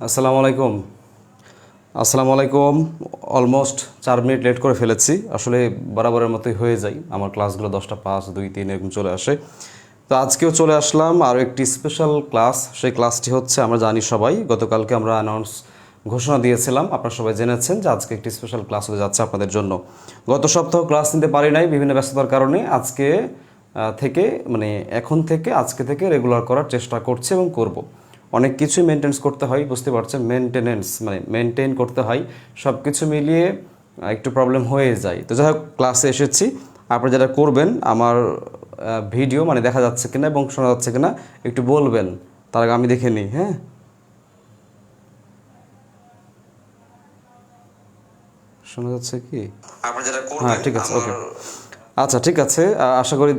আসসালামু আলাইকুম। আসসালামু আলাইকুম। অলমোস্ট 4 মিনিট লেট করে ফেলেছি। আসলে বরাবরের মতোই হয়ে যায়, আমার ক্লাসগুলো 10টা 5 2 3 এরকম চলে আসে। তো আজকেও চলে আসলাম আরও একটি স্পেশাল ক্লাস। সেই ক্লাসটি হচ্ছে, আমরা জানি সবাই, গতকালকে আমরা ঘোষণা দিয়েছিলাম, আপনারা সবাই জেনেছেন যে আজকে একটি স্পেশাল ক্লাস হতে যাচ্ছে আপনাদের জন্য। গত সপ্তাহ ক্লাস নিতে পারি নাই বিভিন্ন ব্যস্ততার কারণে। আজকে থেকে মানে এখন থেকে আজকে থেকে রেগুলার করার চেষ্টা করছি এবং করব। অনেক কিছুই মেনটেন্স করতে হয়, বুঝতে পারছেন, মেনটেন করতে হয়, সব কিছু মিলিয়ে একটু প্রবলেম হয়ে যায়। তো যাই হোক, ক্লাসে এসেছি। আপনারা যেটা করবেন, আমার ভিডিও দেখা যাচ্ছে কিনা এবং শোনা যাচ্ছে কিনা একটু বলবেন, তার আগে আমি দেখে নিই। হ্যাঁ, শোনা যাচ্ছে কি? আপনারা যেটা করবেন, হ্যাঁ ঠিক আছে, ওকে, আচ্ছা ঠিক আছে, আশা করি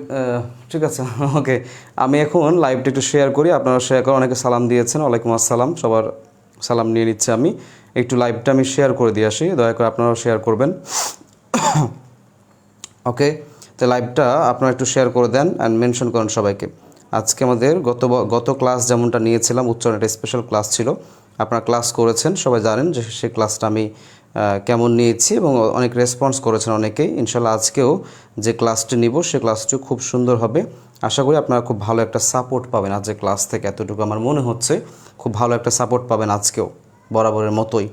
ঠিক আছে। ওকে, আমি এখন লাইভটা একটু শেয়ার করি, আপনারা শেয়ার করে, অনেকে সালাম দিয়েছেন, ওয়ালাইকুম আসসালাম, সবার সালাম নিয়ে নিচ্ছে। আমি একটু লাইভটা আমি শেয়ার করে দিয়ে আসি, দয়া করে আপনারাও শেয়ার করবেন। ওকে, তো লাইভটা আপনারা একটু শেয়ার করে দেন অ্যান্ড মেনশন করেন সবাইকে। আজকে আমাদের গত ক্লাস যেমনটা নিয়েছিলাম, উচ্চারণ একটা স্পেশাল ক্লাস ছিল, আপনারা ক্লাস করেছেন, সবাই জানেন যে সেই ক্লাসটা আমি কেমন নিয়েছি এবং অনেক রেসপন্স করেছেন অনেকেই। ইনশাল্লাহ আজকেও যে ক্লাসটি নিব সে ক্লাসটিও খুব সুন্দর হবে। আশা করি আপনারা খুব ভালো একটা সাপোর্ট পাবেন আজকের ক্লাস থেকে, এতটুকু আমার মনে হচ্ছে খুব ভালো একটা সাপোর্ট পাবেন আজকেও, বরাবরের মতোই।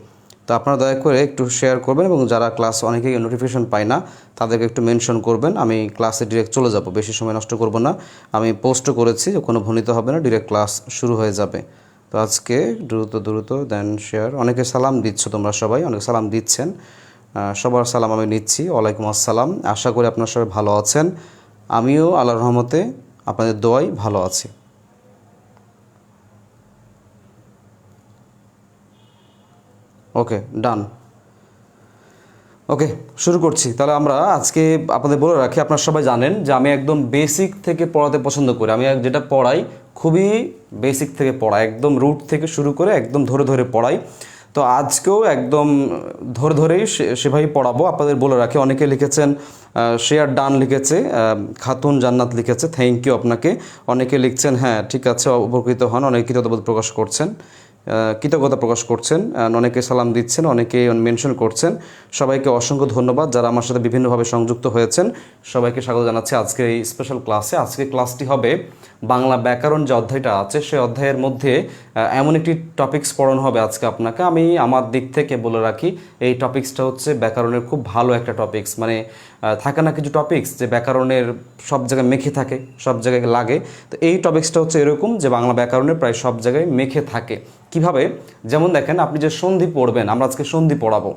তো আপনারা দয়া করে একটু শেয়ার করবেন এবং যারা ক্লাস অনেকেই নোটিফিকেশন পায় না তাদেরকে একটু মেনশন করবেন। আমি ক্লাসে ডিরেক্ট চলে যাব, বেশি সময় নষ্ট করব না। আমি পোস্টও করেছি, কোনো ভনিত হবে না, ডিরেক্ট ক্লাস শুরু হয়ে যাবে। তো আজকে দ্রুত দেন শেয়ার। অনেকে সালাম দিচ্ছ, তোমরা সবাই অনেক সালাম দিচ্ছেন, সবার সালাম আমি নিচ্ছি। ওয়ালাইকুম আসসালাম। আশা করি আপনারা সবাই ভালো আছেন, আমিও আল্লাহর রহমতে আপনাদের দোয়াই ভালো আছি। ওকে, ডান। ওকে, শুরু করছি তাহলে। আমরা আজকে আপনাদের বলে রাখি, আপনারা সবাই জানেন যে আমি একদম বেসিক থেকে পড়াতে পছন্দ করি। আমি যেটা পড়াই খুবই বেসিক থেকে পড়াই, একদম রুট থেকে শুরু করে একদম ধরে ধরে পড়াই। তো আজকেও একদম ধরেই সেভাবেই পড়াবো। আপনাদের বলে রাখি, অনেকে লিখেছেন, শেয়ার ডান লিখেছে, খাতুন জান্নাত লিখেছে, থ্যাংক ইউ আপনাকে। অনেকে লিখছেন হ্যাঁ ঠিক আছে, উপকৃত হন, অনেকে কৃতজ্ঞতা প্রকাশ করছেন, অনেকে সালাম দিচ্ছেন, অনেকে মেনশন করছেন। সবাইকে অসংখ্য ধন্যবাদ যারা আমার সাথে বিভিন্নভাবে সংযুক্ত হয়েছেন। সবাইকে স্বাগত জানাচ্ছি আজকে এই স্পেশাল ক্লাসে। আজকে ক্লাসটি হবে বাংলা ব্যাকরণ যে অধ্যায়টা আছে সেই অধ্যায়ের মধ্যে এমন একটি টপিকস পড়ানো হবে আজকে আপনাকে। আমি আমার দিক থেকে বলে রাখি, এই টপিক্সটা হচ্ছে ব্যাকরণের খুব ভালো একটা টপিক্স। থাকে না কিছু টপিক্স যে ব্যাকরণের সব জায়গায় মেখে থাকে, সব জায়গায় লাগে। তো এই টপিক্সটা হচ্ছে এরকম যে বাংলা ব্যাকরণের প্রায় সব জায়গায় মেখে থাকে। কিভাবে? যেমন দেখেন, আপনি যে সন্ধি পড়বেন, আমরা আজকে সন্ধি পড়াবো।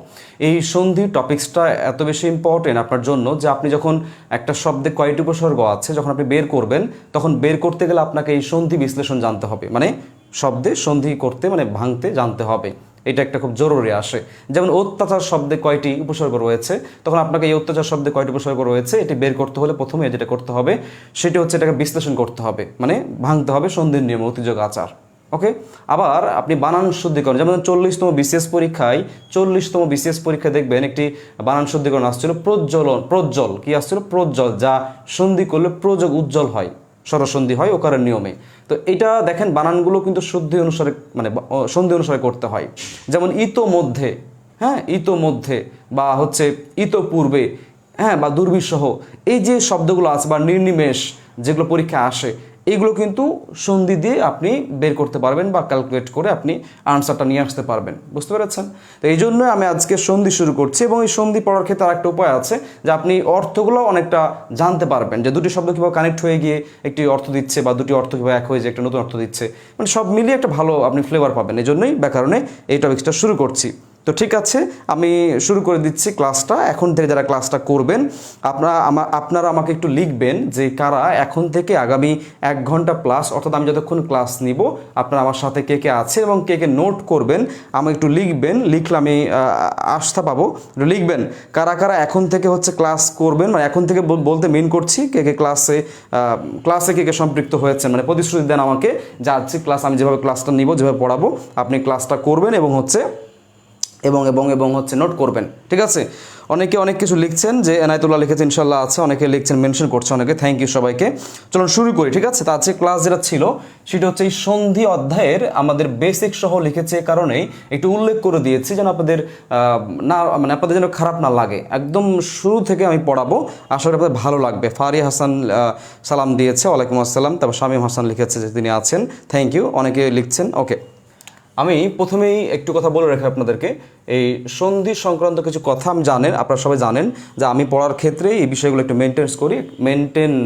এই সন্ধি টপিক্সটা এত বেশি ইম্পর্টেন্ট আপনার জন্য যে আপনি যখন একটা শব্দে কয়টি উপসর্গ আছে যখন আপনি বের করবেন, তখন বের করতে গেলে আপনাকে এই সন্ধি বিশ্লেষণ জানতে হবে, শব্দে সন্ধি করতে ভাঙতে জানতে হবে। এটা একটা খুব জরুরি আসে। যেমন অত্যাচার শব্দে কয়টি উপসর্গ রয়েছে, তখন আপনাকে এই অত্যাচার শব্দে কয়টি উপসর্গ রয়েছে এটি বের করতে হলে প্রথমে যেটা করতে হবে সেটি হচ্ছে এটাকে বিশ্লেষণ করতে হবে, ভাঙতে হবে সন্ধির নিয়ম, অতিযোগ আচার। ওকে, আবার আপনি বানান শুদ্ধিকরণ, যেমন 40তম বিসিএস পরীক্ষায় দেখবেন একটি বানান শুদ্ধিকরণ আসছিল, প্রজ্জ্বল কি আসছিল? প্রজ্জ্বল, যা সন্ধি করলে প্রযোগ উজ্জ্বল হয়, স্বরসন্ধি হয় ওকারের নিয়মে। তো এটা দেখেন, বানানগুলো কিন্তু সন্ধি অনুসারে করতে হয়। যেমন ইতোমধ্যে, হ্যাঁ, ইতোমধ্যে, বা হচ্ছে ইতোপূর্বে, হ্যাঁ, বা দুর্বিষহ, এই যে শব্দগুলো আছে, বা নির্নিমেষ, যেগুলো পরীক্ষায় আসে, এইগুলো কিন্তু সন্ধি দিয়ে আপনি বের করতে পারবেন বা ক্যালকুলেট করে আপনি আনসারটা নিয়ে আসতে পারবেন। বুঝতে পেরেছেন? তো এই জন্যই আমি আজকে সন্ধি শুরু করছি। এবং এই সন্ধি পড়ার ক্ষেত্রে আরেকটা উপায় আছে যে আপনি অর্থগুলো অনেকটা জানতে পারবেন, যে দুটি শব্দ কীভাবে কানেক্ট হয়ে গিয়ে একটি অর্থ দিচ্ছে, বা দুটি অর্থ কীভাবে এক হয়ে যে একটা নতুন অর্থ দিচ্ছে, সব মিলিয়ে একটা ভালো আপনি ফ্লেভার পাবেন। এই জন্যই ব্যাকরণে এই টপিক্সটা শুরু করছি। তো ঠিক আছে, আমি শুরু করে দিচ্ছি ক্লাসটা। এখন থেকে যারা ক্লাসটা করবেন, আপনারা আমাকে একটু লিখবেন যে কারা এখন থেকে আগামী 1 ঘন্টা প্লাস, অর্থাৎ আমি যতক্ষণ ক্লাস নিব, আপনারা আমার সাথে কে কে আছে এবং কে কে নোট করবেন আমাকে একটু লিখবেন। লিখলে আমি আস্থা পাবো। একটু লিখবেন কারা কারা এখন থেকে হচ্ছে ক্লাস করবেন, এখন থেকে বলতে মেন করছি কে কে ক্লাসে কে কে সম্পৃক্ত হয়েছেন, প্রতিশ্রুতি দেন আমাকে যে আজকে ক্লাস আমি যেভাবে ক্লাসটা নিব, যেভাবে পড়াবো আপনি ক্লাসটা করবেন এবং হচ্ছে এবং এবং এবং হচ্ছে নোট করবেন, ঠিক আছে। অনেকে অনেক কিছু লিখছেন, যে এনায়েতুল্লাহ লিখেছে ইনশাল্লাহ আছে, অনেকে লিখছেন, মেনশন করছে অনেকে, থ্যাংক ইউ সবাইকে। চলুন শুরু করি, ঠিক আছে। তা আজকে ক্লাস যেটা ছিল সেটা হচ্ছে এই সন্ধি অধ্যায়ের আমাদের বেসিক সহ লিখেছে, কারণেই একটু উল্লেখ করে দিয়েছি যেন আপনাদের না মানে আপনাদের যেন খারাপ না লাগে। একদম শুরু থেকে আমি পড়াবো, আশা করি আপনাদের ভালো লাগবে। ফারিয়া হাসান সালাম দিয়েছে, ওয়ালাইকুম আসসালাম। তারপর শামীম হাসান লিখেছে যে তিনি আছেন, থ্যাংক ইউ, অনেকে লিখছেন, ওকে। আমি প্রথমেই একটু কথা বলে রাখি আপনাদেরকে, এই সন্ধি সংক্রান্ত কিছু কথা আমি জানেন, আপনারা সবাই জানেন যে আমি পড়ার ক্ষেত্রে এই বিষয়গুলো একটু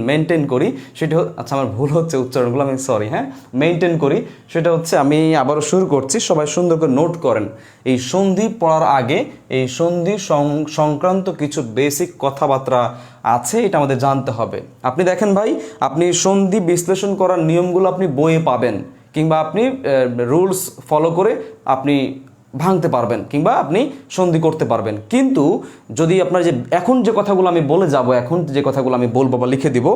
মেনটেন করি। সেটা আচ্ছা, আমার ভুল হচ্ছে উচ্চারণগুলো, আমি সরি, হ্যাঁ, মেনটেন করি। সেটা হচ্ছে, আমি আবারও শুরু করছি, সবাই সুন্দর করে নোট করেন। এই সন্ধি পড়ার আগে এই সন্ধি সংক্রান্ত কিছু বেসিক কথাবার্তা আছে, এটা আমাদের জানতে হবে। আপনি দেখেন ভাই, আপনি সন্ধি বিশ্লেষণ করার নিয়মগুলো আপনি বইয়ে পাবেন, কিংবা আপনি রুলস ফলো করে আপনি ভাঙতে পারবেন, কিংবা আপনি সন্ধি করতে পারবেন। কিন্তু যদি আপনার যে এখন যে কথাগুলো আমি বলে যাব, এখন যে কথাগুলো আমি বলবো বা লিখে দিব,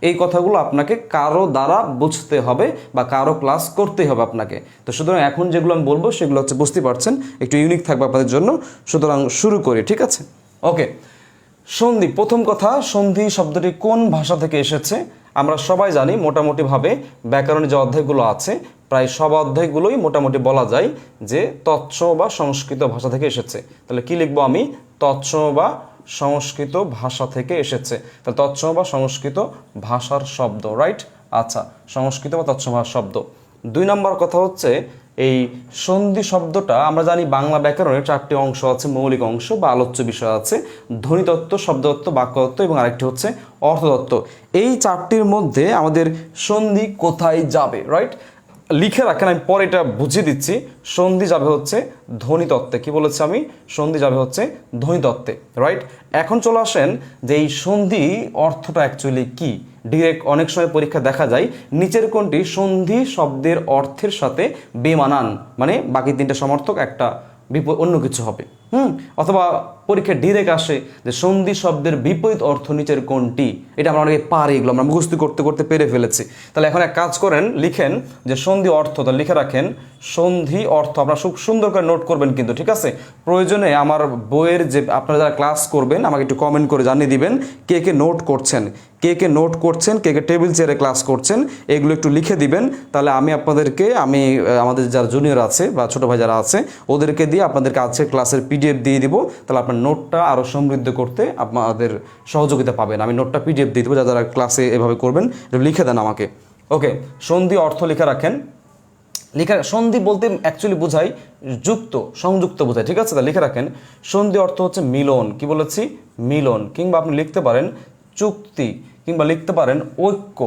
এই কথাগুলো আপনাকে কারো দ্বারা বুঝতে হবে বা কারো ক্লাস করতেই হবে আপনাকে। তো সুতরাং এখন যেগুলো আমি বলবো সেগুলো হচ্ছে, বুঝতে পারছেন, একটু ইউনিক থাকবে আপনাদের জন্য। সুতরাং শুরু করি, ঠিক আছে, ওকে। সন্ধি, প্রথম কথা, সন্ধি শব্দটি কোন ভাষা থেকে এসেছে? আমরা সবাই জানি মোটামুটিভাবে ব্যাকরণের যে অধ্যায়গুলো আছে, প্রায় সব অধ্যায়গুলোই মোটামুটি বলা যায় যে তৎস বা সংস্কৃত ভাষা থেকে এসেছে। তাহলে কি লিখবো আমি? তৎস বা সংস্কৃত ভাষা থেকে এসেছে। তাহলে তৎস বা সংস্কৃত ভাষার শব্দ, রাইট? আচ্ছা, সংস্কৃত বা তৎস ভাষার শব্দ। 2 নম্বর কথা হচ্ছে, এই সন্ধি শব্দটা আমরা জানি বাংলা ব্যাকরণের 4টি অংশ আছে, মৌলিক অংশ বা আলোচ্য বিষয় আছে: ধ্বনিতত্ত্ব, শব্দতত্ত্ব, বাক্যতত্ত্ব এবং আরেকটি হচ্ছে অর্থতত্ত্ব। এই 4টির মধ্যে আমাদের সন্ধি কোথায় যাবে, রাইট? লিখে রাখেন, আমি পরে এটা বুঝিয়ে দিচ্ছি। সন্ধি যাবে হচ্ছে ধ্বনিতত্ত্বে। কি বলেছি আমি? সন্ধি যাবে হচ্ছে ধ্বনিতত্ত্বে, রাইট? এখন চলে আসেন যে এই সন্ধি অর্থটা অ্যাকচুয়ালি কি। ডিরেক্ট অনেক সময় পরীক্ষা দেখা যায় নিচের কোনটি সন্ধি শব্দের অর্থের সাথে বেমানান, মানে বাকি 3টা সমর্থক, একটা অন্য কিছু হবে, অথবা পরীক্ষায় ডিরেক্ট আসে যে সন্ধি শব্দের বিপরীত অর্থ নিচের কোনটি। এটা আমরা অনেকে পারি, এগুলো আমরা মুখস্থ করতে করতে পেরে ফেলেছি। তাহলে এখন এক কাজ করেন, লিখেন যে সন্ধি অর্থ, তাহলে লিখে রাখেন সন্ধি অর্থ। আপনারা খুব সুন্দর করে নোট করবেন কিন্তু, ঠিক আছে? প্রয়োজনে আমার বইয়ের যে আপনারা যারা ক্লাস করবেন আমাকে একটু কমেন্ট করে জানিয়ে দিবেন কে কে নোট করছেন, কে কে নোট করছেন, কে কে টেবিল চেয়ারে ক্লাস করছেন, এগুলো একটু লিখে দিবেন। তাহলে আমি আপনাদেরকে, আমাদের যারা জুনিয়র আছে বা ছোটো ভাই যারা আছে ওদেরকে দিয়ে আপনাদেরকে আজকে ক্লাসের পিডিএফ দিয়ে দিব। তাহলে আপনার নোটটা আরও সমৃদ্ধ করতে আপনাদের সহযোগিতা পাবেন। আমি নোটটা পিডিএফ দিয়ে দেবো, যারা ক্লাসে এভাবে করবেন, একটু লিখে দেন আমাকে, ওকে। সন্ধি অর্থ লিখে রাখেন। সন্ধি বলতে অ্যাকচুয়ালি বোঝায় যুক্ত, সংযুক্ত বোঝায়, ঠিক আছে? তা লিখে রাখেন সন্ধি অর্থ হচ্ছে মিলন। কি বলেছি? মিলন। কিংবা আপনি লিখতে পারেন চুক্তি, কিংবা লিখতে পারেন ঐক্য,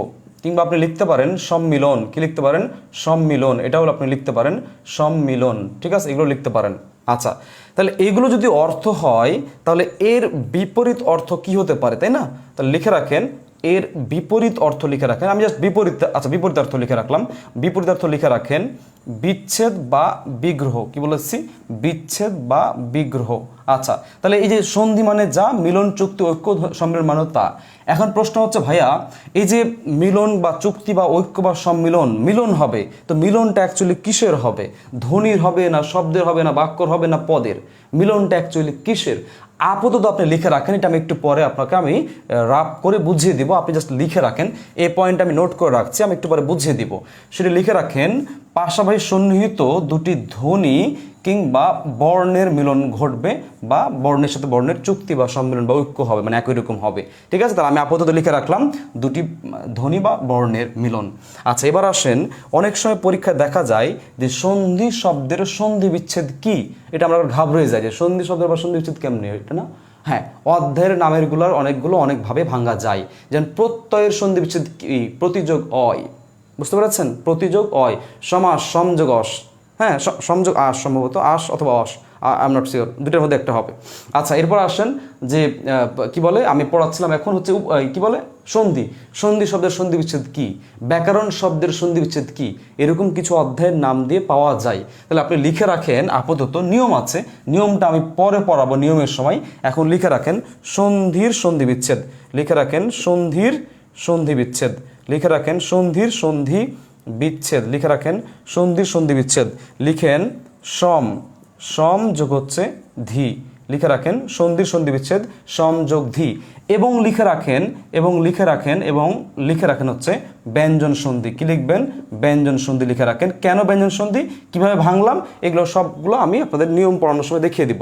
কিংবা আপনি লিখতে পারেন সম্মিলন। কি লিখতে পারেন? সম্মিলন। এটা হলো আপনি লিখতে পারেন সম্মিলন, ঠিক আছে? এগুলো লিখতে পারেন। আচ্ছা, তাহলে এগুলো যদি অর্থ হয় তাহলে এর বিপরীত অর্থ কি হতে পারে, তাই না? তাহলে লিখে রাখেন এর বিপরীত অর্থ লিখে রাখেন। আমি জাস্ট বিপরীত, আচ্ছা, বিপরীত অর্থ লিখে রাখলাম। বিপরীত অর্থ লিখে রাখেন বিচ্ছেদ বা বিগ্রহ। কি বলেছি? বিচ্ছেদ বা বিগ্রহ। আচ্ছা, তাহলে এই যে সন্ধি মানে যা, মিলন, চুক্তি, ঐক্য, সম্মিলন মানে তা। এখন প্রশ্ন হচ্ছে ভাইয়া, এই যে মিলন বা চুক্তি বা ঐক্য বা সম্মিলন, মিলন হবে, তো মিলনটা অ্যাকচুয়ালি কিসের হবে? ধ্বনির হবে না শব্দের হবে না বাক্যর হবে না পদের? মিলনটা অ্যাকচুয়ালি কিসের? আপাতত আপনি লিখে রাখেন, এটা আমি একটু পরে আপনাকে আমি রাফ করে বুঝিয়ে দিব। আপনি জাস্ট লিখে রাখেন, এই পয়েন্ট আমি নোট করে রাখছি, আমি একটু পরে বুঝিয়ে দিব। সেটা লিখে রাখেন পাশাপাশি সন্নিহিত দুটি ধ্বনি কিংবা বর্ণের মিলন ঘটবে, বা বর্ণের সাথে বর্ণের চুক্তি বা সম্মিলন বা ঐক্য হবে, মানে একই রকম হবে, ঠিক আছে? তাহলে আমি আপাতত লিখে রাখলাম দুটি ধ্বনি বা বর্ণের মিলন। আচ্ছা, এবার আসেন, অনেক সময় পরীক্ষায় দেখা যায় যে সন্ধি শব্দের সন্ধি বিচ্ছেদ কি, এটা আমরা ঘাবড়ে যাই যে সন্ধি শব্দের বা সন্ধি বিচ্ছেদ কেমনি, এটা না? হ্যাঁ, অধ্যায়ের নামেরগুলোর অনেকভাবে ভাঙা যায়। যেমন প্রত্যয়ের সন্ধি বিচ্ছেদ কি? প্রতিযোগ অয়, বুঝতে পেরেছেন? প্রতিযোগ অয়। সমাস সংযোগ অস, হ্যাঁ, সংযোগ আস, সম্ভবত আস অথবা অস, আই এম নট শিওর, দুটোর মধ্যে একটা হবে। আচ্ছা, এরপর আসেন যে কি বলে, আমি পড়াচ্ছিলাম এখন হচ্ছে কি বলে সন্ধি। সন্ধি শব্দের সন্ধি বিচ্ছেদ কি? ব্যাকরণ শব্দের সন্ধি বিচ্ছেদ কি? এরকম কিছু অধ্যায়ের নাম দিয়ে পাওয়া যায়। তাহলে আপনি লিখে রাখেন, আপাতত নিয়ম আছে, নিয়মটা আমি পরে পড়াবো নিয়মের সময়। এখন লিখে রাখেন সন্ধির সন্ধি বিচ্ছেদ, লিখে রাখেন সন্ধির সন্ধি বিচ্ছেদ, লিখে রাখেন সন্ধির সন্ধি বিচ্ছেদ, লিখে রাখেন সন্ধির সন্ধি বিচ্ছেদ। লিখেন সম যোগ হচ্ছে ধি, লিখে রাখেন সন্ধির সন্ধি বিচ্ছেদ সম যোগ ধি, এবং লিখে রাখেন হচ্ছে ব্যঞ্জন সন্ধি। কি লিখবেন? ব্যঞ্জন সন্ধি লিখে রাখেন। কেন ব্যঞ্জন সন্ধি, কিভাবে ভাঙলাম, এগুলো সবগুলো আমি আপনাদের নিয়ম পড়ানোর সময় দেখিয়ে দিব।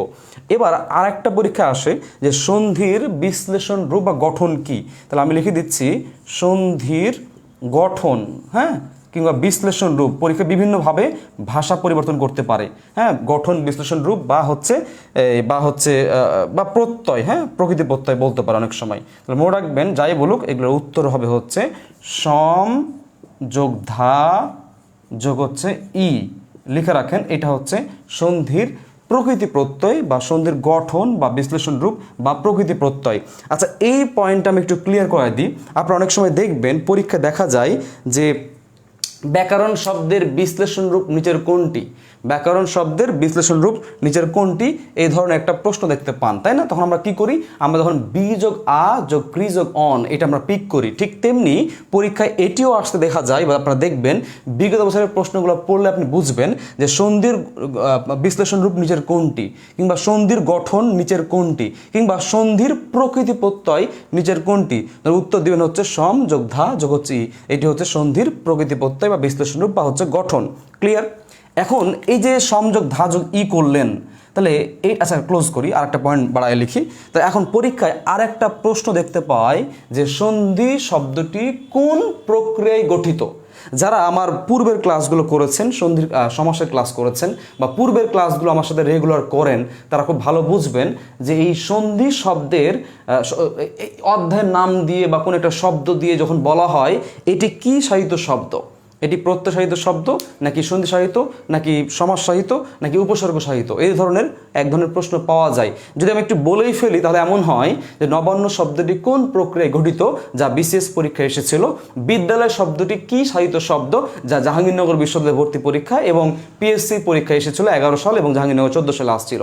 এবার আর একটা পরীক্ষা আসে যে সন্ধির বিশ্লেষণ রূপ বা গঠন কি। তাহলে আমি লিখে দিচ্ছি সন্ধির গঠন, হ্যাঁ, কিংবা বিশ্লেষণ রূপ। পরীক্ষা বিভিন্নভাবে ভাষা পরিবর্তন করতে পারে, হ্যাঁ, গঠন, বিশ্লেষণ রূপ বা প্রত্যয়, হ্যাঁ, প্রকৃতি প্রত্যয় বলতে পারে অনেক সময়। তাহলে মনে রাখবেন, যাই বলুক এগুলোর উত্তর হবে হচ্ছে সম যোগ ধা যোগ হচ্ছে ই, লিখে রাখেন এটা হচ্ছে সন্ধির প্রকৃতি প্রত্যয় বা সন্ধির গঠন বা বিশ্লেষণ রূপ বা প্রকৃতি প্রত্যয়। আচ্ছা, এই পয়েন্টটা আমি একটু ক্লিয়ার করে দিই। আপনারা অনেক সময় দেখবেন পরীক্ষা দেখা যায় যে ব্যাকরণ শব্দের বিশ্লেষণ রূপ নিচের কোনটি, ব্যাকরণ শব্দের বিশ্লেষণ রূপ নিচের কোনটি, এই ধরনের একটা প্রশ্ন দেখতে পান, তাই না? তখন আমরা কি করি? আমরা যখন বি যোগ আ যোগ ক্রি যোগ অন এটা আমরা পিক করি। ঠিক তেমনি পরীক্ষায় এটিও আসতে দেখা যায়, বা আপনারা দেখবেন বিগত বছরের প্রশ্নগুলো পড়লে আপনি বুঝবেন যে সন্ধির বিশ্লেষণ রূপ নিচের কোনটি, কিংবা সন্ধির গঠন নিচের কোনটি, কিংবা সন্ধির প্রকৃতি প্রত্যয় নিচের কোনটি। উত্তর দিবেন হচ্ছে সম যোগ ধা যোগ হচ্ছে ই, এটি হচ্ছে সন্ধির প্রকৃতি প্রত্যয় বা বিশ্লেষণ রূপ বা হচ্ছে গঠন। ক্লিয়ার? এখন এই যে সংযোগ ধাযোগ ই করলেন, তাহলে এই, আচ্ছা ক্লোজ করি, আর একটা পয়েন্ট বাড়ায় লিখি। তো এখন পরীক্ষায় আর একটা প্রশ্ন দেখতে পাই যে সন্ধি শব্দটি কোন প্রক্রিয়ায় গঠিত। যারা আমার পূর্বের ক্লাসগুলো করেছেন, সন্ধির সমাসের ক্লাস করেছেন, বা পূর্বের ক্লাসগুলো আমার সাথে রেগুলার করেন, তারা খুব ভালো বুঝবেন যে এই সন্ধি শব্দের অধ্যায়ের নাম দিয়ে বা কোনো একটা শব্দ দিয়ে যখন বলা হয় এটি কি সাহিত্য শব্দ, এটি প্রত্যয় সাহিত্য শব্দ নাকি সন্ধি সাহিত্য নাকি সমাস সাহিত্য নাকি উপসর্গ সাহিত্য, এই ধরনের এক ধরনের প্রশ্ন পাওয়া যায়। যদি আমি একটু বলেই ফেলি তাহলে এমন হয় যে নবান্ন শব্দটি কোন প্রক্রিয়ায় গঠিত, যা বিসিএস পরীক্ষায় এসেছিল। বিদ্যালয় শব্দটি কি সাহিত্য শব্দ, যা জাহাঙ্গীরনগর বিশ্ববিদ্যালয় ভর্তি পরীক্ষা এবং পিএসসি পরীক্ষায় এসেছিল 11 সাল এবং জাহাঙ্গীরনগর 14 সালে আসছিল।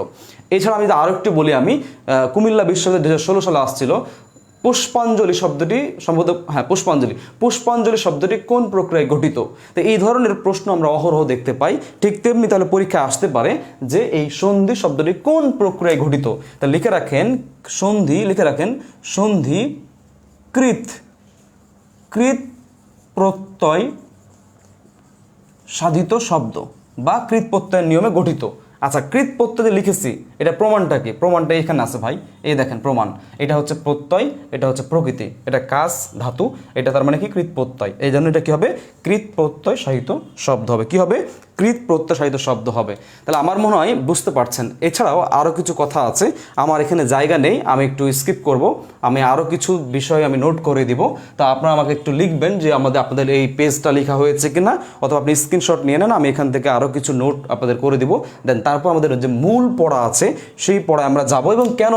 এছাড়া আমি আরও একটু বলি, আমি কুমিল্লা বিশ্ববিদ্যালয় 2016 সালে আসছিল। পুষ্পাঞ্জলি শব্দটি সম্ভবত, হ্যাঁ পুষ্পাঞ্জলি শব্দটি কোন প্রক্রিয়ায় গঠিত। তো এই ধরনের প্রশ্ন আমরা অহরহ দেখতে পাই। ঠিক তেমনি তাহলে পরীক্ষা আসতে পারে যে এই সন্ধি শব্দটি কোন প্রক্রিয়ায় গঠিত। তা লিখে রাখেন সন্ধি কৃত প্রত্যয় সাধিত শব্দ বা কৃত প্রত্যয়ের নিয়মে গঠিত। আচ্ছা, কৃত প্রত্যয় লিখেছি, এটা প্রমাণটা কি? প্রমাণটা এখানে আছে ভাই, এই দেখেন প্রমাণ। এটা হচ্ছে প্রত্যয়, এটা হচ্ছে প্রকৃতি, এটা কাজ ধাতু, এটা তার মানে কি কৃত প্রত্যয়। এই জন্য এটা কি হবে? কৃত প্রত্যয় সাহিত্য শব্দ হবে। কি হবে? কৃত প্রত্যয় সাহিত্য শব্দ হবে। তাহলে আমার মনে হয় বুঝতে পারছেন। এছাড়াও আরও কিছু কথা আছে, আমার এখানে জায়গা নেই, আমি একটু স্কিপ করব। আমি আরও কিছু বিষয় আমি নোট করে দিব। তা আপনারা আমাকে একটু লিখবেন যে আপনাদের এই পেজটা লেখা হয়েছে কিনা, অথবা আপনি স্ক্রিনশট নিয়ে নেন, আমি এখান থেকে আরও কিছু নোট আপনাদের করে দিব। দেন তারপর আমাদের যে মূল পড়া আছে সেই পড়ায় আমরা যাব, এবং কেন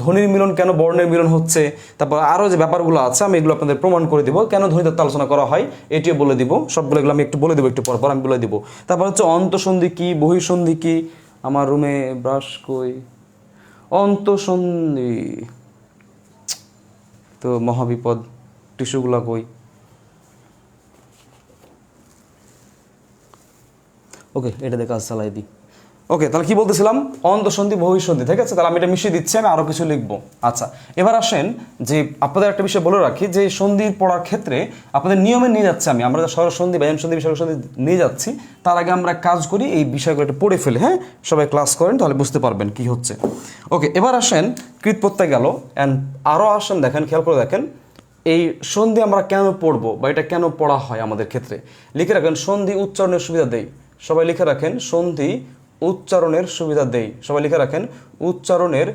ধ্বনির মিলন, কেন বর্ণের মিলন হচ্ছে, তারপর আরও যে ব্যাপারগুলো আছে আমি এগুলো আপনাদের প্রমাণ করে দিব। কেন ধ্বনিতত্ত্ব আলোচনা করা হয় এটিও বলে দিব। সবগুলো এগুলো আমি একটু বলে দেবো, একটু পর আমি বলে দিব। তারপর হচ্ছে অন্তঃসন্ধি কি, বহিঃসন্ধি কি। আমার রুমে ব্রাশ কই, অন্তঃসন্ধি তো মহাবিপদ, টিস্যুগুলা কই। ওকে, এটা দেখে কাজ চালাই দিই। ওকে, তাহলে কি বলতেছিলাম? অন্তঃসন্ধি বহিঃসন্ধি, ঠিক আছে। তাহলে আমি এটা মিশিয়ে দিচ্ছি, আমি আরও কিছু লিখবো। আচ্ছা, এবার আসেন যে আপনাদের একটা বিষয় বলে রাখি, যে সন্ধি পড়ার ক্ষেত্রে আপনাদের নিয়মে নিয়ে যাচ্ছে আমরা স্বরসন্ধি, ব্যঞ্জন সন্ধি, বিসর্গ সন্ধি নিয়ে যাচ্ছি। তার আগে আমরা কাজ করি, এই বিষয়গুলো একটু পড়ে ফেলে, হ্যাঁ, সবাই ক্লাস করেন, তাহলে বুঝতে পারবেন কি হচ্ছে। ওকে, এবার আসেন কৃত প্রত্যয় গেল, অ্যান্ড আরও আসেন, দেখেন, খেয়াল করে দেখেন এই সন্ধি আমরা কেন পড়বো বা এটা কেন পড়া হয় আমাদের ক্ষেত্রে। লিখে রাখেন সন্ধি উচ্চারণের সুবিধা দেই। সবাই লিখে রাখেন সন্ধি উচ্চারণের সুবিধা দেই। সবাই লিখে রাখেন উচ্চারণের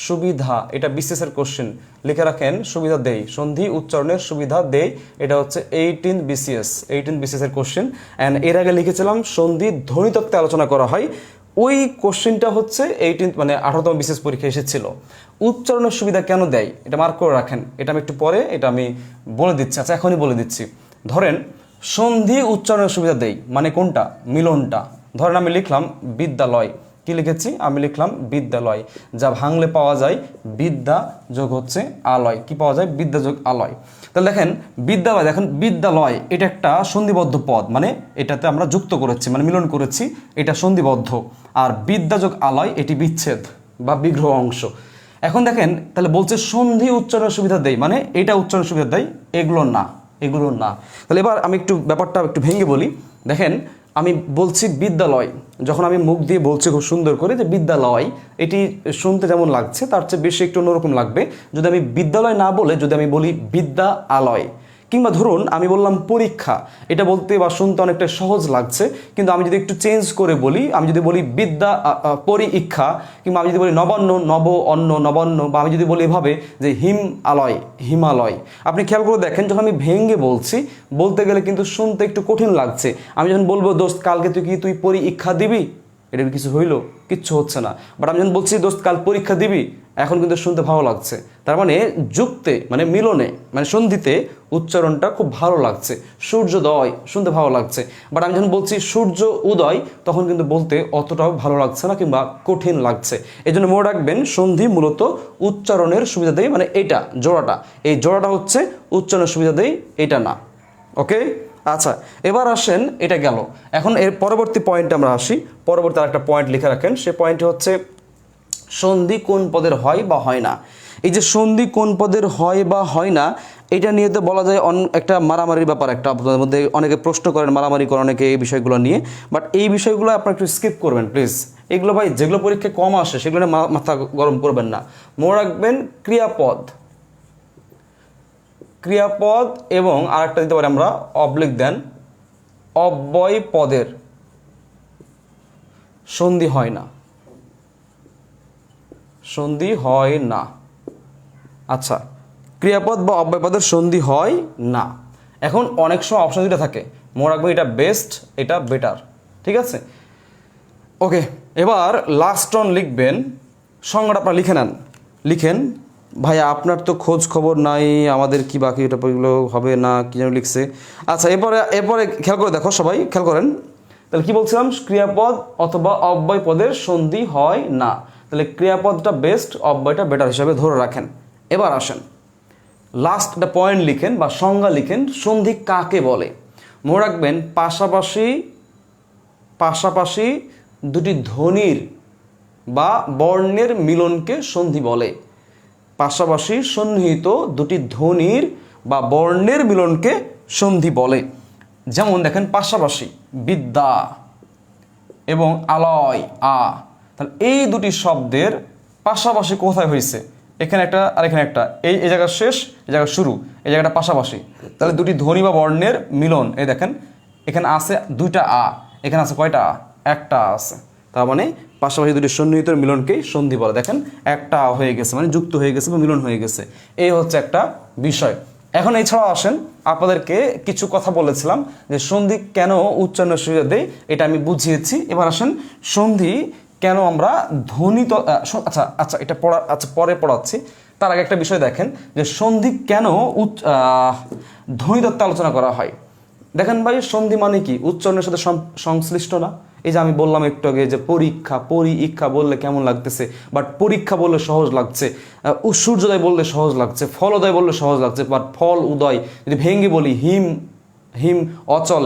সুবিধা, এটা বিসিএস এর কোশ্চেন। লিখে রাখেন সুবিধা দেই, সন্ধি উচ্চারণের সুবিধা দেই, এটা হচ্ছে 18 বিসিএস এর কোশ্চেন। অ্যান্ড এর আগে লিখেছিলাম সন্ধি ধ্বনিতত্ত্বে আলোচনা করা হয়, ওই কোশ্চেনটা হচ্ছে 18তম বিসিএস পরীক্ষা এসেছিল। উচ্চারণের সুবিধা কেন দেয় এটা মার্ক করে রাখেন, এটা আমি একটু পরে এটা আমি বলে দিচ্ছি। আচ্ছা, এখনই বলে দিচ্ছি। ধরেন সন্ধি উচ্চারণের সুবিধা দেই মানে কোনটা? মিলনটা। ধরেন আমি লিখলাম বিদ্যালয়, কি লিখেছি, আমি লিখলাম বিদ্যালয়, যা ভাঙলে পাওয়া যায় বিদ্যা যোগ হচ্ছে আলয়, কি পাওয়া যায়, বিদ্যা যোগ আলয়। তাহলে দেখেন বিদ্যালয়, দেখেন বিদ্যালয় এটা একটা সন্ধিবদ্ধ পদ, মানে এটাতে আমরা যুক্ত করেছি, মানে মিলন করেছি, এটা সন্ধিবদ্ধ। আর বিদ্যা যোগ আলয় এটি বিচ্ছেদ বা বিগ্রহ অংশ। এখন দেখেন তাহলে বলছে সন্ধি উচ্চারণের সুবিধা দেয়, মানে এটা উচ্চারণের সুবিধা দেয়, এগুলো না, এগুলো না। তাহলে এবার আমি একটু ব্যাপারটা একটু ভেঙে বলি। দেখেন আমি বলছি বিদ্যালয়, যখন আমি মুখ দিয়ে বলছি খুব সুন্দর করে যে বিদ্যালয়, এটি শুনতে যেমন লাগছে তার চেয়ে বেশি একটু অন্যরকম লাগবে যদি আমি বিদ্যালয় না বলে যদি আমি বলি বিদ্যা আলয়। কিংবা ধরুন আমি বললাম পরীক্ষা, এটা বলতে বা শুনতে অনেকটা সহজ লাগছে, কিন্তু আমি যদি একটু চেঞ্জ করে বলি, আমি যদি বলি বিদ্যা পরীক্ষা, কিংবা আমি যদি বলি নবান্ন, নব অন্ন নবান্ন, বা আমি যদি বলি এভাবে যে হিম আলয়, হিমালয়। আপনি খেয়াল করে দেখেন যখন আমি ভেঙ্গে বলছি, বলতে গেলে কিন্তু শুনতে একটু কঠিন লাগছে। আমি যখন বলবো দোস্ত কালকে তুই পরীক্ষা দিবি, এটার কিছু হইলো, কিচ্ছু হচ্ছে না। বাট আমি যখন বলছি দোস্ত কাল পরীক্ষা দিবি, এখন কিন্তু শুনতে ভালো লাগছে। তার মানে যুক্তে, মানে মিলনে, মানে সন্ধিতে উচ্চারণটা খুব ভালো লাগছে। সূর্যোদয় শুনতে ভালো লাগছে। বাট আমি যখন বলছি সূর্য উদয়, তখন কিন্তু বলতে অতটাও ভালো লাগছে না, কিংবা কঠিন লাগছে। এই জন্য মনে রাখবেন সন্ধি মূলত উচ্চারণের সুবিধা দেয়, মানে এইটা জোড়াটা, এই জোড়াটা হচ্ছে উচ্চারণের সুবিধা দেয়, এটা না। ওকে, আচ্ছা এবার আসেন, এটা গেল। এখন এর পরবর্তী পয়েন্টে আমরা আসি। পরবর্তী আরেকটা পয়েন্ট লিখে রাখেন, সে পয়েন্টটি হচ্ছে সন্ধি কোন পদের হয় বা হয় না। এই যে সন্ধি কোন পদের হয় বা হয় না, এটা নিয়ে তো বলা যায় একটা মারামারির ব্যাপার, একটা আপনাদের মধ্যে অনেকে প্রশ্ন করেন, মারামারি করেন অনেকে এই বিষয়গুলো নিয়ে। বাট এই বিষয়গুলো আপনারা একটু স্কিপ করবেন প্লিজ। এগুলো ভাই যেগুলো পরীক্ষায় কম আসে সেগুলো নিয়ে মাথা গরম করবেন না। মনে রাখবেন ক্রিয়াপদ, ক্রিয়াপদ এবং আরেকটা দিতে পারি আমরা অবলিক দেন, অব্যয় পদের সন্ধি হয় না, সন্ধি হয় না। আচ্ছা, ক্রিয়াপদ বা অব্যয়পদের সন্ধি হয় না। এখন অনেক সময় অপশন দুটো থাকে, মনে রাখবেন এটা বেস্ট, এটা বেটার, ঠিক আছে। ওকে, এবার লাস্ট অন লিখবেন, সংজ্ঞাটা আপনারা লিখে নেন, লিখেন। ভাইয়া আপনার তো খোঁজ খবর নাই, আমাদের কি বাকি এটা এগুলো হবে না, কি যেন লিখছে। আচ্ছা এরপরে এরপরে খেয়াল করে দেখো, সবাই খেয়াল করেন। তাহলে কি বলছিলাম, ক্রিয়াপদ অথবা অব্যয় পদের সন্ধি হয় না। তাহলে ক্রিয়াপদটা বেস্ট, অব্যয়টা বেটার হিসাবে ধরে রাখেন। এবার আসেন লাস্ট একটা পয়েন্ট লিখেন বা সংজ্ঞা লিখেন, সন্ধি কাকে বলে। মনে রাখবেন পাশাপাশি, পাশাপাশি দুটি ধ্বনির বা বর্ণের মিলনকে সন্ধি বলে। পাশাপাশি সন্নিহিত দুটি ধ্বনির বা বর্ণের মিলনকে সন্ধি বলে। যেমন দেখেন পাশাপাশি বিদ্যা এবং আলয় আ, তাহলে এই দুটি শব্দের পাশাপাশি কোথায় হয়েছে, এখানে একটা আর এখানে একটা, এই জায়গা শেষ, এই জায়গা শুরু, এই জায়গাটা পাশাপাশি। তাহলে দুটি ধ্বনি বা বর্ণের মিলন, এই দেখেন এখানে আছে দুইটা আ, এখানে আছে কয়টা আ, একটা আছে। তার মানে পাশাপাশি দুটি সন্নিহিত মিলনকেই সন্ধি বলে। দেখেন একটা হয়ে গেছে, মানে যুক্ত হয়ে গেছে বা মিলন হয়ে গেছে। এই হচ্ছে একটা বিষয়। এখন এছাড়াও আসেন, আপনাদেরকে কিছু কথা বলেছিলাম যে সন্ধি কেন উচ্চারণের সুবিধা দেয়, এটা আমি বুঝিয়েছি। এবার আসেন সন্ধি কেন আমরা ধ্বনি, আচ্ছা আচ্ছা এটা পরে পড়াচ্ছি। তার আগে একটা বিষয় দেখেন যে সন্ধি কেন ধ্বনিতত্ত্বে আলোচনা করা হয়। দেখেন ভাই সন্ধি মানে কি, উচ্চারণের সাথে সংশ্লিষ্ট না। এই যে আমি বললাম একটু আগে যে পরীক্ষা, পরীক্ষা বললে কেমন লাগতেছে, বাট পরীক্ষা বললে সহজ লাগছে। সূর্যোদয় বললে সহজ লাগছে, ফলোদয় বললে সহজ লাগছে, বাট ফল উদয় যদি ভেঙ্গে বলি হিম, হিম অচল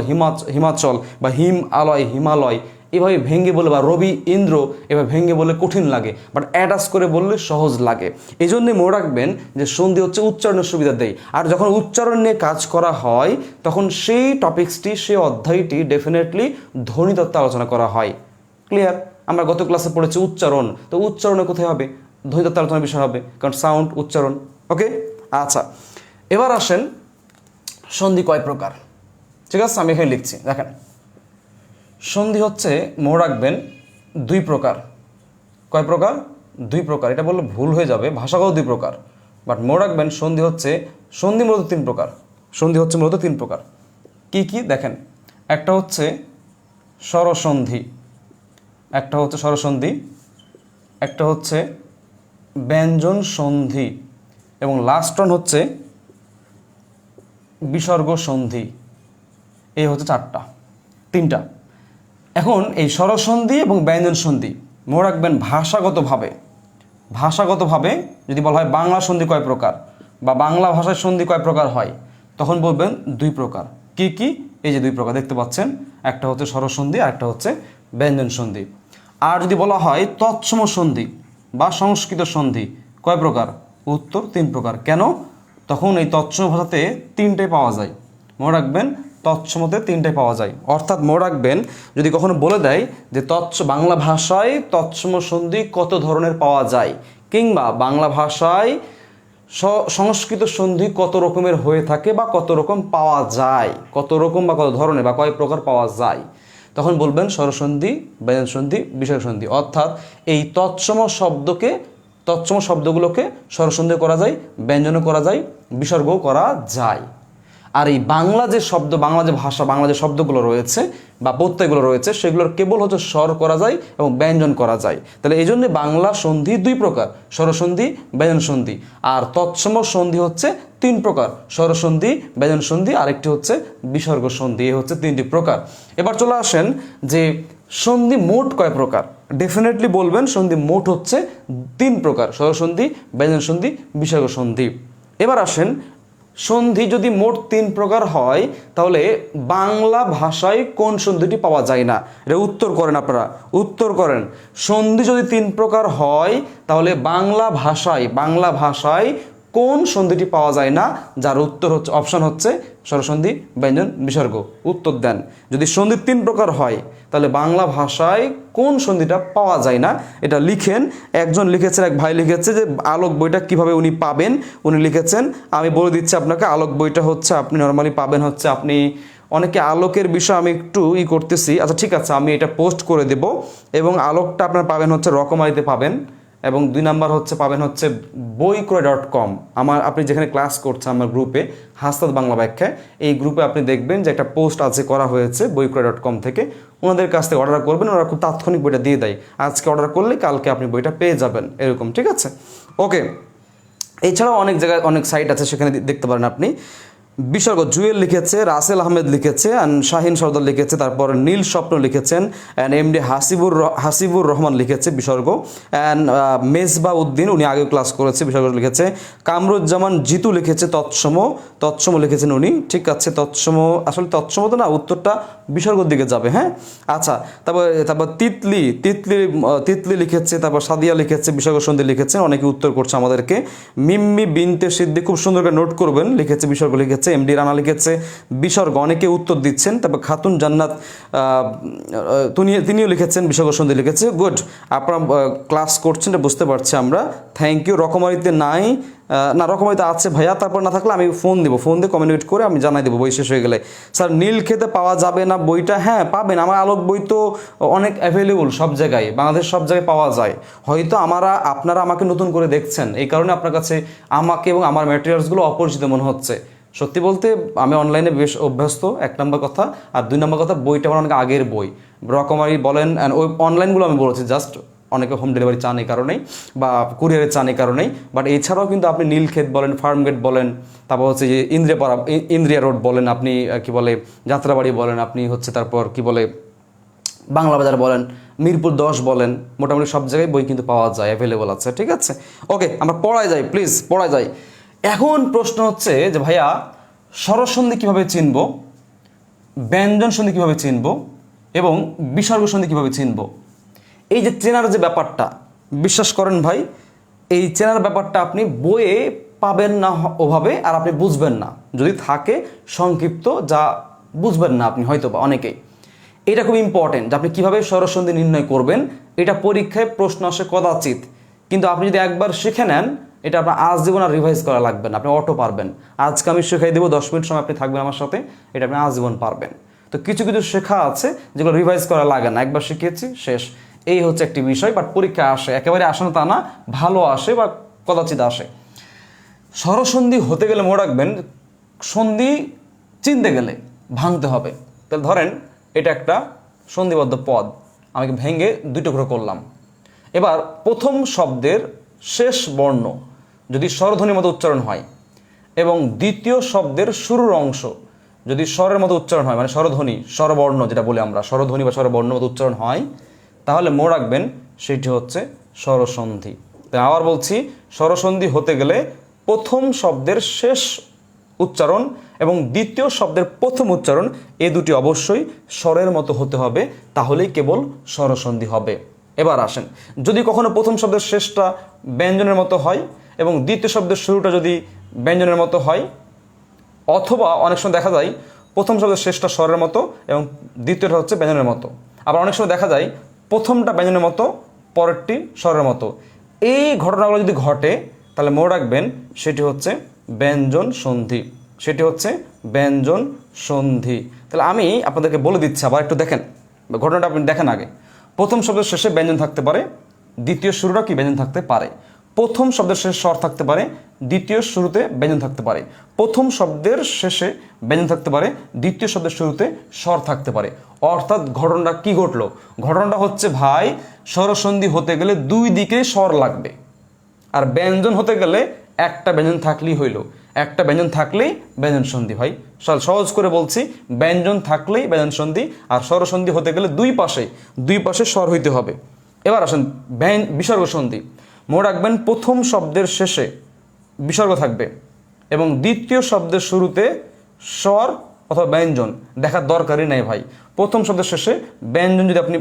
হিমাচল, বা হিম আলয় হিমালয়, এভাবে ভেঙ্গে বলে, বা রবি ইন্দ্র এভাবে ভেঙ্গে বললে কঠিন লাগে, বাট অ্যাটাচ করে বললে সহজ লাগে। এই জন্যে মনে রাখবেন যে সন্ধি হচ্ছে উচ্চারণের সুবিধা দেয়। আর যখন উচ্চারণ নিয়ে কাজ করা হয় তখন সেই টপিক্সটি, সেই অধ্যায়টি ডেফিনেটলি ধ্বনিতত্ত্বে আলোচনা করা হয়। ক্লিয়ার? আমরা গত ক্লাসে পড়েছি উচ্চারণ, তো উচ্চারণে কোথায় হবে, ধ্বনিতত্ত্বে আলোচনার বিষয় হবে, কারণ সাউন্ড উচ্চারণ। ওকে, আচ্ছা এবার আসেন সন্ধি কয় প্রকার। ঠিক আছে, আমি এখানে লিখছি, দেখেন সন্ধি হচ্ছে মনে রাখবেন দুই প্রকার। কয় প্রকার? দুই প্রকার। এটা বললে ভুল হয়ে যাবে, ভাষাগত দুই প্রকার, বাট মনে রাখবেন সন্ধি মূলত তিন প্রকার। সন্ধি হচ্ছে মূলত তিন প্রকার। কি কি দেখেন, একটা হচ্ছে স্বরসন্ধি, একটা হচ্ছে স্বরসন্ধি, একটা হচ্ছে ব্যঞ্জন সন্ধি, এবং লাস্ট ওয়ান হচ্ছে বিসর্গ সন্ধি। এই হচ্ছে তিনটা। এখন এই স্বরসন্ধি এবং ব্যঞ্জন সন্ধি মনে রাখবেন ভাষাগতভাবে যদি বলা হয় বাংলা সন্ধি কয় প্রকার বা বাংলা ভাষায় সন্ধি কয় প্রকার হয়, তখন বলবেন 2 প্রকার। কি কি? এই যে 2 প্রকার দেখতে পাচ্ছেন, একটা হচ্ছে স্বরসন্ধি আর একটা হচ্ছে ব্যঞ্জন সন্ধি। আর যদি বলা হয় তৎসম সন্ধি বা সংস্কৃত সন্ধি কয় প্রকার, উত্তর 3 প্রকার। কেন? তখন এই তৎসম ভাষাতে 3টাই পাওয়া যায়। মনে রাখবেন তৎসমতে 3টাই পাওয়া যায়। অর্থাৎ মনে রাখবেন যদি কখনো বলে দেয় যে বাংলা ভাষায় তৎসম সন্ধি কত ধরনের পাওয়া যায়, কিংবা বাংলা ভাষায় সংস্কৃত সন্ধি কত রকমের হয়ে থাকে বা কত রকম পাওয়া যায়, কত রকম বা কত ধরনের বা কয় প্রকার পাওয়া যায়, তখন বলবেন স্বরসন্ধি, ব্যঞ্জন সন্ধি, বিসর্গ সন্ধি। অর্থাৎ এই তৎসম শব্দগুলোকে স্বরসন্ধি করা যায়, ব্যঞ্জনও করা যায়, বিসর্গও করা যায়। আর এই বাংলা যে শব্দ, বাংলা যে ভাষা, বাংলা যে শব্দগুলো রয়েছে বা প্রত্যয়গুলো রয়েছে, সেগুলোর কেবল হচ্ছে স্বর করা যায় এবং ব্যঞ্জন করা যায়। তাহলে এই জন্য বাংলা সন্ধি 2 প্রকার, স্বরসন্ধি, ব্যঞ্জন সন্ধি। আর তৎসম সন্ধি হচ্ছে 3 প্রকার, স্বরসন্ধি, ব্যঞ্জন সন্ধি, আরেকটি হচ্ছে বিসর্গ সন্ধি। এই হচ্ছে 3টি প্রকার। এবার চলে আসেন যে সন্ধি মোট কয় প্রকার। ডেফিনেটলি বলবেন সন্ধি মোট হচ্ছে 3 প্রকার, স্বরসন্ধি, ব্যঞ্জন সন্ধি, বিসর্গ সন্ধি। এবার আসেন সন্ধি যদি মোট 3 প্রকার হয়, তাহলে বাংলা ভাষায় কোন সন্ধিটি পাওয়া যায় না? এটা উত্তর করেন আপনারা, উত্তর করেন। সন্ধি যদি 3 প্রকার হয়, তাহলে বাংলা ভাষায় কোন সন্ধিটি পাওয়া যায় না? যার উত্তর হচ্ছে অপশন হচ্ছে স্বরসন্ধি, ব্যঞ্জন, বিসর্গ। উত্তর দেন। যদি সন্ধি 3 প্রকার হয়, তাহলে বাংলা ভাষায় কোন সন্ধিটা পাওয়া যায় না? এটা লিখেন। একজন লিখেছেন, এক ভাই লিখেছে যে আলোক বইটা কিভাবে উনি পাবেন। উনি লিখেছেন, আমি বলে দিচ্ছি আপনাকে, আলোক বইটা হচ্ছে আপনি নর্মালি পাবেন হচ্ছে, আপনি অনেকে আলোকের বিষয় আমি একটু করতেছি। আচ্ছা ঠিক আছে, আমি এটা পোস্ট করে দেব। এবং আলোকটা আপনার পাবেন হচ্ছে রকমারিতে পাবেন, এবং 2 নাম্বার হচ্ছে পাবেন হচ্ছে boikroi.com। আপনি যেখানে ক্লাস করছেন আমার গ্রুপে হাসনাত বাংলা ব্যাখ্যা, এই গ্রুপে আপনি দেখবেন যে একটা পোস্ট আছে করা হয়েছে boikroi.com থেকে। ওনাদের কাছ থেকে অর্ডার করবেন, ওরা খুব তাৎক্ষণিক বইটা দিয়ে দেয়। আজকে অর্ডার করলে কালকে আপনি বইটা পেয়ে যাবেন, এরকম। ঠিক আছে, ওকে। এছাড়াও অনেক জায়গায় অনেক সাইট আছে, সেখানে দেখতে পারেন আপনি। বিসর্গ জুয়েল লিখেছে, রাসেল আহমেদ লিখেছে, অ্যান্ড শাহিন সর্দার লিখেছে, তারপর নীল স্বপ্ন লিখেছেন, অ্যান্ড এমডি হাসিবুর রহমান লিখেছে বিসর্গ, অ্যান্ড মেজবা উদ্দিন, উনি আগে ক্লাস করেছে, বিসর্গ লিখেছে। কামরুজ্জামান জিতু লিখেছে তৎসম লিখেছেন উনি। ঠিক আছে, তৎসম আসলে তৎসম তো না, উত্তরটা বিসর্গর দিকে যাবে। হ্যাঁ, আচ্ছা। তারপর তিতলি লিখেছে, তারপর সাদিয়া লিখেছে, বিসর্গ সন্ধি লিখেছেন। অনেকে উত্তর করছে আমাদেরকে। মিম্মি বিনতে সিদ্দিক, খুব সুন্দর করে নোট করবেন, লিখেছে বিসর্গ লিখেছে। এমডি রানা লিখেছে বিসর্গ, অনেকে উত্তর দিচ্ছেন। তারপর খাতুন জান্নাত তিনিও লিখেছেন বিসর্গ সন্ধি লিখেছে। গুড, আপনারা ক্লাস করছেন, বুঝতে পারছি আমরা। Thank you. রকমারিতে নাই না, রকমারিতে আছে ভাইয়া। তারপর না থাকলে আমি ফোন দিয়ে কমিউনিকেট করে আমি জানাই দেবো বই শেষ হয়ে গেলে। স্যার নীল খেতে পাওয়া যাবে না বইটা? হ্যাঁ পাবেন, আমার আলোক বই তো অনেক অ্যাভেলেবল সব জায়গায়, বাংলাদেশ সব জায়গায় পাওয়া যায়। হয়তো আপনারা আমাকে নতুন করে দেখছেন, এই কারণে আপনার কাছে আমাকে এবং আমার ম্যাটেরিয়ালসগুলো অপরিচিত মনে হচ্ছে। সত্যি বলতে আমি অনলাইনে বেশ অভ্যস্ত, 1 নম্বর কথা। আর 2 নম্বর কথা, বইটা আমার অনেক আগের বই। রকমারি বলেন, ওই অনলাইনগুলো আমি বলেছি জাস্ট, অনেকে হোম ডেলিভারি চান এই কারণেই, বা কুরিয়ারে চান এই কারণেই। বাট এছাড়াও কিন্তু আপনি নীলক্ষেত বলেন, ফার্মগেট বলেন, তারপর হচ্ছে যে ইন্দ্রিয়া রোড বলেন, আপনি কি বলে যাত্রাবাড়ি বলেন, আপনি হচ্ছে তারপর কি বলে বাংলা বাজার বলেন, মিরপুর 10 বলেন, মোটামুটি সব জায়গায় বই কিন্তু পাওয়া যায়, অ্যাভেলেবল আছে। ঠিক আছে, ওকে, আমরা পড়ায় যাই, প্লিজ পড়ায় যাই। এখন প্রশ্ন হচ্ছে যে ভাইয়া স্বরসন্ধি কীভাবে চিনব, ব্যঞ্জন সন্ধি কীভাবে চিনব, এবং বিসর্গ সন্ধি কীভাবে চিনব? এই যে চেনার যে ব্যাপারটা, বিশ্বাস করেন ভাই, এই চেনার ব্যাপারটা আপনি বইয়ে পাবেন না ওভাবে, আর আপনি বুঝবেন না। যদি থাকে সংক্ষিপ্ত, যা বুঝবেন না আপনি হয়তো বা অনেকেই। এটা খুব ইম্পর্টেন্ট যে আপনি কীভাবে স্বরসন্ধি নির্ণয় করবেন। এটা পরীক্ষায় প্রশ্ন আসে কদাচিৎ, কিন্তু আপনি যদি একবার শিখে নেন, এটা আপনার আজীবন আর রিভাইজ করা লাগবে না, আপনি অটো পারবেন। আজকে আমি শেখাই দেবো, 10 মিনিট সময় আপনি থাকবেন আমার সাথে, এটা আপনি আজীবন পারবেন। তো কিছু শেখা আছে যেগুলো রিভাইজ করা লাগে না, একবার শিখিয়েছি শেষ। এই হচ্ছে একটি বিষয়, বাট পরীক্ষায় আসে, একেবারে আসে না তা না, ভালো আসে বা কদাচিৎ আসে। স্বরসন্ধি হতে গেলে মনে রাখবেন, সন্ধি চিনতে গেলে ভাঙতে হবে। তাহলে ধরেন এটা একটা সন্ধিবদ্ধ পদ, আমি ভেঙে 2 টুকরো করলাম। এবার প্রথম শব্দের শেষ বর্ণ যদি স্বরধ্বনির মতো উচ্চারণ হয়, এবং দ্বিতীয় শব্দের শুরুর অংশ যদি স্বরের মতো উচ্চারণ হয়, মানে স্বরধ্বনি, স্বরবর্ণ যেটা বলি আমরা, স্বরধ্বনি বা স্বরবর্ণ মতো উচ্চারণ হয়, তাহলে মনে রাখবেন সেটি হচ্ছে স্বরসন্ধি। তাই আবার বলছি, স্বরসন্ধি হতে গেলে প্রথম শব্দের শেষ উচ্চারণ এবং দ্বিতীয় শব্দের প্রথম উচ্চারণ এই দুটি অবশ্যই স্বরের মতো হতে হবে, তাহলেই কেবল স্বরসন্ধি হবে। এবার আসেন, যদি কখনো প্রথম শব্দের শেষটা ব্যঞ্জনের মতো হয় এবং দ্বিতীয় শব্দের শুরুটা যদি ব্যঞ্জনের মতো হয়, অথবা অনেক সময় দেখা যায় প্রথম শব্দের শেষটা স্বরের মতো এবং দ্বিতীয়টা হচ্ছে ব্যঞ্জনের মতো, আবার অনেক সময় দেখা যায় প্রথমটা ব্যঞ্জনের মতো পরেরটি স্বরের মতো। এই ঘটনাগুলো যদি ঘটে তাহলে মনে রাখবেন সেটি হচ্ছে ব্যঞ্জন সন্ধি, সেটি হচ্ছে ব্যঞ্জন সন্ধি। তাহলে আমি আপনাদেরকে বলে দিচ্ছি, আবার একটু দেখেন ঘটনাটা, আপনি দেখেন আগে। প্রথম শব্দের শেষে ব্যঞ্জন থাকতে পারে, দ্বিতীয় শুরুটা কি ব্যঞ্জন থাকতে পারে। প্রথম শব্দের শেষে স্বর থাকতে পারে, দ্বিতীয় শুরুতে ব্যঞ্জন থাকতে পারে। প্রথম শব্দের শেষে ব্যঞ্জন থাকতে পারে, দ্বিতীয় শব্দের শুরুতে স্বর থাকতে পারে। অর্থাৎ ঘটনাটা কি ঘটলো? ঘটনাটা হচ্ছে ভাই, স্বরসন্ধি হতে গেলে দুই দিকে স্বর লাগবে, আর ব্যঞ্জন হতে গেলে একটা ব্যঞ্জন থাকলেই হইল, একটা ব্যঞ্জন থাকলেই ব্যঞ্জন সন্ধি। ভাই সহজ করে বলছি, ব্যঞ্জন থাকলেই ব্যঞ্জন সন্ধি, আর স্বরসন্ধি হতে গেলে দুই পাশে স্বর হইতে হবে। এবার আসেন বিসর্গ সন্ধি। মনে রাখবেন প্রথম শব্দের শেষে বিসর্গ থাকবে এবং দ্বিতীয় শব্দের শুরুতে স্বর অথবা ব্যঞ্জন দেখার দরকারই নাই ভাই। প্রথম শব্দের শেষে ব্যঞ্জন যদি আপনি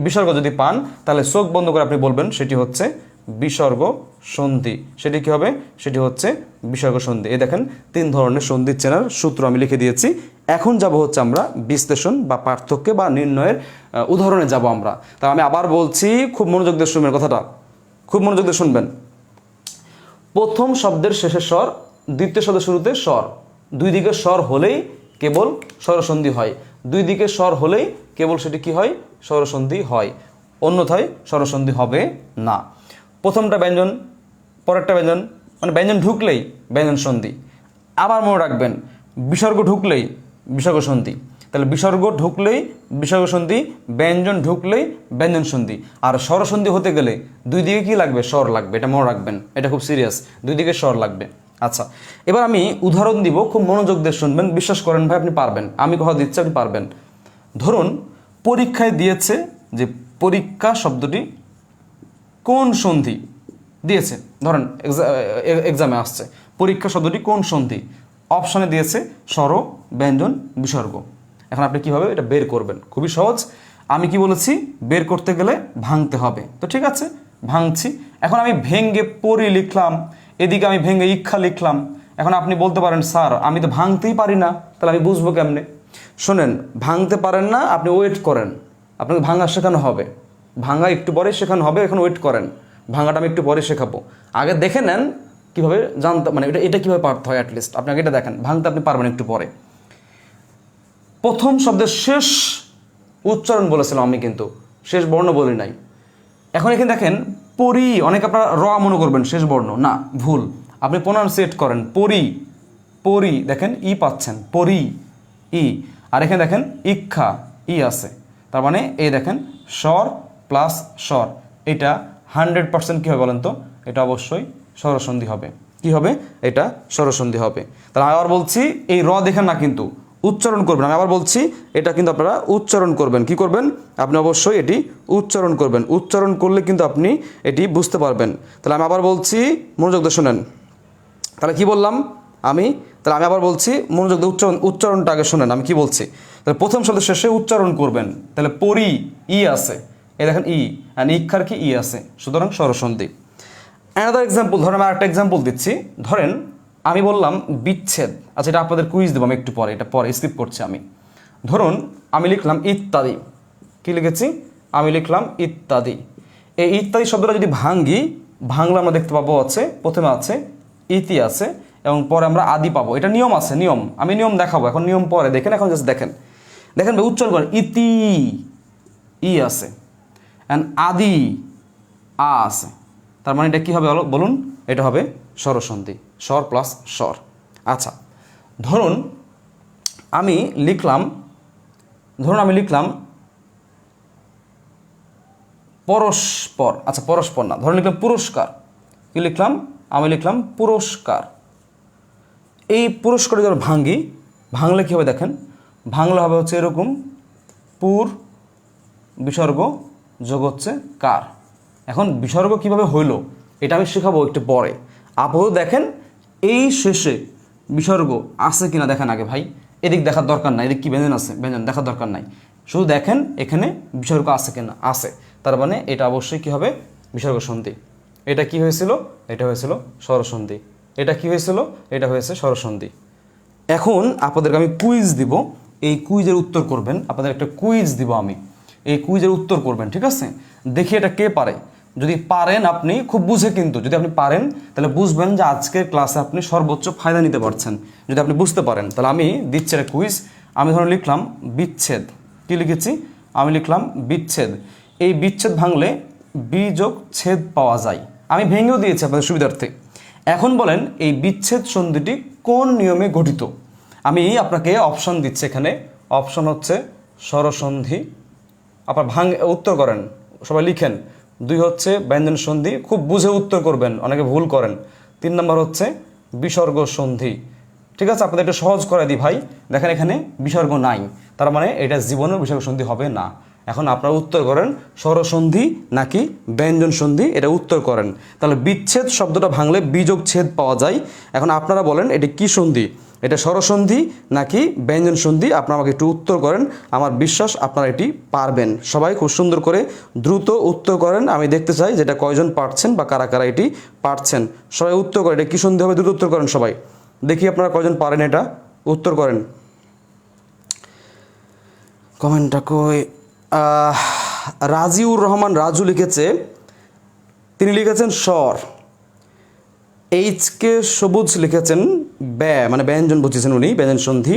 বিসর্গ যদি পান, তাহলে চোখ বন্ধ করে আপনি বলবেন সেটি হচ্ছে বিসর্গ সন্ধি। সেটি কি হবে? সেটি হচ্ছে বিসর্গ সন্ধি। এই দেখেন 3 ধরনের সন্ধির চেনার সূত্র আমি লিখে দিয়েছি। এখন যাব হচ্ছে আমরা বিশ্লেষণ বা পার্থক্য বা নির্ণয়ের উদাহরণে যাব আমরা। তা আমি আবার বলছি, খুব মনোযোগ দিয়ে শুনবেন কথাটা, খুব মনোযোগ দিয়ে শুনবেন। প্রথম শব্দের শেষে স্বর, দ্বিতীয় শব্দের শুরুতে স্বর, দুই দিকে স্বর হলেই কেবল স্বরসন্ধি হয়। দুই দিকে স্বর হলেই কেবল সেটি কি হয়? স্বরসন্ধি হয়, অন্যথায় স্বরসন্ধি হবে না। প্রথমটা ব্যঞ্জন, পরেরটা ব্যঞ্জন, মানে ব্যঞ্জন ঢুকলেই ব্যঞ্জন সন্ধি। আবার মনে রাখবেন বিসর্গ ঢুকলেই বিসর্গ সন্ধি। তাহলে বিসর্গ ঢুকলেই বিসর্গ সন্ধি, ব্যঞ্জন ঢুকলেই ব্যঞ্জন সন্ধি। আর স্বরসন্ধি হতে গেলে দুই দিকে কি লাগবে? স্বর লাগবে। এটা মনে রাখবেন, এটা খুব সিরিয়াস, দুই দিকে স্বর লাগবে। আচ্ছা, এবার আমি উদাহরণ দিব, খুব মনোযোগ দিয়ে শুনবেন। বিশ্বাস করেন ভাই, আপনি পারবেন, আমি কথা দিচ্ছি আপনি পারবেন। ধরুন পরীক্ষায় দিয়েছে যে পরীক্ষা শব্দটি কোন সন্ধি দিয়েছে, ধরেন এক্সামে আসছে পরীক্ষা শব্দটি কোন সন্ধি, অপশানে দিয়েছে স্বর, ব্যঞ্জন, বিসর্গ। এখন আপনি কীভাবে এটা বের করবেন? খুবই সহজ। আমি কি বলেছি? বের করতে গেলে ভাঙতে হবে। তো ঠিক আছে, ভাঙছি। এখন আমি ভেঙ্গে পরি লিখলাম, এদিকে আমি ভেঙ্গে ইক্ষা লিখলাম। এখন আপনি বলতে পারেন স্যার আমি তো ভাঙতেই পারি না, তাহলে আমি বুঝবো কেমনে? শোনেন, ভাঙতে পারেন না, আপনি ওয়েট করেন, আপনাকে ভাঙা শেখানো হবে। ভাঙা একটু পরে শেখানো হবে, এখন ওয়েট করেন, ভাঙাটা আমি একটু পরে শেখাবো। আগে দেখে নেন কীভাবে জানতে, মানে এটা কীভাবে পারতে হয়। অ্যাটলিস্ট আপনাকে এটা দেখেন, ভাঙতে আপনি পারবেন একটু পরে। প্রথম শব্দের শেষ উচ্চারণ বলেছিলাম আমি, কিন্তু শেষ বর্ণ বলি নাই। এখন এখানে দেখেন পরি, অনেকে আপনারা র মনে করবেন শেষ বর্ণ, না, ভুল। আপনি প্রোনাউন্সিয়েট করেন পরি, পরি, দেখেন ই পাচ্ছেন, পরি ই। আর এখানে দেখেন ইক্ষা ই আছে, তার মানে এই দেখেন স্বর প্লাস স্বর, এটা 100% কী হবে বলেন তো? এটা অবশ্যই স্বরসন্ধি হবে। কি হবে? এটা স্বরসন্ধি হবে। তাহলে আমি আবার বলছি, এই র দেখেন না, কিন্তু উচ্চারণ করবেন। আমি আবার বলছি, এটা কিন্তু আপনারা উচ্চারণ করবেন। কি করবেন? আপনি অবশ্যই এটি উচ্চারণ করবেন। উচ্চারণ করলে কিন্তু আপনি এটি বুঝতে পারবেন। তাহলে আমি আবার বলছি, মনোযোগ দিয়ে শোনেন। তাহলে কি বললাম আমি? তাহলে আমি আবার বলছি, মনোযোগ দিয়ে উচ্চারণটা আগে শোনেন আমি কি বলছি। তাহলে প্রথম শব্দের শেষে উচ্চারণ করবেন। তাহলে পরি ই আছে, এই দেখেন ই, আর ইক্ষার কি ই আছে, সুতরাং স্বরসন্ধি। অ্যানাদার এক্সাম্পল, ধরেন আমি আরেকটা এক্সাম্পল দিচ্ছি। ধরেন আমি বললাম বিচ্ছেদ। আচ্ছা, এটা আপনাদের কুইজ দেবো আমি একটু পরে, এটা পরে স্কিপ করছি আমি। ধরুন আমি লিখলাম ইত্যাদি। কি লিখেছি? আমি লিখলাম ইত্যাদি। এই ইত্যাদি শব্দটা যদি ভাঙলে আমরা দেখতে পাবো আছে প্রথমে আছে ইতি আছে এবং পরে আমরা আদি পাবো। এটা নিয়ম আছে, নিয়ম আমি নিয়ম দেখাবো, এখন নিয়ম পরে দেখেন। এখন জাস্ট দেখেন, দেখেন উচ্চারণ করেন, ইতি ই আছে অ্যান্ড আদি আ আছে, তার মানে এটা কী হবে বলুন? এটা হবে স্বরসন্ধি, স্বর প্লাস স্বর। আচ্ছা, ধরুন আমি লিখলাম পরস্পর। আচ্ছা, পরস্পর না, ধরুন লিখলাম পুরস্কার। কি লিখলাম? আমি লিখলাম পুরস্কার। এই পুরস্কার যদি ভাঙলে কী হবে দেখেন? ভাঙলে হবে হচ্ছে এরকম, পুর বিসর্গ যোগ হচ্ছে কার, এখন বিসর্গ কিভাবে হইলো এটা আমি শেখাবো একটু পরে। আপাতত দেখেন এই শেষে বিসর্গ আছে কিনা দেখেন আগে ভাই, এদিক দেখার দরকার নাই, এদিক কি ব্যঞ্জন আছে ব্যঞ্জন দেখার দরকার নাই, শুধু দেখেন এখানে বিসর্গ আছে কিনা, আছে, তার মানে এটা অবশ্যই কি হবে বিসর্গ সন্ধি। এটা কি হয়েছিল, এটা হয়েছিল স্বরসন্ধি। এটা কি হয়েছিল, এটা হয়েছে স্বরসন্ধি। এখন আপনাদেরকে আমি কুইজ দিব, এই কুইজের উত্তর করবেন, আপনাদের একটা কুইজ দিব আমি, এই কুইজের উত্তর করবেন, ঠিক আছে? দেখি এটা কে পারে। যদি পারেন আপনি খুব বুঝে, কিন্তু যদি আপনি পারেন তাহলে বুঝবেন যে আজকের ক্লাসে আপনি সর্বোচ্চ ফায়দা নিতে পারছেন। যদি আপনি বুঝতে পারেন তাহলে আমি দিচ্ছি একটা কুইজ। আমি ধরুন লিখলাম বিচ্ছেদ, কি লিখেছি আমি লিখলাম বিচ্ছেদ। এই বিচ্ছেদ ভাঙলে বি যোগ ছেদ পাওয়া যায়, আমি ভেঙেও দিয়েছি আপনাদের সুবিধার্থে। এখন বলেন এই বিচ্ছেদ সন্ধিটি কোন নিয়মে গঠিত? আমি আপনাকে অপশন দিচ্ছি এখানে, অপশন হচ্ছে স্বরসন্ধি, আপনার উত্তর করেন, সবাই লিখেন। 2 হচ্ছে ব্যঞ্জন সন্ধি, খুব বুঝে উত্তর করবেন, অনেকে ভুল করেন। 3 নম্বর হচ্ছে বিসর্গ সন্ধি। ঠিক আছে, আপনাদের একটু সহজ করে দিই ভাই, দেখেন এখানে বিসর্গ নাই, তার মানে এটা জীবনের বিসর্গ সন্ধি হবে না। এখন আপনারা উত্তর করেন স্বরসন্ধি নাকি ব্যঞ্জন সন্ধি, এটা উত্তর করেন। তাহলে বিচ্ছেদ শব্দটা ভাঙলে বিযোগ ছেদ পাওয়া যায়। এখন আপনারা বলেন এটা কি সন্ধি, এটা স্বরসন্ধি নাকি ব্যঞ্জন সন্ধি? আপনারা আমাকে একটু উত্তর করেন, আমার বিশ্বাস আপনারা এটি পারবেন। সবাই খুব সুন্দর করে দ্রুত উত্তর করেন, আমি দেখতে চাই যেটা কয়জন পারছেন বা কারা কারা এটি পারছেন। সবাই উত্তর করেন, এটা কি সন্ধি হবে, দ্রুত উত্তর করেন সবাই, দেখি আপনারা কয়জন পারেন, এটা উত্তর করেন। কমেন্টটা কই, রাজিউর রহমান রাজু লিখেছে, তিনি লিখেছেন স্বর। এইচকে সবুজ লিখেছেন ব্যয়, মানে ব্যঞ্জন বুঝেছেন উনি, ব্যঞ্জন সন্ধি।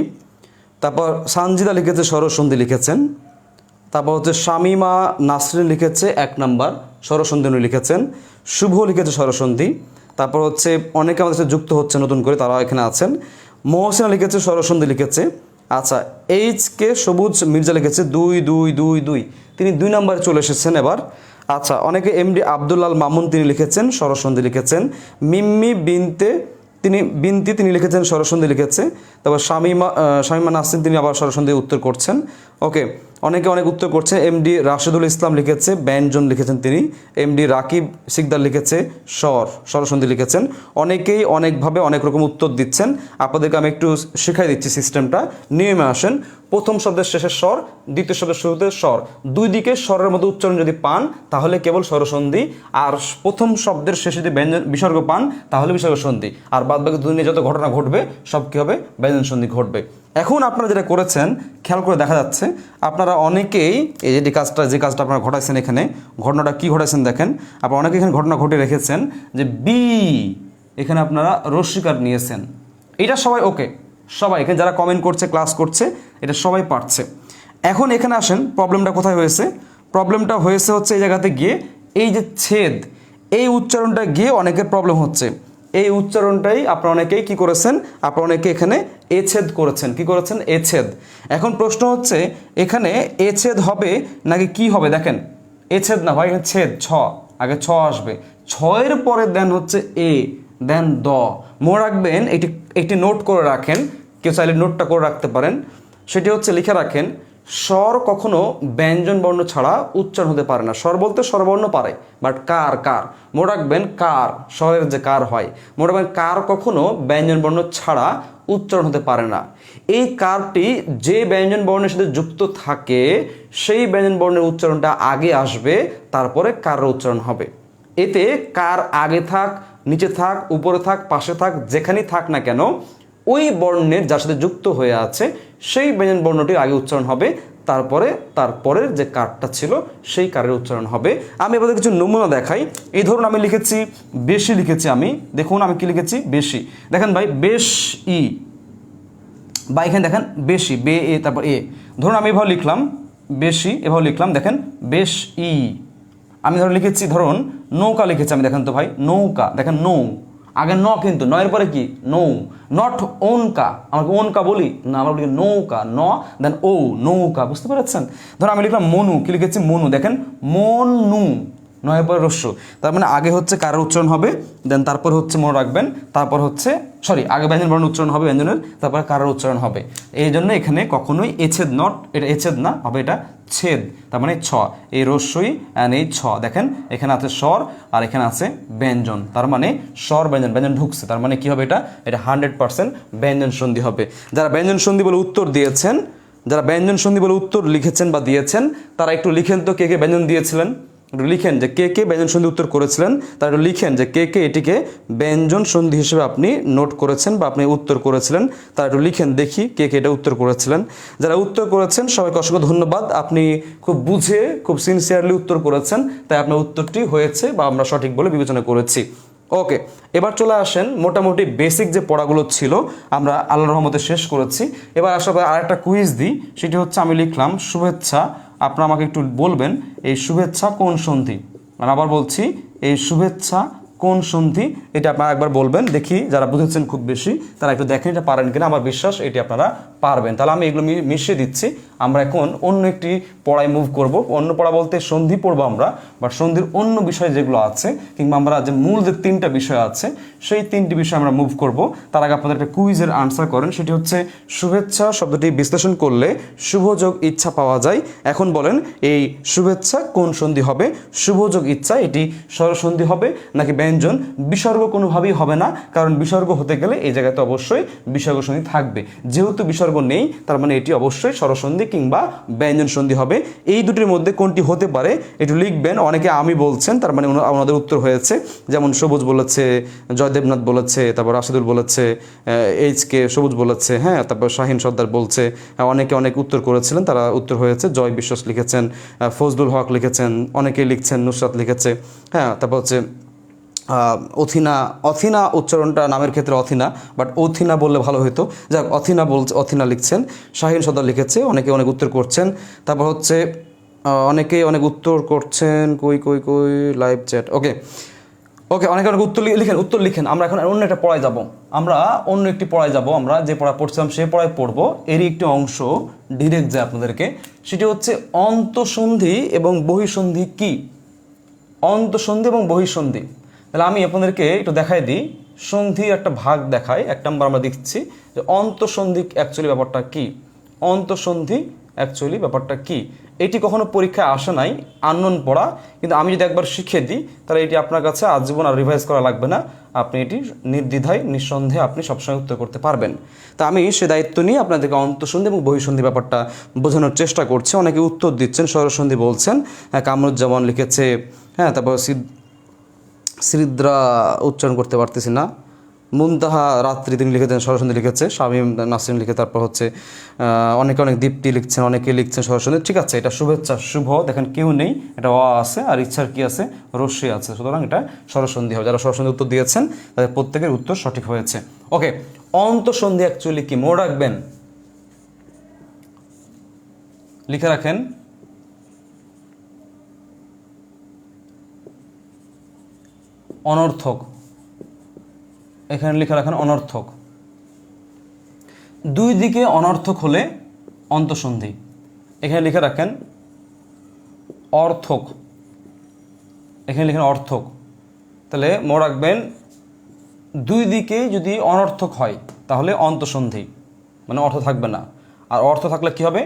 তারপর সানজিদা লিখেছে স্বরসন্ধি লিখেছেন। তারপর হচ্ছে শামিমা নাসরিন লিখেছে 1 নম্বর স্বরসন্ধি উনি লিখেছেন। শুভ লিখেছে স্বরসন্ধি। তারপর হচ্ছে অনেকে আমাদের সাথে যুক্ত হচ্ছে নতুন করে, তারা এখানে আছেন। মহসিনা লিখেছে স্বরসন্ধি লিখেছে। আচ্ছা, এইচকে সবুজ মির্জা লিখেছে 2 2 2 2, তিনি 2 নম্বরে চলে এসেছেন এবার। আচ্ছা, অনেকে এমডি আব্দুল্লাল মামুন তিনি লিখেছেন স্বরসন্ধি লিখেছেন। মিম্মি বিনতি তিনি লিখেছেন স্বরসন্ধি লিখেছে। তারপর শামিমা নাসরিন তিনি আবার স্বরসন্ধি উত্তর করছেন। ওকে, অনেকে অনেক উত্তর করছেন। এমডি রাশেদুল ইসলাম লিখেছে ব্যঞ্জন লিখেছেন তিনি। এমডি রাকিব সিকদার লিখেছে স্বরসন্ধি লিখেছেন। অনেকেই অনেকভাবে অনেক রকম উত্তর দিচ্ছেন। আপনাদেরকে আমি একটু শেখাই দিচ্ছি সিস্টেমটা, নিয়মে আসেন। প্রথম শব্দের শেষে স্বর, দ্বিতীয় শব্দের শুরুতে স্বর, দুই দিকে স্বরের মতো উচ্চারণ যদি পান তাহলে কেবল স্বরসন্ধি, আর প্রথম শব্দের শেষে যদি ব্যঞ্জন বিসর্গ পান তাহলে বিসর্গ সন্ধি, আর বাদ বাকি দুদিনে যত ঘটনা ঘটবে সব কী হবে, ব্যঞ্জন সন্ধি ঘটবে। এখন আপনারা যেটা করেছেন খেয়াল করে দেখা যাচ্ছে আপনারা অনেকেই এই যে কাজটা আপনারা ঘটাইছেন, এখানে ঘটনাটা কি ঘটাইছেন দেখেন। আপনারা অনেকে এখানে ঘটনা ঘটে রেখেছেন যে বি, এখানে আপনারা রস্বীকার নিয়েছেন। এটা সবাই ওকে, সবাই এখানে যারা কমেন্ট করছে ক্লাস করছে এটা সবাই পারছে। এখন এখানে আসেন, প্রবলেমটা কোথায় হয়েছে? প্রবলেমটা হয়েছে হচ্ছে এই জায়গাতে গিয়ে এই যে ছেদ, এই উচ্চারণটা গিয়ে অনেকের প্রবলেম হচ্ছে। এই উচ্চারণটাই আপনারা অনেকেই কি করেছেন, আপনারা অনেকে এখানে এছেদ করেছেন। কি করেছেন? এছেদ। এখন প্রশ্ন হচ্ছে এখানে এছেদ হবে নাকি কি হবে? দেখেন এছেদ না ভাই, এখানে ছেদ, ছ, আগে ছ আসবে, ছয়ের পরে দেন হচ্ছে এ, দেন দ। মনে রাখবেন, একটি নোট করে রাখেন, কেউ চাইলে নোটটা করে রাখতে পারেন। সেটি হচ্ছে লিখে রাখেন, স্বর কখনো ব্যঞ্জন বর্ণ ছাড়া উচ্চারণ হতে পারে না। স্বর বলতে স্বরবর্ণ পারে, বাট কার মনে রাখবেন, কার স্বরের যে কার হয়, মনে রাখবেন কার কখনো ব্যঞ্জন বর্ণ ছাড়া উচ্চারণ হতে পারে না। এই কারটি যে ব্যঞ্জন বর্ণের সাথে যুক্ত থাকে সেই ব্যঞ্জন বর্ণের উচ্চারণটা আগে আসবে, তারপরে কারের উচ্চারণ হবে। এতে কার আগে থাক, নিচে থাক, উপরে থাক, পাশে থাক, যেখানেই থাক না কেন, ওই বর্ণের যার সাথে যুক্ত হয়ে আছে সেই ব্যঞ্জন বর্ণটির আগে উচ্চারণ হবে, তারপরের যে কারটা ছিল সেই কারের উচ্চারণ হবে। আমি আপনাদের কিছু নমুনা দেখাই। এই ধরুন আমি লিখেছি বেশি, লিখেছি আমি, দেখুন আমি কি লিখেছি, বেশি। দেখেন ভাই, বেশ ই, বা এখানে দেখেন বেশি, বে এ, তারপর এ। ধরুন আমি এভাবে লিখলাম বেশি, এভাবে লিখলাম, দেখেন বেশ ই। আমি ধরুন লিখেছি, ধরুন নৌকা লিখেছি আমি, দেখেন তো ভাই নৌকা, দেখেন নৌ, আগে ন কিন্তু নয়ের পরে কি নৌ, নট ওনকা, আমাকে ওনকা বলি না, আমরা বলি নৌকা, ন দেন ও, নৌকা, বুঝতে পেরেছেন? ধরুন আমি লিখলাম মনু, কি লিখেছি মনু, দেখেন মনু, নয়ের পরে রস্য, তার মানে আগে হচ্ছে কারের উচ্চারণ হবে, দেন তারপর হচ্ছে মনে রাখবেন, তারপর হচ্ছে আগে ব্যঞ্জন বর্ণ উচ্চারণ হবে ব্যঞ্জনের, তারপর কারের উচ্চারণ হবে। এই জন্য এখানে কখনোই এছেদ নট, এটা এছেদ না হবে, এটা ছেদ, তার মানে ছ, এই রস্যই অ্যান্ড এই ছ, দেখেন এখানে আছে স্বর আর এখানে আছে ব্যঞ্জন, তার মানে স্বর ব্যঞ্জন, ব্যঞ্জন ঢুকছে, তার মানে কি হবে এটা 100% ব্যঞ্জন সন্ধি হবে। যারা ব্যঞ্জন সন্ধি বলে উত্তর দিয়েছেন, যারা ব্যঞ্জন সন্ধি বলে উত্তর লিখেছেন বা দিয়েছেন, তারা একটু লিখেন তো কে কে ব্যঞ্জন দিয়েছিলেন, একটু লিখেন যে কে কে ব্যঞ্জন সন্ধি উত্তর করেছিলেন, তারা একটু লিখেন যে কে কে এটিকে ব্যঞ্জন সন্ধি হিসেবে আপনি নোট করেছেন বা আপনি উত্তর করেছিলেন, তারা একটু লিখেন দেখি কে কে এটা উত্তর করেছিলেন। যারা উত্তর করেছেন সবাইকে অসংখ্য ধন্যবাদ, আপনি খুব বুঝে খুব সিনসিয়ারলি উত্তর করেছেন, তাই আপনার উত্তরটি হয়েছে বা আমরা সঠিক বলে বিবেচনা করেছি। ওকে, এবার চলে আসেন, মোটামুটি বেসিক যে পড়াগুলো ছিল আমরা আল্লাহর রহমতে শেষ করেছি। এবার আসলে আরেকটা কুইজ দিই, সেটি হচ্ছে আমি লিখলাম শুভেচ্ছা, আপনারা আমাকে একটু বলবেন এই শুভেচ্ছা কোন সন্ধি, মানে আবার বলছি এই শুভেচ্ছা কোন সন্ধি, এটা আপনারা একবার বলবেন দেখি, যারা বুঝেছেন খুব বেশি তারা একটু দেখেন এটা পারেন কিনা, আমার বিশ্বাস এটি আপনারা পারবেন। তাহলে আমি এগুলো মিশিয়ে দিচ্ছি, আমরা এখন অন্য একটি পড়ায় মুভ করব। অন্য পড়া বলতে সন্ধি পড়বো আমরা, বাট সন্ধির অন্য বিষয় যেগুলো আছে কিংবা আমরা যে মূল যে 3টা বিষয় আছে সেই 3টি বিষয় আমরা মুভ করব। তার আগে আপনাদের একটা কুইজের আনসার করেন, সেটি হচ্ছে শুভেচ্ছা শব্দটি বিশ্লেষণ করলে শুভযোগ ইচ্ছা পাওয়া যায়। এখন বলেন এই শুভেচ্ছা কোন সন্ধি হবে, শুভযোগ ইচ্ছা এটি স্বরসন্ধি হবে নাকি ব্যঞ্জন? বিসর্গ কোনোভাবেই হবে না, কারণ বিসর্গ হতে গেলে এই জায়গাতে অবশ্যই বিসর্গ সন্ধি থাকবে, যেহেতু বিসর্গ নেই তার মানে এটি অবশ্যই স্বরসন্ধি কিংবা ব্যঞ্জন সন্ধি হবে। এই দুটির মধ্যে কোনটি হতে পারে একটু লিখবেন। অনেকে আমি বলছেন, তার মানে ওনাদের উত্তর হয়েছে, যেমন সবুজ বলেছে, জয়দেবনাথ বলেছে, তারপর রাশিদুল বলেছে, এইচকে সবুজ বলেছে, হ্যাঁ, তারপর শাহিন সর্দার বলছে, অনেকে অনেক উত্তর করেছিলেন, তারা উত্তর হয়েছে। জয় বিশ্বাস লিখেছেন, ফজলুল হক লিখেছেন, অনেকে লিখছেন, নুসরাত লিখেছে, হ্যাঁ, তারপর হচ্ছে অথিনা, অথিনা উচ্চারণটা নামের ক্ষেত্রে অথিনা, বাট অথিনা বললে ভালো হতো, যাক অথিনা বলছে, অথিনা লিখছেন, শাহিন সর্দার লিখেছে, অনেকে অনেক উত্তর করছেন। তারপর হচ্ছে অনেকেই অনেক উত্তর করছেন, কই কই কই লাইভ চ্যাট, ওকে ওকে, অনেকে অনেক উত্তর লিখেন, উত্তর লিখেন। আমরা এখন অন্য একটা পড়ায় যাব, আমরা অন্য একটি পড়ায় যাব, আমরা যে পড়া পড়ছিলাম সেই পড়ায় পড়বো। এরই একটি অংশ ডিরেক্ট যায় আপনাদেরকে, সেটি হচ্ছে অন্তঃসন্ধি এবং বহিঃসন্ধি কি, অন্তঃসন্ধি এবং বহিঃসন্ধি। তাহলে আমি আপনাদেরকে একটু দেখাই দিই, সন্ধির একটা ভাগ দেখাই। 1 নম্বর আমরা দেখছি যে অন্তঃসন্ধি অ্যাকচুয়ালি ব্যাপারটা কি, অন্তঃসন্ধি অ্যাকচুয়ালি ব্যাপারটা কি। এটি কখনো পরীক্ষায় আসে নাই, আননোন পড়া, কিন্তু আমি যদি একবার শিখিয়ে দিই তাহলে এটি আপনার কাছে আজীবন আর রিভাইজ করা লাগবে না, আপনি এটি নির্দ্বিধায় নিঃসন্দেহে আপনি সবসময় উত্তর করতে পারবেন। তা আমি সে দায়িত্ব নিয়ে আপনাদেরকে অন্তঃসন্ধি এবং বহিঃসন্ধি ব্যাপারটা বোঝানোর চেষ্টা করছি। অনেকে উত্তর দিচ্ছেন, স্বরসন্ধি বলছেন, হ্যাঁ, কামরুজ্জামান লিখেছে, হ্যাঁ, তারপর শ্রীদ্রা উচ্চারণ করতে পারতেছি না, মুনতাহা রাত্রি তিনি লিখেছেন, স্বরসন্ধি লিখেছে, শামীম নাসরিন লিখে, তারপর হচ্ছে অনেকে অনেক দীপ্তি লিখছেন, অনেকে লিখছেন স্বরসন্ধি। ঠিক আছে, এটা শুভেচ্ছা, শুভ দেখেন কেউ নেই, এটা অ আছে আর ইচ্ছার কি আছে, রস্যই আছে, সুতরাং এটা স্বরসন্ধি হবে। যারা স্বরসন্ধি উত্তর দিয়েছেন তাদের প্রত্যেকের উত্তর সঠিক হয়েছে। ওকে, অন্তঃসন্ধি অ্যাকচুয়ালি কি মনে রাখবেন, লিখে রাখেন, অনর্থক, এখানে লিখে রাখেন অনর্থক। দুই দিকে অনর্থক হলে অন্তঃসন্ধি। এখানে লিখে রাখেন অর্থক, এখানে লিখেন অর্থক। তাহলে মনে রাখবেন দুই দিকে যদি অনর্থক হয় তাহলে অন্তঃসন্ধি, মানে অর্থ থাকবে না। আর অর্থ থাকলে কি হবে,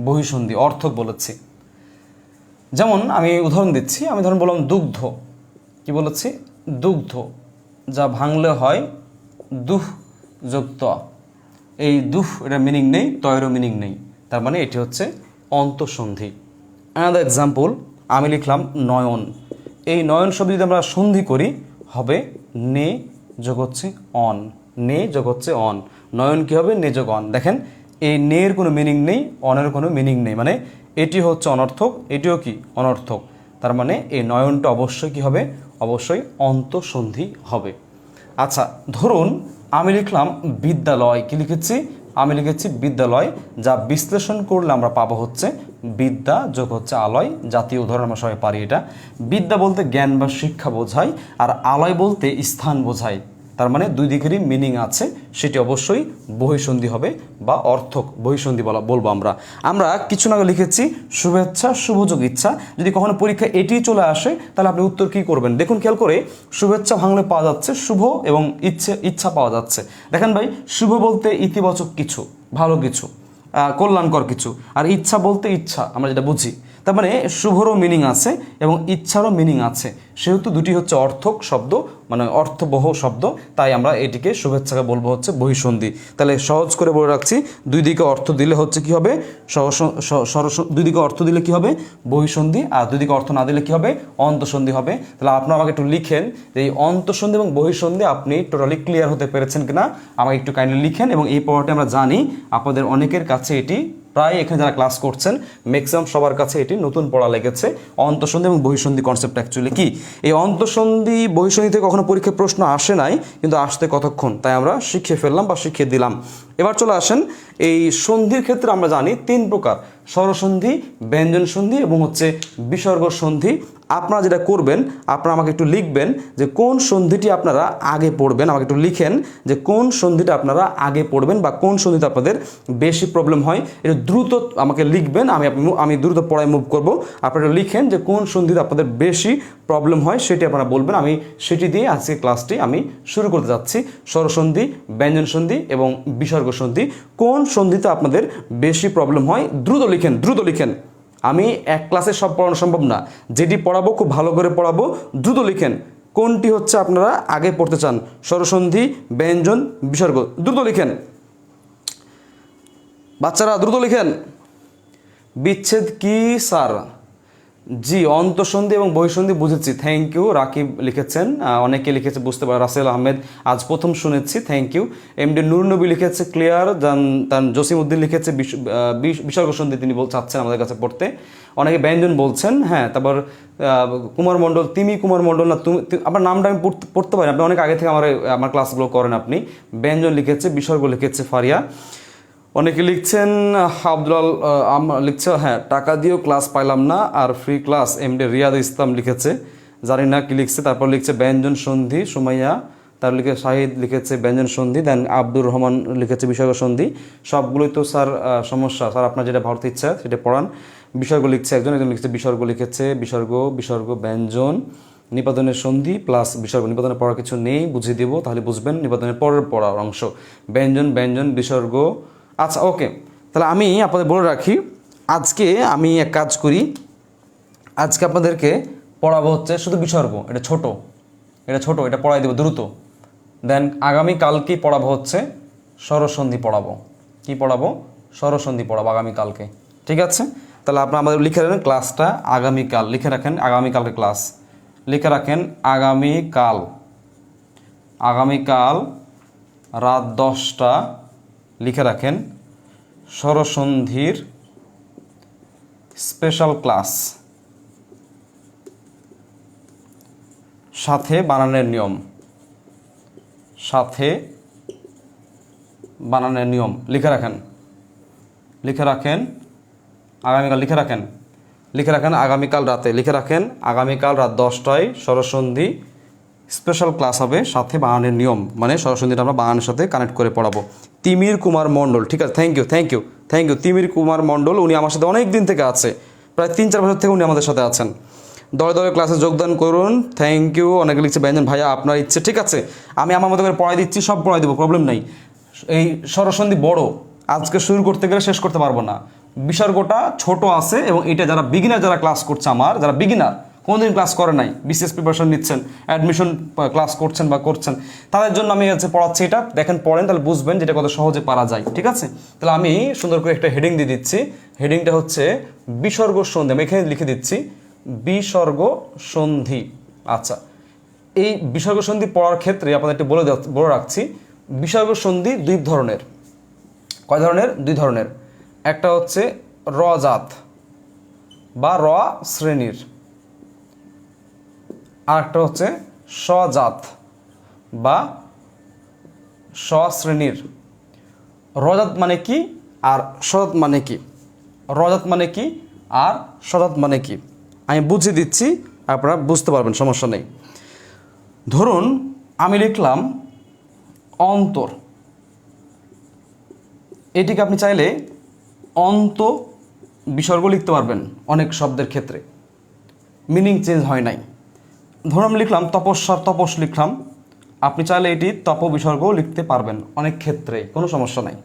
বহিঃসন্ধি, অর্থক বলেছি। যেমন আমি উদাহরণ দিচ্ছি, আমি ধরুন বললাম দুগ্ধ, কি বলেছি, দুগ্ধ, যা ভাঙলে হয় দুহ যোগ ত, এই দুহ এটা মিনিং নেই, তয়েরও মিনিং নেই, তার মানে এটি হচ্ছে অন্তঃসন্ধি। অ্যানাদার এক্সাম্পল, আমি লিখলাম নয়ন, এই নয়ন শব্দ যদি আমরা সন্ধি করি হবে নে যোগ হচ্ছে অন, নে যোগ হচ্ছে অন, নয়ন কি হবে, নে যোগ অন। দেখেন এই নের কোনো মিনিং নেই, অনের কোনো মিনিং নেই, মানে এটি হচ্ছে অনর্থক, এটিও কি অনর্থক, তার মানে এই নয়নটা অবশ্যই কি হবে, অবশ্যই অন্তঃসন্ধি হবে। আচ্ছা, ধরুন আমি লিখলাম বিদ্যালয়, কি লিখেছি, আমি লিখেছি বিদ্যালয়, যা বিশ্লেষণ করলে আমরা পাবো হচ্ছে বিদ্যা যোগ হচ্ছে আলয়, জাতীয় উদাহরণ আমরা সবাই পারি এটা। বিদ্যা বলতে জ্ঞান বা শিক্ষা বোঝায়, আর আলয় বলতে স্থান বোঝায়, তার মানে দুই দিকেরই মিনিং আছে, সেটি অবশ্যই বহিঃসন্ধি হবে বা অর্থক, বহিঃসন্ধি বলবো আমরা। আমরা কিছু না লিখেছি শুভেচ্ছা, শুভযোগ ইচ্ছা, যদি কখনো পরীক্ষা এটি চলে আসে তাহলে আপনি উত্তর কি করবেন, দেখুন খেয়াল করে, শুভেচ্ছা ভাঙলে পাওয়া যাচ্ছে শুভ এবং ইচ্ছা পাওয়া যাচ্ছে। দেখেন ভাই, শুভ বলতে ইতিবাচক কিছু, ভালো কিছু, কল্যাণকর কিছু। আর ইচ্ছা বলতে ইচ্ছা আমরা যেটা বুঝি, তার মানে শুভরও মিনিং আছে এবং ইচ্ছারও মিনিং আছে, সেহেতু দুটি হচ্ছে অর্থক শব্দ, মানে অর্থবহ শব্দ, তাই আমরা এটিকে শুভেচ্ছাকে বলবো হচ্ছে বহিঃসন্ধি। তাহলে সহজ করে বলে রাখছি, দুই দিকে অর্থ দিলে হচ্ছে কি হবে, দুই দিকে অর্থ দিলে কি হবে বহিঃসন্ধি, আর দুই দিকে অর্থ না দিলে কি হবে অন্তঃসন্ধি হবে। তাহলে আপনারা আমাকে একটু লিখেন যে এই অন্তঃসন্ধি এবং বহিঃসন্ধি আপনি টোটালি ক্লিয়ার হতে পেরেছেন কিনা, আমাকে একটু কাইন্ডলি লিখেন। এবং এই পড়াটি আমরা জানি আপনাদের অনেকের কাছে এটি প্রায়, এখানে যারা ক্লাস করছেন ম্যাক্সিমাম সবার কাছে এটি নতুন পড়া লেগেছে। অন্তঃসন্ধি এবং বহিঃসন্ধি কনসেপ্ট অ্যাকচুয়ালি কি, এই অন্তঃসন্ধি বহিঃসন্ধি থেকে কখনো পরীক্ষায় প্রশ্ন আসে নাই, কিন্তু আসতে কতক্ষণ, তাই আমরা শিখিয়ে ফেললাম বা শিখিয়ে দিলাম। এবার চলে আসেন, এই সন্ধির ক্ষেত্রে আমরা জানি তিন প্রকার, স্বরসন্ধি, ব্যঞ্জন সন্ধি এবং হচ্ছে বিসর্গ সন্ধি। আপনারা যেটা করবেন, আপনারা আমাকে একটু লিখবেন যে কোন সন্ধিটি আপনারা আগে পড়বেন, আমাকে একটু লিখেন যে কোন সন্ধিটা আপনারা আগে পড়বেন বা কোন সন্ধিতে আপনাদের বেশি প্রবলেম হয়, এটা দ্রুত আমাকে লিখবেন, আমি দ্রুত পড়ায় মুভ করব। আপনারা লিখেন যে কোন সন্ধিতে আপনাদের বেশি প্রবলেম হয় সেটি আপনারা বলবেন, আমি সেটি দিয়ে আজকে ক্লাসটি আমি শুরু করতে যাচ্ছি। স্বরসন্ধি, ব্যঞ্জন সন্ধি এবং বিসর্গ সন্ধি, কোন সন্ধিতে আপনাদের বেশি প্রবলেম হয় দ্রুত লিখেন, দ্রুত লিখেন। আমি এক ক্লাসে সব পড়ানো সম্ভব না, যেটি পড়াবো খুব ভালো করে পড়াবো, দ্রুত লিখেন কোনটি হচ্ছে আপনারা আগে পড়তে চান, স্বরসন্ধি, ব্যঞ্জন, বিসর্গ, দ্রুত লিখেন বাচ্চারা, দ্রুত লিখেন। বিচ্ছেদ কি স্যার? জি, অন্তঃসন্ধি এবং বহিঃসন্ধি বুঝেছি, থ্যাংক ইউ। রাকিব লিখেছেন, অনেকে লিখেছে বুঝতে পারে, রাসেল আহমেদ আজ প্রথম শুনেছি, থ্যাংক ইউ। এমডি নূর নবী লিখেছে ক্লিয়ার, তার জসিম উদ্দিন লিখেছে বিসর্গ সন্ধি তিনি চাচ্ছেন আমাদের কাছে পড়তে, অনেকে ব্যঞ্জন বলছেন। হ্যাঁ, তারপর কুমার মণ্ডল, তিমি কুমার মণ্ডল, না তুমি, আপনার নামটা আমি পড়তে পারি, আপনি অনেক আগে থেকে আমার ক্লাসগুলো করেন আপনি। ব্যঞ্জন লিখেছে, বিসর্গ লিখেছে ফারিয়া। অনেকে লিখছেন, আব্দুল লিখছে হ্যাঁ টাকা দিয়েও ক্লাস পাইলাম না আর ফ্রি ক্লাস, এমডি রিয়াদ ইসলাম লিখেছে, জানি না কি লিখছে। তারপর লিখছে ব্যঞ্জন সন্ধি সুমাইয়া, তার লিখে শাহিদ লিখেছে ব্যঞ্জন সন্ধি, দেন আব্দুর রহমান লিখেছে বিসর্গ সন্ধি। সবগুলোই তো স্যার সমস্যা, স্যার আপনার যেটা ভারতে ইচ্ছা সেটা পড়ান। বিসর্গ লিখছে একজন লিখছে বিসর্গ লিখেছে, বিসর্গ ব্যঞ্জন, নিপাতনের সন্ধি প্লাস বিসর্গ। নিপাতনের পড়ার কিছু নেই, বুঝিয়ে দেবো তাহলে বুঝবেন, নিপাতনের পরের পড়ার অংশ ব্যঞ্জন বিসর্গ। আচ্ছা ওকে, তাহলে আমি আপনাদের বলে রাখি, আজকে আমি এক কাজ করি, আজকে আপনাদেরকে পড়াবো হচ্ছে শুধু বিসর্গ, এটা ছোট, এটা পড়াই দেবো দ্রুত। দেন আগামীকালকেই পড়াবো হচ্ছে স্বরসন্ধি পড়াবো। কি পড়াবো? স্বরসন্ধি পড়াবো আগামীকালকে, ঠিক আছে? তাহলে আপনারা আমাদের লিখে রাখেন ক্লাসটা আগামীকাল, লিখে রাখেন আগামীকালকে ক্লাস, লিখে রাখেন আগামীকাল রাত 10টা লিখে রাখেন স্বরসন্ধির স্পেশাল ক্লাস, সাথে বানানের নিয়ম, লিখে রাখেন আগামীকাল, লিখে রাখেন আগামীকাল রাতে, লিখে রাখেন আগামীকাল রাত 10টায় স্বরসন্ধি স্পেশাল ক্লাস হবে, সাথে বানানের নিয়ম, মানে স্বরসন্ধিটা আমরা বানানের সাথে কানেক্ট করে পড়াবো। তিমির কুমার মণ্ডল, ঠিক আছে, থ্যাংক ইউ। তিমির কুমার মণ্ডল, উনি আমার সাথে অনেক দিন থেকে আছে, প্রায় 3-4 বছর থেকে উনি আমাদের সাথে আছেন। দলে ক্লাসে যোগদান করুন, থ্যাংক ইউ। অনেকে লিখছে ব্যঞ্জন ভাইয়া আপনার ইচ্ছে, ঠিক আছে, আমি আমার মতো করে পড়াই দিচ্ছি, সব পড়াই দেবো, প্রবলেম নাই। এই স্বরসন্ধি বড়, আজকে শুরু করতে গেলে শেষ করতে পারবো না। বিসর্গটা ছোট আছে এবং এটা যারা বিগিনার, যারা ক্লাস করছে, যারা বিগিনার কোনোদিন ক্লাস করে নাই, বিসিএস প্রিপারেশন নিচ্ছেন, অ্যাডমিশন ক্লাস করছেন, তাদের জন্য আমি হচ্ছে পড়াচ্ছি। এটা দেখেন, পড়েন, তাহলে বুঝবেন যেটা কত সহজে পারা যায়, ঠিক আছে? তাহলে আমি সুন্দর করে একটা হেডিং দিয়ে দিচ্ছি, হেডিংটা হচ্ছে বিসর্গ সন্ধি, আমি এখানে লিখে দিচ্ছি বিসর্গ সন্ধি। আচ্ছা, এই বিসর্গ সন্ধি পড়ার ক্ষেত্রে আপনাদের একটু বলে রাখছি, বিসর্গ সন্ধি দুই ধরনের। কয় ধরনের? 2 ধরনের। একটা হচ্ছে র জাত বা র শ্রেণীর, আর একটা হচ্ছে স্বজাত বা স্বশ্রেণীর। রজাত মানে কি আর স্বজাত মানে কি? রজাত মানে কি আর স্বজাত মানে কি আমি বুঝিয়ে দিচ্ছি, আপনারা বুঝতে পারবেন, সমস্যা নেই। ধরুন আমি লিখলাম অন্তর, এটিকে আপনি চাইলে অন্ত বিসর্গ লিখতে পারবেন অনেক শব্দের ক্ষেত্রে, মিনিং চেঞ্জ হয় নাই। ধরুন আমি লিখলাম তপস্যার তপস লিখলাম, আপনি চাইলে এটি তপ বিসর্গও লিখতে পারবেন অনেক ক্ষেত্রে, কোনো সমস্যা নাই।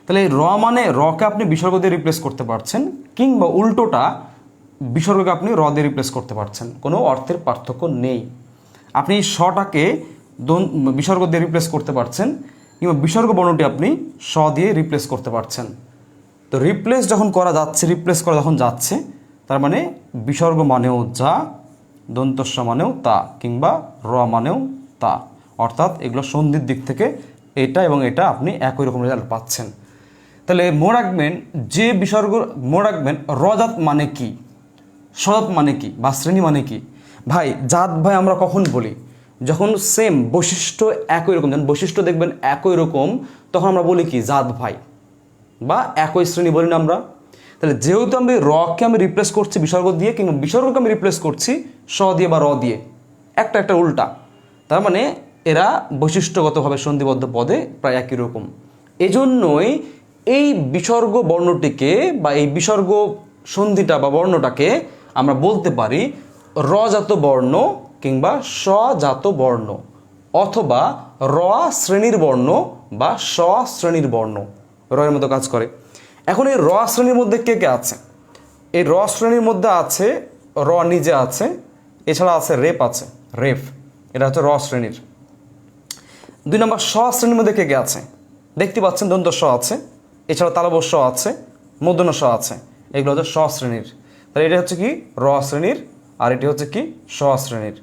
তাহলে র মানে রকে আপনি বিসর্গ দিয়ে রিপ্লেস করতে পারছেন, কিংবা উল্টোটা বিসর্গকে আপনি র দিয়ে রিপ্লেস করতে পারছেন, কোনো অর্থের পার্থক্য নেই। আপনি শটাকে বিসর্গ দিয়ে রিপ্লেস করতে পারছেন, কিংবা বিসর্গ বর্ণটি আপনি স দিয়ে রিপ্লেস করতে পারছেন। তো রিপ্লেস যখন করা যাচ্ছে, রিপ্লেস করা যখন যাচ্ছে, তার মানে বিসর্গ মানেও যা, দন্তস্ব মানেও তা, কিংবা র মানেও তা। অর্থাৎ এগুলো সন্ধির দিক থেকে এটা এবং এটা আপনি একই রকম রেজাল্ট পাচ্ছেন। তাহলে মনে রাখবেন যে বিসর্গ, মনে রাখবেন রজাত মানে কি, সজাত মানে কি, বা শ্রেণী মানে কি। ভাই জাত ভাই আমরা কখন বলি? যখন সেম বৈশিষ্ট্য একই রকম, যখন বৈশিষ্ট্য দেখবেন একই রকম, তখন আমরা বলি কি জাত ভাই, বা একই শ্রেণী বলি না আমরা। তাহলে যেহেতু আমি রকে আমি রিপ্লেস করছি বিসর্গ দিয়ে, কিংবা বিসর্গকে আমি রিপ্লেস করছি স দিয়ে বা র দিয়ে, একটা একটা উল্টা, তার মানে এরা বৈশিষ্ট্যগতভাবে সন্ধিবদ্ধ পদে প্রায় একই রকম। এজন্যই এই বিসর্গ বর্ণটিকে বা এই বিসর্গ সন্ধিটা বা বর্ণটাকে আমরা বলতে পারি রজাত বর্ণ কিংবা স্বজাত বর্ণ, অথবা র শ্রেণীর বর্ণ বা স শ্রেণীর বর্ণ, রয়ের মতো কাজ করে। এখন এই র শ্রেণীর মধ্যে কে কে আছে? এই র শ্রেণীর মধ্যে আছে র নিজে আছে, এছাড়া আছে রেপ আছে, রেফ, এটা হচ্ছে র শ্রেণীর। 2 নম্বর স শ্রেণীর মধ্যে কে কে আছে? দেখতে পাচ্ছেন দন্ত স আছে, এছাড়া তালব স আছে, মূর্ধন্য স আছে, এগুলো হচ্ছে স শ্রেণীর। তাহলে এটা হচ্ছে কি র শ্রেণীর, আর এটি হচ্ছে কি স শ্রেণীর।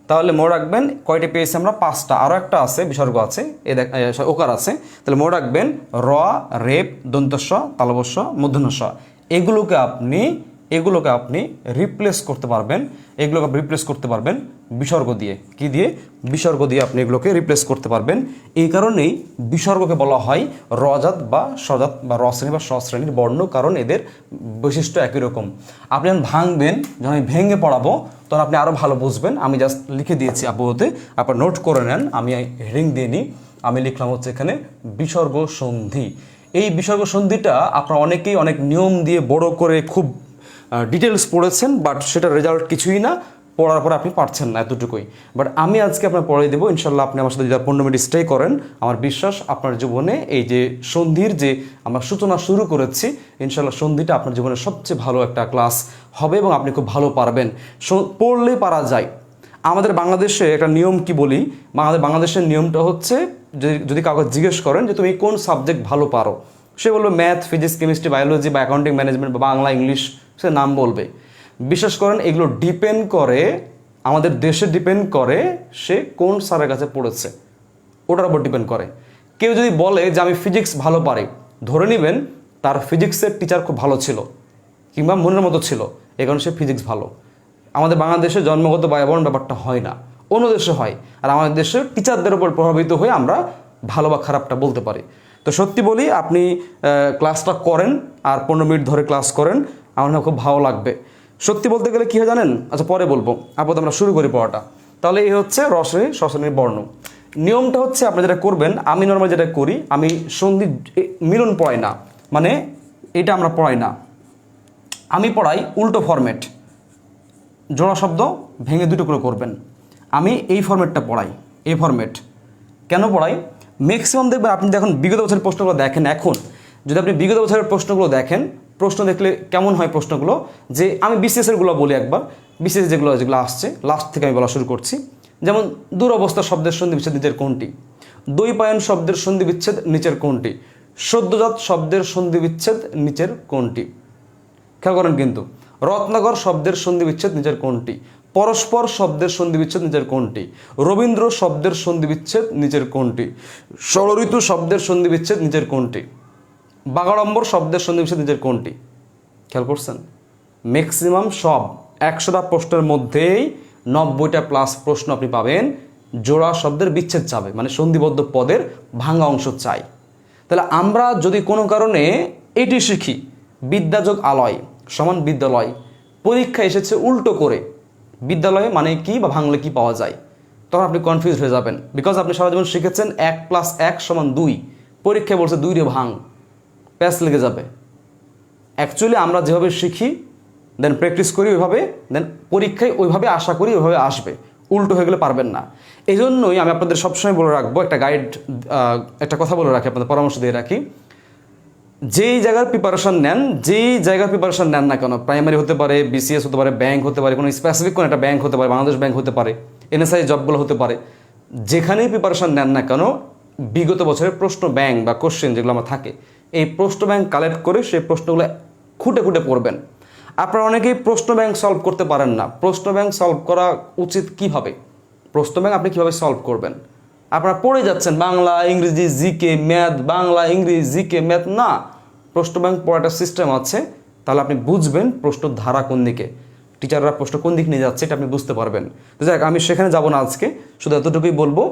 তাহলে মনে রাখবেন কয়টি পেয়েছি আমরা? 5টা। আরও একটা আছে বিসর্গ আছে, ওকার আছে। তাহলে মনে রাখবেন র, রেপ, দন্ত স, তালব স, মূর্ধন্য স, এগুলোকে আপনি রিপ্লেস করতে পারবেন, এগুলোকে রিপ্লেস করতে পারবেন বিসর্গ দিয়ে। কি দিয়ে? বিসর্গ দিয়ে আপনি এগুলোকে রিপ্লেস করতে পারবেন। এই কারণেই বিসর্গকে বলা হয় রজাত বা সজাত বা র শ্রেণী বা স শ্রেণীর বর্ণ, কারণ এদের বৈশিষ্ট্য একই রকম। আপনি যখন ভাঙবেন, যখন আমি ভেঙে পড়াবো, তখন আপনি আরও ভালো বুঝবেন। আমি জাস্ট লিখে দিয়েছি আপাতত, আপনার নোট করে নেন, আমি হেডিং দিয়ে নিই। আমি লিখলাম হচ্ছে এখানে বিসর্গ সন্ধি। এই বিসর্গ সন্ধিটা আপনারা অনেকেই অনেক নিয়ম দিয়ে বড় করে খুব ডিটেলস পড়েছেন, বাট সেটা রেজাল্ট কিছুই না, পড়ার পর আপনি পারছেন না, এতটুকুই। বাট আমি আজকে আপনার পড়াই দেবো ইনশাল্লাহ। আপনি আমার সাথে যদি 15 মিনিট স্টে করেন, আমার বিশ্বাস আপনার জীবনে এই যে সন্ধির যে আমরা সূচনা শুরু করেছি, ইনশাল্লাহ সন্ধিটা আপনার জীবনের সবচেয়ে ভালো একটা ক্লাস হবে এবং আপনি খুব ভালো পারবেন। পড়লেই পারা যায়। আমাদের বাংলাদেশে একটা নিয়ম কি বলি, বাংলাদেশের নিয়মটা হচ্ছে, যদি কাউকে জিজ্ঞেস করেন যে তুমি কোন সাবজেক্ট ভালো পারো, সে বলবে ম্যাথ, ফিজিক্স, কেমিস্ট্রি, বায়োলজি বা অ্যাকাউন্টিং, ম্যানেজমেন্ট বা বাংলা, ইংলিশ, সে নাম বলবে। বিশ্বাস করেন এগুলো ডিপেন্ড করে, আমাদের দেশে ডিপেন্ড করে সে কোন স্যারের কাছে পড়েছে, ওটার উপর ডিপেন্ড করে। কেউ যদি বলে যে আমি ফিজিক্স ভালো পারি, ধরে নেবেন তার ফিজিক্সের টিচার খুব ভালো ছিল, কিংবা মনের মতো ছিল, এই কারণে সে ফিজিক্স ভালো। আমাদের বাংলাদেশে জন্মগত ব্যয়বরণ ব্যাপারটা হয় না, অন্য দেশে হয়। আর আমাদের দেশে টিচারদের উপর প্রভাবিত হয়ে আমরা ভালো বা খারাপটা বলতে পারি। তো সত্যি বলি, আপনি ক্লাসটা করেন আর 15 মিনিট ধরে ক্লাস করেন, আমার খুব ভালো লাগবে। সত্যি বলতে গেলে কী হয় জানেন? আচ্ছা পরে বলবো, আপাতত আমরা শুরু করি পড়াটা। তাহলে এই হচ্ছে র শ্রেণী, স শ্রেণীর বর্ণ। নিয়মটা হচ্ছে আপনি যেটা করবেন, আমি নর্মাল যেটা করি, আমি সন্ধি মিলন পড়াই না, মানে এটা আমরা পড়াই না, আমি পড়াই উল্টো ফরম্যাট। জোড়া শব্দ ভেঙে 2 টুকরো করবেন, আমি এই ফরম্যাটটা পড়াই। এই ফরম্যাট কেন পড়াই? ম্যাক্সিমাম দেখবেন, আপনি দেখুন বিগত বছরের প্রশ্নগুলো দেখেন, এখন যদি আপনি বিগত বছরের প্রশ্নগুলো দেখেন, প্রশ্ন দেখলে কেমন হয় প্রশ্নগুলো, যে আমি বিসিএসেরগুলো বলি একবার, বিসিএস যেগুলো আসছে লাস্ট থেকে আমি বলা শুরু করছি। যেমন দুরবস্থা শব্দের সন্ধি বিচ্ছেদ নিচের কোনটি? দ্বৈপায়ন শব্দের সন্ধি বিচ্ছেদ নিচের কোনটি? সদ্যজাত শব্দের সন্ধি বিচ্ছেদ নিচের কোনটি? খেয়াল করেন কিন্তু, রত্নাকর শব্দের সন্ধি বিচ্ছেদ নিচের কোনটি? পরস্পর শব্দের সন্ধি বিচ্ছেদ নিচের কোনটি? রবীন্দ্র শব্দের সন্ধি বিচ্ছেদ নিচের কোনটি? ষড়ঋতু শব্দের সন্ধি বিচ্ছেদ নিচের কোনটি? বাগাড়ম্বর শব্দের সন্ধি বিচ্ছেদ নিচের কোনটি? খেয়াল করছেন? ম্যাক্সিমাম সব 100টা প্রশ্নের মধ্যেই 90টা প্লাস প্রশ্ন আপনি পাবেন জোড়া শব্দের বিচ্ছেদ চাবে, মানে সন্ধিবদ্ধ পদের ভাঙা অংশ চাই। তাহলে আমরা যদি কোনো কারণে এটি শিখি, বিদ্যাযোগ আলয় সমান বিদ্যালয়, পরীক্ষা এসেছে উল্টো করে, বিদ্যালয়ে মানে কি বা ভাঙলে কি পাওয়া যায়, তখন আপনি কনফিউজ হয়ে যাবেন। বিকজ আপনি সারা জীবন শিখেছেন 1 + 1 = 2, পরীক্ষায় বলছে 2 রে ভাঙ, প্যাচ লেগে যাবে। অ্যাকচুয়ালি আমরা যেভাবে শিখি, দেন প্র্যাকটিস করি ওইভাবে, দেন পরীক্ষায় ওইভাবে আশা করি ওইভাবে আসবে, উল্টো হয়ে গেলে পারবেন না। এই জন্যই আমি আপনাদের সবসময় বলে রাখবো, একটা গাইড, একটা কথা বলে রাখি, আপনাদের পরামর্শ দিয়ে রাখি, যেই জায়গার প্রিপারেশন নেন না কেন, প্রাইমারি হতে পারে, বিসিএস হতে পারে, ব্যাংক হতে পারে, কোনো স্পেসিফিক কোনো একটা ব্যাংক হতে পারে, বাংলাদেশ ব্যাংক হতে পারে, এনএসআই জবগুলো হতে পারে, যেখানেই প্রিপারেশন নেন না কেন বিগত বছরের প্রশ্ন ব্যাংক বা কোশ্চেন যেগুলো আমার থাকে, এই প্রশ্ন ব্যাংক কালেক্ট করে সেই প্রশ্নগুলো খুঁটে খুঁটে পড়বেন। আপনারা অনেকেই প্রশ্ন ব্যাংক সলভ করতে পারেন না। প্রশ্ন ব্যাংক সলভ করা উচিত কিভাবে, প্রশ্ন ব্যাংক আপনি কীভাবে সলভ করবেন? আপনারা পড়ে যাচ্ছেন বাংলা ইংরেজি জিকে ম্যাথ, বাংলা ইংরেজি জিকে ম্যাথ, না, প্রশ্ন ব্যাংক পড়াটা সিস্টেম আছে, তাহলে আপনি বুঝবেন প্রশ্ন ধারা কোন দিকে, টিচাররা প্রশ্ন কোন দিক নিয়ে যাচ্ছে এটা আপনি বুঝতে পারবেন। তো যাক, আমি সেখানে যাব না আজকে, শুধু এতটুকুই বলবো,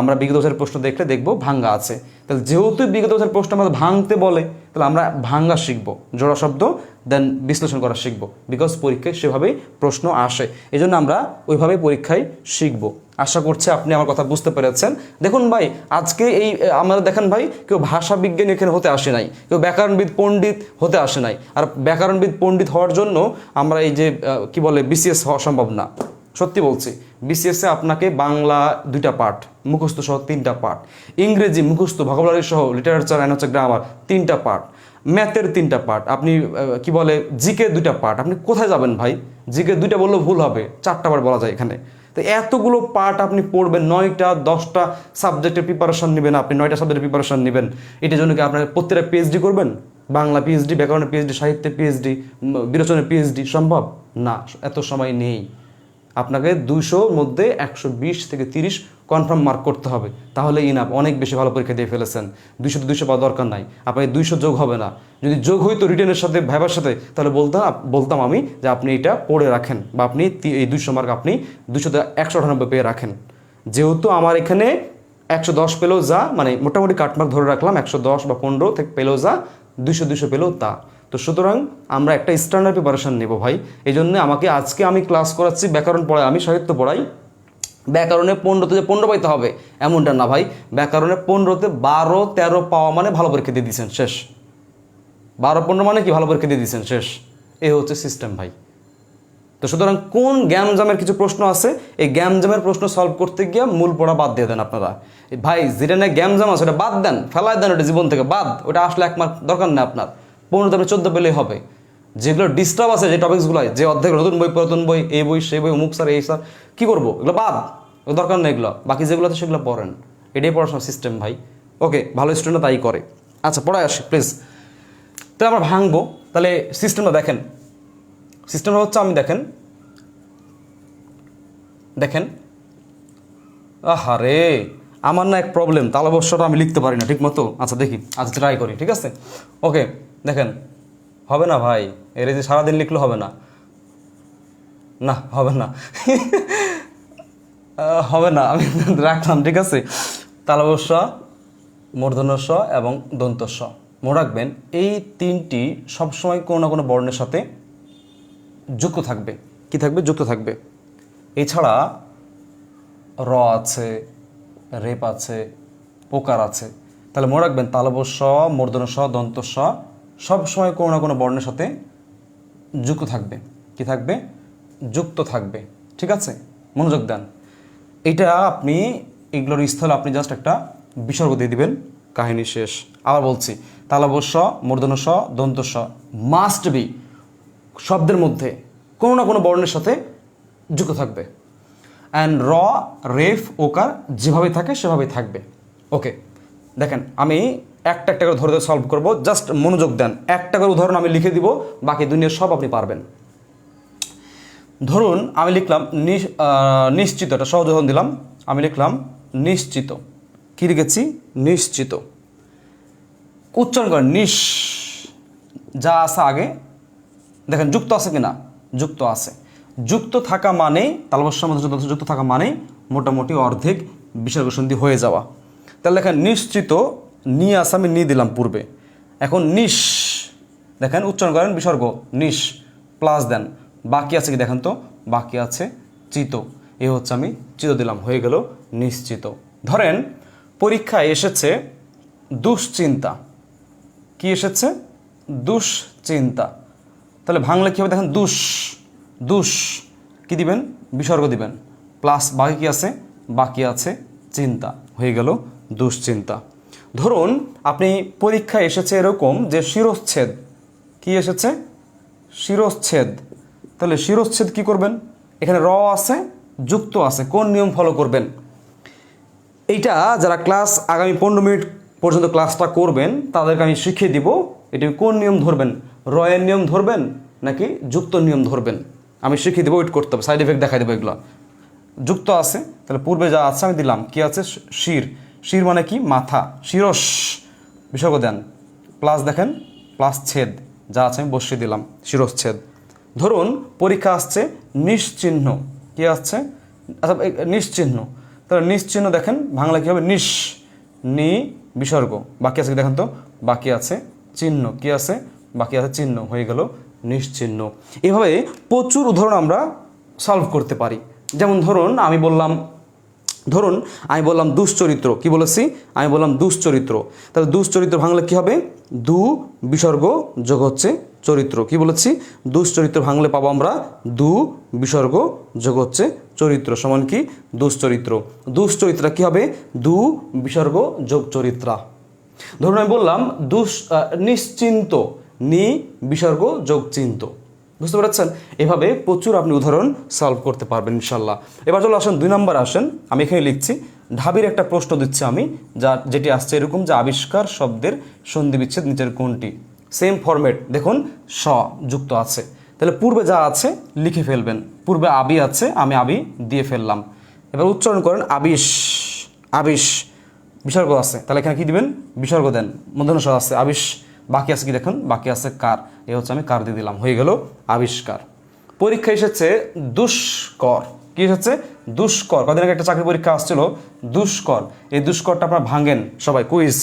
আমরা বিগত বছরের প্রশ্ন দেখবো ভাঙ্গা আছে। তাহলে যেহেতু বিগত বছরের প্রশ্ন আমাদের ভাঙতে বলে, তাহলে আমরা ভাঙ্গা শিখবো, জোড়া শব্দ দেন বিশ্লেষণ করা শিখবো, বিকজ পরীক্ষায় সেভাবেই প্রশ্ন আসে, এই জন্য আমরা ওইভাবেই পরীক্ষায় শিখবো। আশা করছি আপনি আমার কথা বুঝতে পেরেছেন। দেখুন ভাই, আজকে এই আমরা দেখেন ভাই, কেউ ভাষা বিজ্ঞানী এখানে হতে আসে নাই, কেউ ব্যাকরণবিদ পণ্ডিত হতে আসে নাই। আর ব্যাকরণবিদ পণ্ডিত হওয়ার জন্য আমরা এই যে কি বলে বিসিএস হওয়া সম্ভব না, সত্যি বলছি। বিসিএসে আপনাকে বাংলা 2টা পার্ট মুখস্থ সহ 3টা পার্ট, ইংরেজি মুখস্থ ভোকাবুলারি সহ লিটারেচার অ্যান্ড গ্রামার 3টা পার্ট, ম্যাথের 3টা পার্ট, আপনি কি বলে জিকে 2টা পার্ট। আপনি কোথায় যাবেন ভাই? জিকে 2টা বললেও ভুল হবে, 4টা পার্ট বলা যায় এখানে। তো এতগুলো পার্ট আপনি পড়বেন, 9টা 10টা সাবজেক্টের প্রিপারেশন নেবেন, আপনি 9টা সাবজেক্টের প্রিপারেশন নেবেন, এটার জন্য কি আপনার প্রত্যেকটা পিএইচডি করবেন? বাংলা পিএইচডি, ব্যাকরণের পিএইচডি, সাহিত্যে পিএইচডি, বিরোচনের পিএইচডি সম্ভব না, এত সময় নেই। আপনাকে 200-র মধ্যে 120 থেকে 30 কনফার্ম মার্ক করতে হবে, তাহলে ইনাফ, অনেক বেশি ভালো পরীক্ষা দিয়ে ফেলেছেন। 200 পাওয়া দরকার নাই, আপনার 200 যোগ হবে না। যদি যোগ হইতো রিটেনের সাথে ভাইবার সাথে, তাহলে বলতাম আমি যে আপনি এটা পড়ে রাখেন, বা আপনি এই 200 মার্ক আপনি 200তে 198 পেয়ে রাখেন। যেহেতু আমার এখানে 110 পেলেও যা, মানে মোটামুটি কাটমার্ক ধরে রাখলাম 110 বা 15 থেকে পেলেও যা, 200 পেলেও তা। তো সুতরাং আমরা একটা স্ট্যান্ডার্ড প্রিপারেশন নেব ভাই। এই জন্য আজকে আমি ক্লাস করাচ্ছি, ব্যাকরণ পড়াই, আমি সাহিত্য পড়াই। ব্যাকরণে 15তে যে 15 পাইতে হবে এমনটা না ভাই, ব্যাকরণে 15তে 12-13 পাওয়া মানে ভালো পরীক্ষা দিয়ে দিয়েছেন, শেষ। 12-15 মানে কি, ভালো পরীক্ষা দিয়ে দিয়েছেন, শেষ। এই হচ্ছে সিস্টেম ভাই। তো সুতরাং কোন গ্যামজামের কিছু প্রশ্ন আছে, এই গ্যামজামের প্রশ্ন সলভ করতে গিয়ে মূল পড়া বাদ দিয়ে দেন আপনারা ভাই। যেটা না গ্যামজাম আছে ওটা বাদ দেন, ফেলাই দেন, ওটা জীবন থেকে বাদ, ওটা আসলে 1 মার্ক দরকার নেই আপনার। 15তে আপনি 14 পেলেই হবে। যেগুলো ডিস্টার্ব আছে, যে টপিকসগুলো, যে অধ্যায়, নতুন বই, পুরাতন বই, এই বই সেই বই, অমুক স্যার এই স্যার, কী করবো, এগুলো বাদ, দরকার নেই এগুলো। বাকি যেগুলো আছে সেগুলো পড়েন, এটাই পড়াশোনার সিস্টেম ভাই। ওকে, ভালো স্টুডেন্ট তাই করে। আচ্ছা, পড়ায় আসি প্লিজ। তাহলে আমরা ভাঙবো, তাহলে সিস্টেমটা দেখেন। সিস্টেমটা হচ্ছে, আমি দেখেন আহারে, আমার না এক প্রবলেম, তালবস্যটা আমি লিখতে পারি না ঠিক মতো। আচ্ছা দেখি, আচ্ছা ট্রাই করি, ঠিক আছে। ওকে, দেখেন, হবে না ভাই, এর যে সারাদিন লিখলে হবে না, না হবে না হবে না, আমি রাখলাম, ঠিক আছে। তালবস্য, মূর্ধন্য ষ এবং দন্ত স, মনে রাখবেন এই 3টি সবসময় কোনো না কোনো বর্ণের সাথে যুক্ত থাকবে। কি থাকবে? যুক্ত থাকবে। এছাড়া র আছে, রেপ আছে, ওকার আছে। তাহলে মনে রাখবেন তালবস্য, মূর্ধন্য ষ, দন্ত স সবসময় কোনো না কোনো বর্ণের সাথে যুক্ত থাকবে। কি থাকবে? যুক্ত থাকবে, ঠিক আছে। মনোযোগ দেন। এটা আপনি এগুলোর স্থলে আপনি জাস্ট একটা বিসর্গ দিয়ে দিবেন, কাহিনী শেষ। আবার বলছি, তালবস্য, মূর্ধন্য ষ, দন্ত স মাস্ট বি শব্দের মধ্যে কোনো না কোনো বর্ণের সাথে যুক্ত থাকবে। অ্যান্ড র, রেফ, ওকার যেভাবে থাকে সেভাবেই থাকবে। ওকে, দেখেন, আমি একটা একটা করে ধরে ধরে সলভ করবো, জাস্ট মনোযোগ দেন। একটা করে উদাহরণ আমি লিখে দিব, বাকি দুনিয়ার সব আপনি পারবেন। ধরুন আমি লিখলাম নিশ্চিত, একটা সহজ উদাহরণ দিলাম। আমি লিখলাম নিশ্চিত। কি লিখেছি? নিশ্চিত। উচ্চারণ করেন নিশ, যা আছে আগে দেখেন যুক্ত আছে কিনা, যুক্ত আছে। যুক্ত থাকা মানে, তালবস্যের মধ্যে যুক্ত থাকা মানে মোটামুটি অর্ধেক বিসর্গ সন্ধি হয়ে যাওয়া। তাহলে দেখেন নিশ্চিত, নি আছে, আমি নি দিলাম পূর্বে। এখন নিশ, দেখেন উচ্চারণ করেন বিসর্গ নিশ, প্লাস দেন, বাকি আছে কি দেখেন তো, বাকি আছে চিত। এ হচ্ছে আমি চিত দিলাম, হয়ে গেল নিশ্চিত। ধরেন পরীক্ষায় এসেছে দুশ্চিন্তা। কি এসেছে? দুশ্চিন্তা। তাহলে ভাঙলে কী হবে দেখেন, দুষ কি দিবেন? বিসর্গ দিবেন, প্লাস বাকি কি আছে? বাকি আছে চিন্তা, হয়ে গেল দুশ্চিন্তা। ধরুন আপনি পরীক্ষায় এসেছে এরকম যে শিরশ্ছেদ, কি এসেছে? শিরশ্ছেদ। তাহলে শিরশ্ছেদ কি করবেন? এখানে র আছে, যুক্ত আছে, কোন নিয়ম ফলো করবেন? এইটা যারা ক্লাস আগামী 15 মিনিট পর্যন্ত ক্লাসটা করবেন তাদেরকে আমি শিখিয়ে দিব এটা কোন নিয়ম ধরবেন, রয়ের নিয়ম ধরবেন নাকি যুক্ত নিয়ম ধরবেন, আমি শিখিয়ে দেবো। ওয়েট করতে হবে, সাইড এফেক্ট দেখাই দেবো। এগুলো যুক্ত আছে, তাহলে পূর্বে যা আছে আমি দিলাম, কি আছে? শির। শির মানে কি? মাথা। শিরস বিসর্গ দেন, প্লাস দেখেন প্লাস ছেদ, যা আছে আমি বসিয়ে দিলাম, শিরশ্ছেদ। ধরুন পরীক্ষা আসছে নিশ্চিহ্ন, কি আসছে? আচ্ছা নিশ্চিহ্ন, তাহলে নিশ্চিহ্ন দেখেন বাংলা কী হবে? নিশ, নি বিসর্গ, বাকি আছে কি দেখেন তো? বাকি আছে চিহ্ন, কি আছে? বাকি আছে চিহ্ন, হয়ে গেল নিশ্চিহ্ন। এভাবে প্রচুর উদাহরণ আমরা সলভ করতে পারি। যেমন ধরুন আমি বললাম দুশ্চরিত্র, কি বলেছি? আমি বললাম দুশ্চরিত্র, তাহলে দুশ্চরিত্র ভাঙলে কি হবে? দু বিসর্গ যোগ হচ্ছে চরিত্র, কি বলেছি? দুশ্চরিত্র ভাঙলে পাবো আমরা দু বিসর্গ যোগ হচ্ছে চরিত্র সমান কি? দুশ্চরিত্র। দুশ্চরিত্রা কি হবে? দু বিসর্গ যোগ চরিত্রা। ধরুন আমি বললাম নিশ্চিন্ত, নি বিসর্গ যোগ চিন্ত। বুঝতে পারছেন? এভাবে প্রচুর আপনি উদাহরণ সলভ করতে পারবেন ইনশাল্লাহ। এবার চলো আসেন 2 নম্বর আসেন। আমি এখানে লিখছি ঢাবির একটা প্রশ্ন দিচ্ছি আমি, যেটি আসছে এরকম যে আবিষ্কার শব্দের সন্ধি বিচ্ছেদ নিচের কোনটি? সেম ফরম্যাট দেখুন, স যুক্ত আছে, তাহলে পূর্বে যা আছে লিখে ফেলবেন। পূর্বে আবি আছে, আমি আবি দিয়ে ফেললাম। এবার উচ্চারণ করেন আবিষ, আবিষ বিসর্গ আছে, তাহলে এখানে কি দিবেন? বিসর্গ দেন, মূর্ধন্য ষ আছে, আবিষ। বাকি আছে কি দেখুন? বাকি আছে কার, এই হচ্ছে আমি কার দিয়ে দিলাম, হয়ে গেল আবিষ্কার। পরীক্ষা এসেছে দুষ্কর, কি এসেছে? দুষ্কর। কদিন আগে একটা চাকরি পরীক্ষা আসছিল দুষ্কর, এই দুষ্করটা আপনারা ভাঙেন সবাই, কুইজ।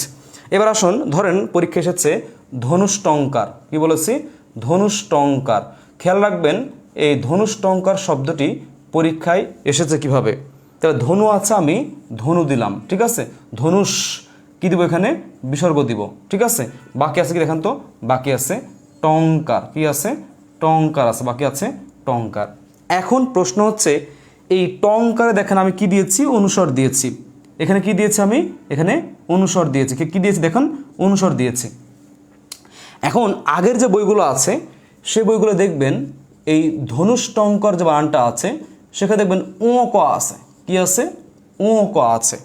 এবার আসুন ধরেন পরীক্ষা এসেছে ধনুষ্টঙ্কার, কি বলেছি? ধনুষ্টঙ্কার। খেয়াল রাখবেন এই ধনুষ্টঙ্কার শব্দটি পরীক্ষায় এসেছে কিভাবে। তাহলে ধনু আছে, আমি ধনু দিলাম, ঠিক আছে? ধনুষ কি দিব? এখানে বিসর্গ দিব, ঠিক আছে? বাকি আছে কি দেখেন তো? বাকি আছে টঙ্কার, কি আছে? টঙ্কার আছে, বাকি আছে টঙ্কার। এখন প্রশ্ন হচ্ছে এই টঙ্কারে দেখেন আমি কি দিয়েছি? অনুস্বর দিয়েছি। এখানে কি দিয়েছি? আমি এখানে অনুস্বর দিয়েছি। কি দিয়েছি দেখুন? অনুস্বর দিয়েছি। এখন আগের যে বইগুলো আছে সেই বইগুলো দেখবেন এই ধনুষ্টঙ্কর যে বানানটা আছে সেখানে দেখবেন ও ক আছে, কি আছে? ও ক আছে।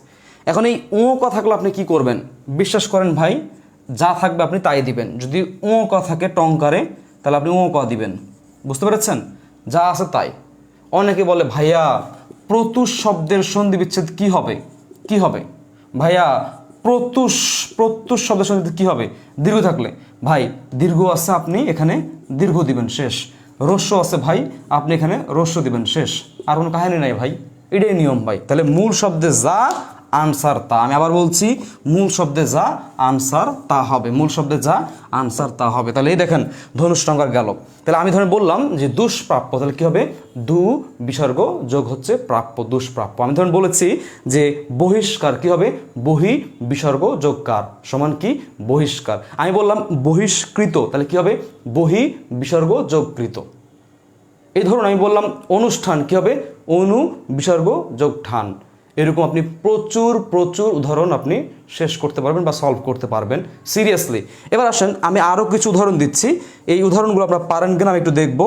এখন এই ও ক থাকলে আপনি কি করবেন? বিশ্বাস করেন ভাই, যা থাকবে আপনি তাই দিবেন। যদি ও ক থাকে টঙ্কারে তাহলে আপনি ও ক দিবেন। বুঝতে পেরেছেন? যা আছে তাই। অনেকে বলে ভাইয়া প্রত্যুষ শব্দের সন্ধি বিচ্ছেদ কি হবে? কি হবে ভাইয়া? প্রত্যুষ শব্দের সন্ধি কি হবে? দীর্ঘ থাকলে। ভাই দীর্ঘ আছে, আপনি এখানে দীর্ঘ দিবেন, শেষ। রস্য আছে ভাই, আপনি এখানে রস্য দিবেন, শেষ। আর কোনো কাহিনী নাই ভাই, এটাই নিয়ম ভাই। তাহলে মূল শব্দে যা আনসার তা, আমি আবার বলছি মূল শব্দে যা আনসার তা হবে, মূল শব্দে যা আনসার তা হবে। তাহলে এই দেখেন ধনুষ্টঙ্কার গেল। তাহলে আমি ধরে বললাম যে দুষ্প্রাপ্য, তাহলে কি হবে? দু বিসর্গ যোগ হচ্ছে প্রাপ্য, দুষ্প্রাপ্য। আমি ধরুন বলেছি যে বহিষ্কার, কি হবে? বহি বিসর্গ যোগ কার সমান কি? বহিষ্কার। আমি বললাম বহিষ্কৃত, তাহলে কি হবে? বহি বিসর্গ যোগ কৃত। এই ধরুন আমি বললাম অনুষ্ঠান, কি হবে? অনু বিসর্গ যোগ ঠান। এরকম আপনি প্রচুর উদাহরণ আপনি শেষ করতে পারবেন বা সলভ করতে পারবেন সিরিয়াসলি। এবার আসেন আমি আরও কিছু উদাহরণ দিচ্ছি, এই উদাহরণগুলো আপনারা পারেন কিনা আমি একটু দেখবো।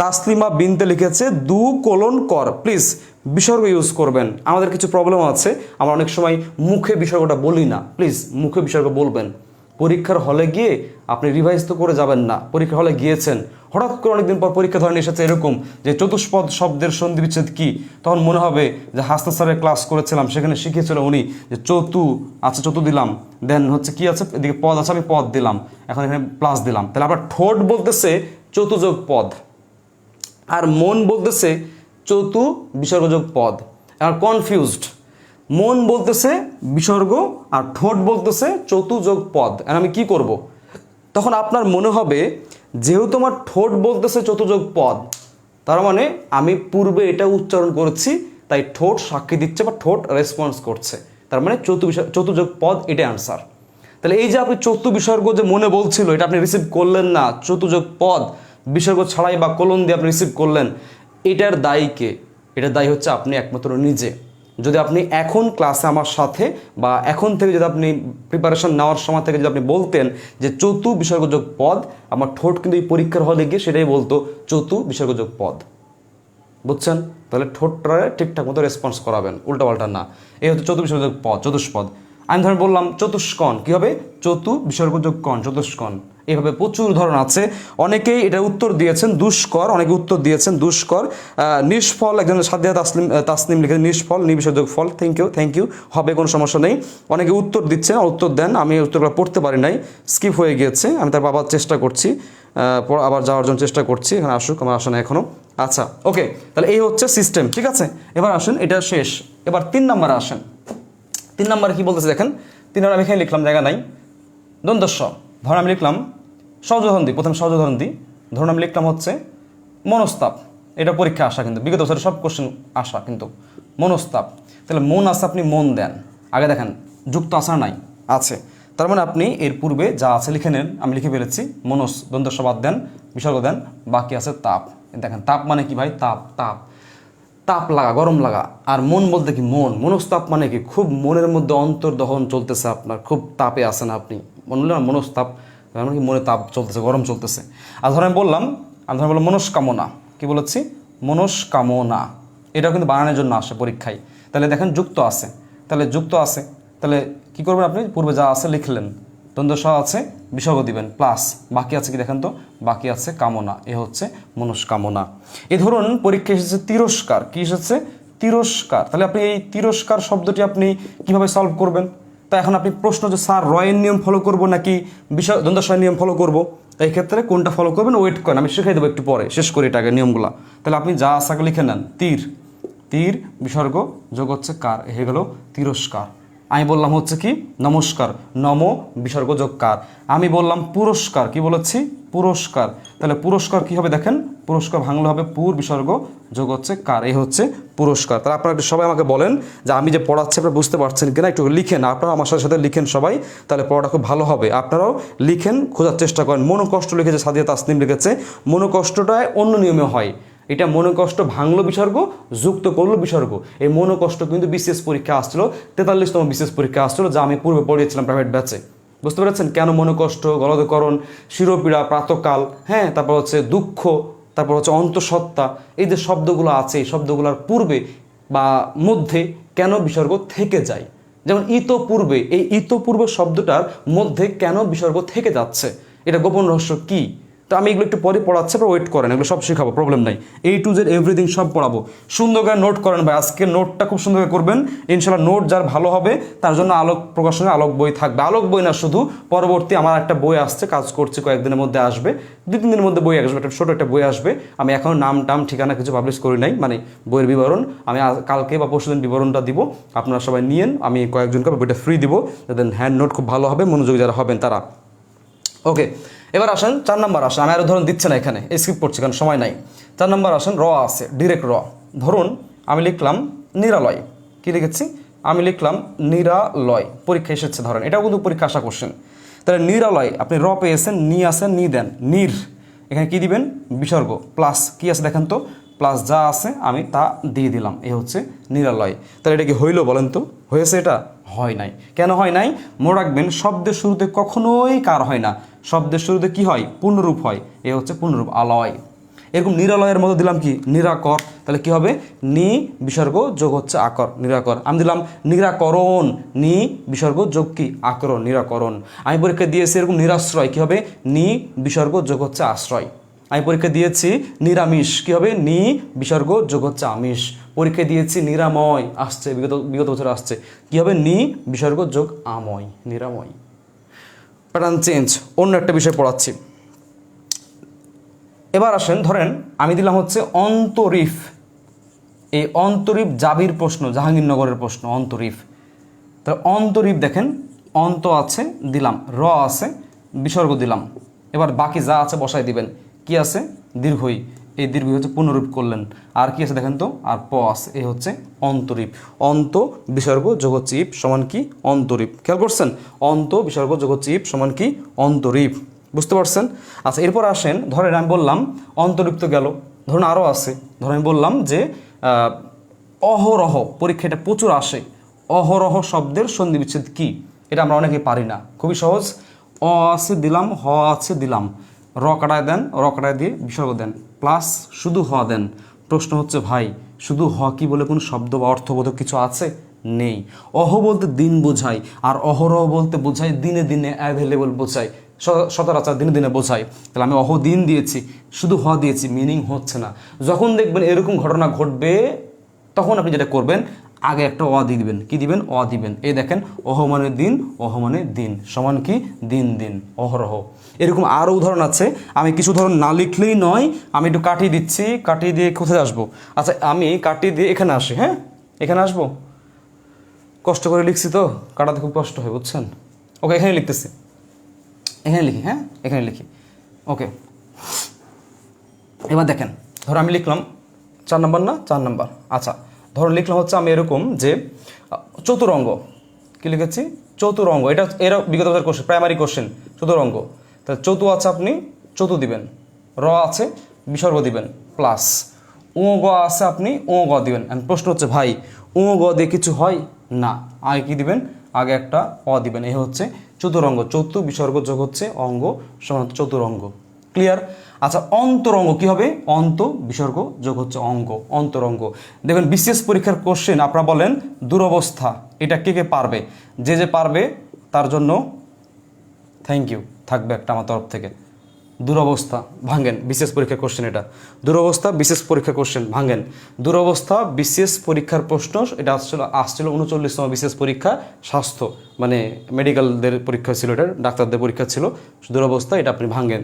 তাসলিমা বিনতে লিখেছে দু কোলন কর, প্লিজ বিসর্গ ইউজ করবেন। আমাদের কিছু প্রবলেম আছে, আমরা অনেক সময় মুখে বিসর্গটা বলি না, প্লিজ মুখে বিসর্গ বলবেন। পরীক্ষার হলে গিয়ে আপনি রিভাইজ তো করে যাবেন না, পরীক্ষার হলে গিয়েছেন, হঠাৎ করে অনেকদিন পর পরীক্ষা ধরেন এসেছে এরকম যে চতুষ্পদ শব্দের সন্ধি বিচ্ছেদ কি, তখন মনে হবে যে হাসনা স্যারের ক্লাস করেছিলাম সেখানে শিখিয়েছিল উনি যে চতু আছে, চতু দিলাম, দেন হচ্ছে কি আছে এদিকে পদ আছে, আমি পদ দিলাম, এখন এখানে প্লাস দিলাম। তাহলে আবার ঠোঁট বলতেছে চতুযোগ পদ, আর মন বলতেছে চতু বিসর্গযোগ পদ। আর কনফিউজড, মন বলতেছে বিসর্গ আর ঠোঁট বলতেছে চতুযোগ পদ, আর আমি কি করব? তখন আপনার মনে হবে যেহেতু আমার ঠোঁট বলতেছে চতুযোগ পদ, তার মানে আমি পূর্বে এটা উচ্চারণ করেছি, তাই ঠোঁট সাক্ষী দিচ্ছে বা ঠোঁট রেসপন্স করছে, তার মানে চতুযোগ পদ, এটাই আনসার। তাহলে এই যে আপনি চতু বিসর্গ যে মনে বলছিল এটা আপনি রিসিভ করলেন না, চতুযোগ পদ বিসর্গ ছাড়াই বা কোলন দিয়ে আপনি রিসিভ করলেন, এটার দায়ী কে? এটার দায়ী হচ্ছে আপনি একমাত্র নিজে। যদি আপনি এখন ক্লাসে আমার সাথে বা এখন থেকে যদি আপনি প্রিপারেশন নেওয়ার সময় থেকে যদি আপনি বলতেন যে চতু বিসর্গযোগ পদ, আমার ঠোঁট কিন্তু এই পরীক্ষার হলে গিয়ে সেটাই বলতো চতু বিসর্গযোগ পদ। বুঝছেন? তাহলে ঠোঁটটা ঠিকঠাক মতো রেসপন্স করাবেন, উল্টাপাল্টা না। এই হচ্ছে চতু বিসর্গযোগ পদ, চতুষ্পদ। আমি ধরেন বললাম চতুষ্কোণ, কী হবে? চতু বিসর্গযোগ কোণ, চতুষ্কোণ। এইভাবে প্রচুর ধরন আছে। অনেকেই এটা উত্তর দিয়েছেন দুষ্কর, অনেকে উত্তর দিয়েছেন দুষ্কর। নিষ্ফল, একজন সাদিয়া তাসনিম লিখে নিষ্ফল, নিবিসর্গযোগ ফল। থ্যাংক ইউ, হবে, কোনো সমস্যা নেই। অনেকে উত্তর দিচ্ছেন, উত্তর দেন। আমি উত্তরগুলো পড়তে পারি নাই, স্কিপ হয়ে গিয়েছে। আমি তার বাবার চেষ্টা করছি, আবার যাওয়ার জন্য চেষ্টা করছি। এখানে আসুক, আমার আসে না এখনও। আচ্ছা, ওকে, তাহলে এই হচ্ছে সিস্টেম, ঠিক আছে। এবার আসেন, এটা শেষ। এবার 3 নম্বরে আসেন। 3 নম্বরে কী বলতেছে দেখেন। 3 নম্বরে আমি এখানে লিখলাম, জায়গা নাই, দ্বন্দ্বস্ব। ধরুন আমি লিখলাম সহজ উদাহরণ দিই, প্রথম সহজ উদাহরণ দিই। ধরুন আমি লিখলাম হচ্ছে মনস্তাপ। এটা পরীক্ষা আসা, কিন্তু বিগত বছরের সব কোশ্চেন আসা কিন্তু মনস্তাপ। তাহলে মন আছে, আপনি মন দেন। আগে দেখেন যুক্ত আসা নাই, আছে, তার মানে আপনি এর পূর্বে যা আছে লিখে নেন। আমি লিখে ফেলেছি মনস, দ্বন্দ্বস্ব বাদ দেন, বিসর্গ দেন, বাকি আছে তাপ। দেখেন তাপ মানে কি ভাই? তাপ, তাপ, তাপ লাগা, গরম লাগা। আর মন বলতে কি? মন। মনস্তাপ মানে কি? খুব মনের মধ্যে অন্তর্দহন চলতেছে আপনার, খুব তাপে আছেন আপনি, মনে হলো না মনস্তাপ, মানে কি মনে তাপ চলতেছে, গরম চলতেছে। আর ধরেন বললাম, আমি ধরেন বললাম মনস্কামনা। কি বলেছি? মনস্কামনা। এটাও কিন্তু বানানোর জন্য আসে পরীক্ষায়। তাহলে দেখেন যুক্ত আছে, তাহলে যুক্ত আছে, তাহলে কী করবেন আপনি? পূর্বে যা আছে লিখলেন, দ্বন্দ্বস আছে, বিসর্গ দিবেন, প্লাস বাকি আছে কি দেখেন তো? বাকি আছে কামনা। এ হচ্ছে মনস্কামনা। এ ধরুন পরীক্ষা এসেছে তিরস্কার। কি এসেছে? তিরস্কার। তাহলে আপনি এই তিরস্কার শব্দটি আপনি কিভাবে সলভ করবেন? তা এখন আপনি প্রশ্ন যে স্যার রয়ের নিয়ম ফলো করব নাকি দ্বন্দ্বস্বয়ের নিয়ম ফলো করব, এই ক্ষেত্রে কোনটা ফলো করবেন ওয়েট করেন, আমি শিখিয়ে দেবো একটু পরে, শেষ করি এটাকে নিয়মগুলো। তাহলে আপনি যা আশাকে লিখে নেন, তীর, তীর বিসর্গ যোগ হচ্ছে কার, হয়ে গেল তিরস্কার। আমি বললাম হচ্ছে কি নমস্কার, নম বিসর্গ যোগ কার। আমি বললাম পুরস্কার, কি বলেছি? পুরস্কার। তাহলে পুরস্কার কি হবে দেখেন? পুরস্কার ভাঙলে হবে পুর বিসর্গ যোগ হচ্ছে কার, এই হচ্ছে পুরস্কার। তাহলে আপনারা একটু সবাই আমাকে বলেন যে আমি যে পড়াচ্ছি আপনারা বুঝতে পারছেন কিনা, একটু লিখেন। আপনারা আমার সাথে সাথে লিখেন সবাই, তাহলে পড়াটা খুব ভালো হবে। আপনারাও লিখেন, খোঁজার চেষ্টা করেন। মনোকষ্ট লিখেছে সাদিয়া তাসনিম লিখেছে, মনোকষ্টটায় অন্য নিয়মে হয়। এটা মনোকষ্ট ভাঙলো বিসর্গ, যুক্ত করলো বিসর্গ। এই মনোকষ্ট কিন্তু বিশেষ পরীক্ষা আসছিল, 43তম বিশেষ পরীক্ষা আসছিল, যা আমি পূর্বে পড়িয়েছিলাম প্রাইভেট ব্যাচে। বুঝতে পেরেছেন কেন মনোকষ্ট, গলদকরণ, শিরোপীড়া, প্রাতকাল, হ্যাঁ, তারপর হচ্ছে দুঃখ, তারপর হচ্ছে অন্তঃসত্ত্বা, এই যে শব্দগুলো আছে, এই শব্দগুলোর পূর্বে বা মধ্যে কেন বিসর্গ থেকে যায়। যেমন ইতপূর্বে, এই ইতপূর্ব শব্দটার মধ্যে কেন বিসর্গ থেকে যাচ্ছে, এটা গোপন রহস্য কি? তো আমি এগুলো একটু পরে পড়াচ্ছি, আপনারা ওয়েট করেন, এগুলো সব শেখাবো, প্রবলেম নাই। A to Z এভরিথিং সব পড়াবো। সুন্দর করে নোট করেন ভাই, আজকে নোটটা খুব সুন্দর করে করবেন ইনশাল্লাহ। নোট যার ভালো হবে তার জন্য আলোক প্রকাশনে আলোক বই থাকবে। আলোক বই না শুধু, পরবর্তী আমার একটা বই আসছে, কাজ করছি, কয়েকদিনের মধ্যে আসবে, 2-3 দিনের মধ্যে বই আসবে, একটা ছোটো একটা বই আসবে। আমি এখনও নাম টাম ঠিকানা কিছু পাবলিশ করি নাই, মানে বইয়ের বিবরণ। আমি কালকে বা পরশুদিন বিবরণটা দিব, আপনারা সবাই নিয়েন। আমি কয়েকজনকে বইটা ফ্রি দিব, যাদের হ্যান্ড নোট খুব ভালো হবে, মনোযোগী যারা হবেন তারা। ওকে, এবার আসেন 4 নম্বর আসেন। আমি আরও ধরুন দিচ্ছে না এখানে, স্কিপ করছি কারণ সময় নাই। 4 নম্বর আসেন, র আছে, ডিরেক্ট র। ধরুন আমি লিখলাম নিরালয়। কি লিখেছি? আমি লিখলাম নিরালয়। পরীক্ষা এসেছে ধরেন, এটাও কিন্তু পরীক্ষা আসা কোশ্চেন। তাহলে নিরালয়, আপনি র পেয়েছেন, নি আসেন, নি দেন, নির। এখানে কি দিবেন? বিসর্গ, প্লাস কি আছে দেখেন তো? প্লাস যা আছে আমি তা দিয়ে দিলাম, এই হচ্ছে নিরালয়। তাহলে এটা কি হইলো বলেন তো? হয়েছে? এটা হয় নাই। কেন হয় নাই? মনে রাখবেন, শব্দের শুরুতে কখনোই কার হয় না, শব্দের শুরুতে কি হয়? পূর্ণরূপ হয়। এ হচ্ছে পূর্ণরূপ, আলয়। এরকম নিরালয়ের মধ্যে দিলাম কি? নিরাকর। তাহলে কি হবে? নি বিসর্গ যোগ হচ্ছে আকর, নিরাকর। আমি দিলাম নিরাকরণ, নি বিসর্গ যোগ কি? আকরণ, নিরাকরণ। আমি পরীক্ষা দিয়েছি এরকম নিরাশ্রয়, কি হবে? নি বিসর্গ যোগ হচ্ছে আশ্রয়। আমি পরীক্ষা দিয়েছি নিরামিষ, কি হবে? নি বিসর্গ যোগ হচ্ছে আমিষ। পরীক্ষা দিয়েছি নিরাময়, আসছে বিগত বছর আসছে, কি হবে? নি বিসর্গ যোগ আময়, নিরাময়। প্যাটার্ন চেঞ্জ, অন্য একটা বিষয় পড়াচ্ছি। এবার আসেন, ধরেন আমি দিলাম হচ্ছে অন্তরীফ। এই অন্তরীফ জাবির প্রশ্ন, জাহাঙ্গীরনগরের প্রশ্ন, অন্তরীফ। তো অন্তরীফ দেখেন, অন্ত আছে দিলাম, র আছে, বিসর্গ দিলাম। এবার বাকি যা আছে বসাই দিবেন। কি আছে? দীর্ঘই। এই দীর্ঘই হচ্ছে পুনরূপ করলেন। আর কি আছে দেখেন তো? আর প আছে, এই হচ্ছে অন্তরীপ। অন্ত বিসর্গ যোগ হচ্ছে ইপ সমান কি? অন্তরীপ। খেয়াল করছেন? অন্ত বিসর্গ যোগ হচ্ছে ইপ সমান কি? অন্তরীপ। বুঝতে পারছেন? আচ্ছা, এরপর আসেন, ধরেন আমি বললাম অন্তরীপ তো গেল, ধরুন আরও আছে। ধরেন আমি বললাম যে অহরহ পরীক্ষা এটা প্রচুর আসে, অহরহ শব্দের সন্ধি বিচ্ছেদ কি, এটা আমরা অনেকে পারি না। খুবই সহজ, অ আছে দিলাম, হ আছে দিলাম, র কাটায় দেন, র কাটায় দিয়ে বিসর্গ দেন, প্লাস শুধু হ দেন। প্রশ্ন হচ্ছে ভাই শুধু হ কি বলে কোনো শব্দ বা অর্থবোধক কিছু আছে? নেই। অহ বলতে দিন বোঝায়, আর অহরহ বলতে বোঝায় দিনে দিনে, অ্যাভেলেবল বোঝায়, সচরাচর দিনে দিনে বোঝায়। তাহলে আমি অহ দিন দিয়েছি, শুধু হ দিয়েছি, মিনিং হচ্ছে না। যখন দেখবেন এরকম ঘটনা ঘটবে তখন আপনি যেটা করবেন, আগে একটা অ দিয়ে দিবেন। কি দিবেন? অ দিবেন। এই দেখেন, অহ মানে দিন, অহ মানে দিন সমান কি? দিন দিন, অহরহ। এরকম আরও উদাহরণ আছে, আমি কিছু উদাহরণ না লিখলেই নয়, আমি একটু কাটিয়ে দিচ্ছি। কাটিয়ে দিয়ে কোথায় আসবো? আচ্ছা আমি কাটিয়ে দিয়ে এখানে আসি, হ্যাঁ এখানে আসবো। কষ্ট করে লিখছি তো, কাটাতে খুব কষ্ট হয় বুঝছেন। ওকে এখানে লিখতেছি, এখানে লিখি, হ্যাঁ এখানে লিখি। ওকে এবার দেখেন, ধরো আমি লিখলাম 4 নম্বর না, 4 নম্বর। আচ্ছা ধরো লিখলাম হচ্ছে আমি এরকম যে চতুরঙ্গ, কি লিখেছি? চতুরঙ্গ। এরা বিগত বছর কোশ্চেন, প্রাইমারি কোশ্চেন। চতুরঙ্গ, তাহলে চতু আছে, আপনি চতু দিবেন, র আছে বিসর্গ দিবেন, প্লাস ও গ আছে, আপনি ও গ দিবেন। প্রশ্ন হচ্ছে ভাই ও গ দিয়ে কিছু হয় না, আগে কি দিবেন? আগে একটা অ দিবেন। এই হচ্ছে চতুরঙ্গ। চতু বিসর্গ যোগ হচ্ছে অঙ্গ সমান চতুরঙ্গ। ক্লিয়ার? আচ্ছা অন্তরঙ্গ কি হবে? অন্ত বিসর্গ যোগ হচ্ছে অঙ্গ, অন্তরঙ্গ। দেখবেন বিশেষ পরীক্ষার কোশ্চেন আপনারা বলেন দুরবস্থা, এটা কে কে পারবে? যে যে পারবে তার জন্য থ্যাংক ইউ থাকবে একটা আমার তরফ থেকে। দুরবস্থা ভাঙেন, বিশেষ পরীক্ষার কোশ্চেন এটা। দুরবস্থা বিশেষ পরীক্ষার কোশ্চেন ভাঙেন। দুরবস্থা বিশেষ পরীক্ষার প্রশ্ন, এটা আসছিল 39তম বিশেষ পরীক্ষা, স্বাস্থ্য মানে মেডিকেলদের পরীক্ষা ছিল, এটা ডাক্তারদের পরীক্ষা ছিল। দুরবস্থা এটা আপনি ভাঙেন।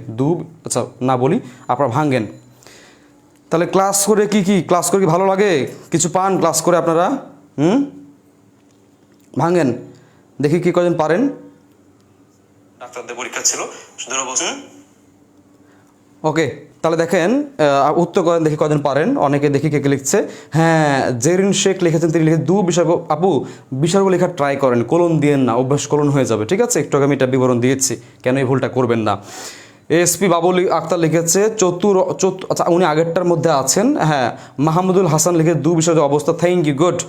আচ্ছা না বলি, আপনারা ভাঙেন। তাহলে ক্লাস করে কি ক্লাস করে কি ভালো লাগে? কিছু পান ক্লাস করে আপনারা? ভাঙেন দেখি কি কজন পারেন। ডাক্তারদের পরীক্ষা ছিল দুরবস্থা। ওকে তাহলে দেখেন উত্তর করেন দেখি কজন পারেন। অনেকে দেখি কে লিখছে। হ্যাঁ জেরিন শেখ লিখেছেন, তিনি লিখে দু বিসর্গ। আপু বিসর্গ লেখা ট্রাই করেন, কোলন দিয়েন না, অভ্যাস কোলন হয়ে যাবে, ঠিক আছে? একটু আগে আমি এটা বিবরণ দিয়েছি, কেন এই ভুলটা করবেন না। এসপি বাবুল আক্তার লিখেছে আচ্ছা উনি আগেরটার মধ্যে আছেন। হ্যাঁ মাহমুদুল হাসান লিখে দু বিসর্গ অবস্থা, থ্যাংক ইউ, গুড।